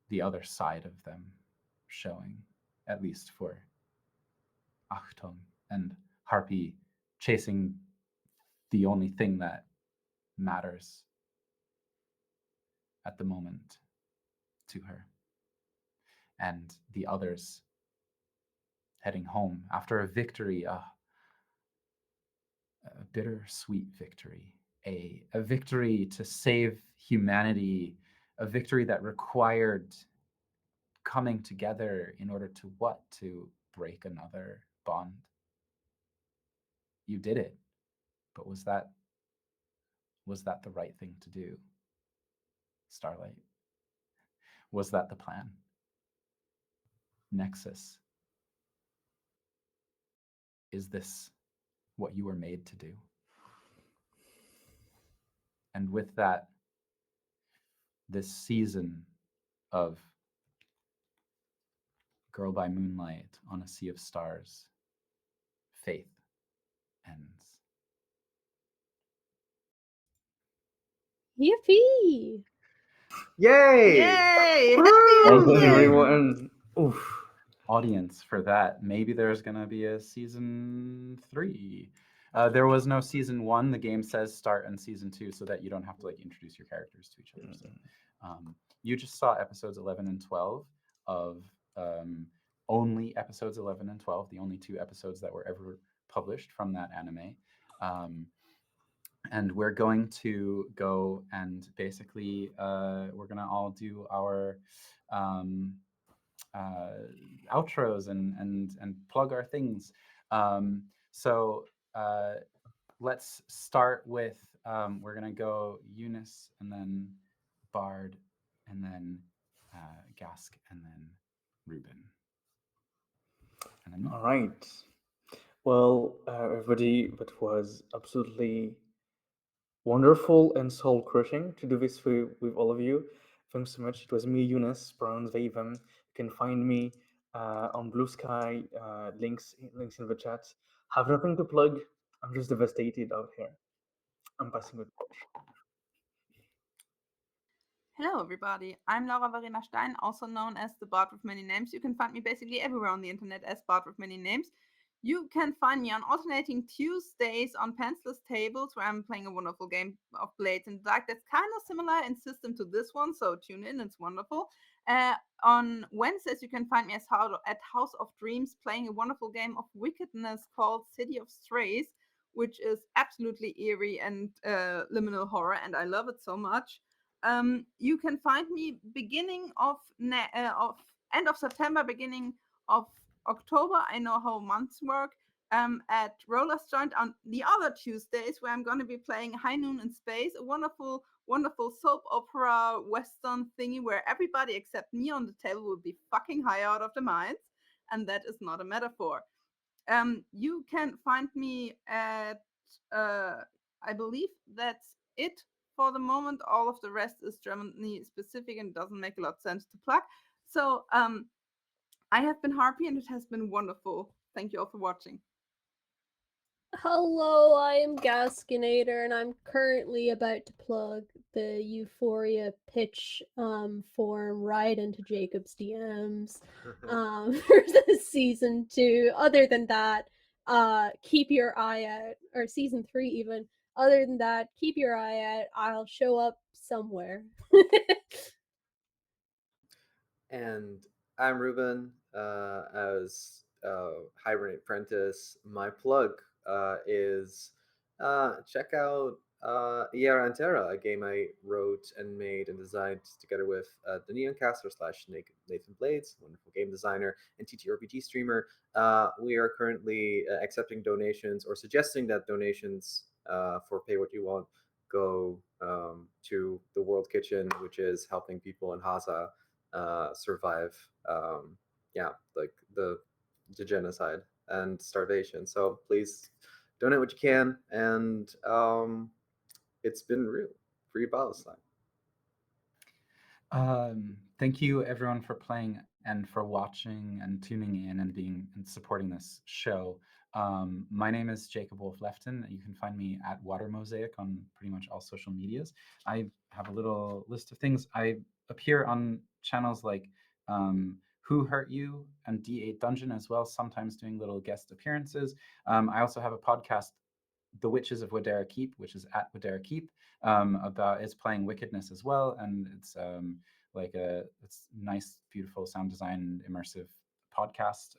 The other side of them showing, at least for Achtung and Harpy, chasing the only thing that matters at the moment to her. And the others heading home after a victory, a bittersweet victory, a victory to save humanity, a victory that required coming together in order to what? To break another bond. You did it, but was that the right thing to do? Starlight, was that the plan? Nexus, is this what you were made to do? And with that, this season of Girl by Moonlight on a Sea of Stars, faith ends. Yippee! Yay! Yay! Well Happy done, ending! everyone. Oof. Audience for that. Maybe there's going to be a season 3. There was no season 1. The game says start in season 2 so that you don't have to introduce your characters to each other. So, you just saw episodes 11 and 12 of only episodes 11 and 12, the only 2 episodes that were ever published from that anime. And we're going to go and basically we're going to all do our outros and plug our things. So let's start with we're gonna go Eunice and then Bard and then Gask and then Ruben. And then me. All right. Well, everybody, it was absolutely wonderful and soul crushing to do this with all of you. Thanks so much. It was me, Eunice, pronouns they, them. You can find me on Blue Sky, links in the chat. Have nothing to plug. I'm just devastated out here. I'm passing the torch. Hello, everybody. I'm Laura Verena Stein, also known as the Bard with Many Names. You can find me basically everywhere on the internet as Bard with Many Names. You can find me on alternating Tuesdays on Pencil's Tables, where I'm playing a wonderful game of Blades in the Dark that's kind of similar in system to this one, so tune in, it's wonderful. On Wednesdays, you can find me at House of Dreams, playing a wonderful game of wickedness called City of Strays, which is absolutely eerie and liminal horror, and I love it so much. You can find me beginning of end of September, beginning of October. I know how months work. At Rollers Joint on the other Tuesdays, where I'm going to be playing High Noon in Space, a wonderful wonderful soap opera western thingy where everybody except me on the table would be fucking high out of their minds, and that is not a metaphor. You can find me at I believe that's it for the moment. All of the rest is Germany specific and doesn't make a lot of sense to plug. So I have been Harpy and it has been wonderful. Thank you all for watching. Hello, I am Gaskinator, and I'm currently about to plug the Euphoria pitch form right into Jacob's DMs for the season 2. Other than that, keep your eye out, or season 3 even. Other than that, keep your eye out. I'll show up somewhere. And I'm Ruben, as Hibernate Apprentice. My plug is check out Terra, a game I wrote and made and designed together with the Neoncaster / Nathan Blades, wonderful game designer and TTRPG streamer. We are currently accepting donations or suggesting that donations for Pay What You Want go to the World Kitchen, which is helping people in Haza survive like the genocide and starvation. So please donate what you can, and it's been real. Free Palestine. Thank you everyone for playing and for watching and tuning in and being and supporting this show. My name is Jacob Wolf Lefton. You can find me at Water Mosaic on pretty much all social medias. I have a little list of things. I appear on channels like Who Hurt You and D8 Dungeon as well, sometimes doing little guest appearances. I also have a podcast, The Witches of Wadera Keep, which is at Wadera Keep, about it's playing wickedness as well, and it's it's nice, beautiful sound design, immersive podcast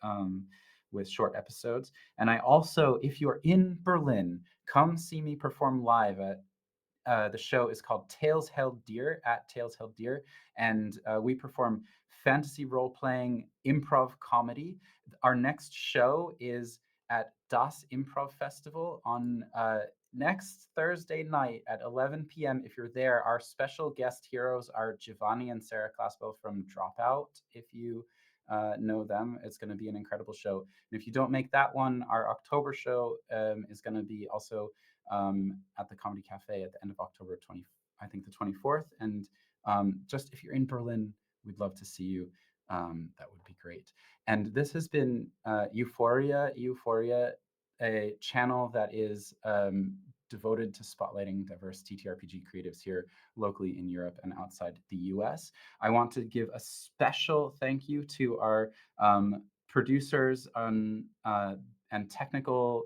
with short episodes. And I also, if you're in Berlin, come see me perform live at the show is called Tales Held Dear at Tales Held Dear, and we perform fantasy role playing improv comedy. Our next show is at Das Improv Festival on next Thursday night at 11 p.m. If you're there, our special guest heroes are Giovanni and Sarah Claspel from Dropout. If you know them, it's going to be an incredible show. And if you don't make that one, our October show is going to be also at the Comedy Cafe at the end of October 20, I think the 24th. And just if you're in Berlin, we'd love to see you. That would be great. And this has been EUphoria, a channel that is devoted to spotlighting diverse TTRPG creatives here locally in Europe and outside the US. I want to give a special thank you to our producers and technical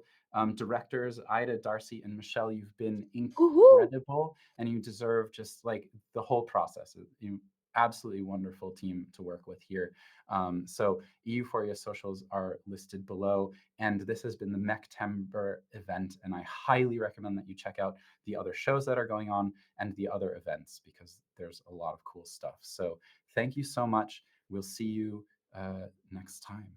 directors, Ida, Darcy, and Michelle. You've been incredible, and you deserve just like the whole process. You absolutely wonderful team to work with here. So EUphoria socials are listed below, and this has been the MECHtember event, and I highly recommend that you check out the other shows that are going on and the other events, because there's a lot of cool stuff. So thank you so much. We'll see you next time.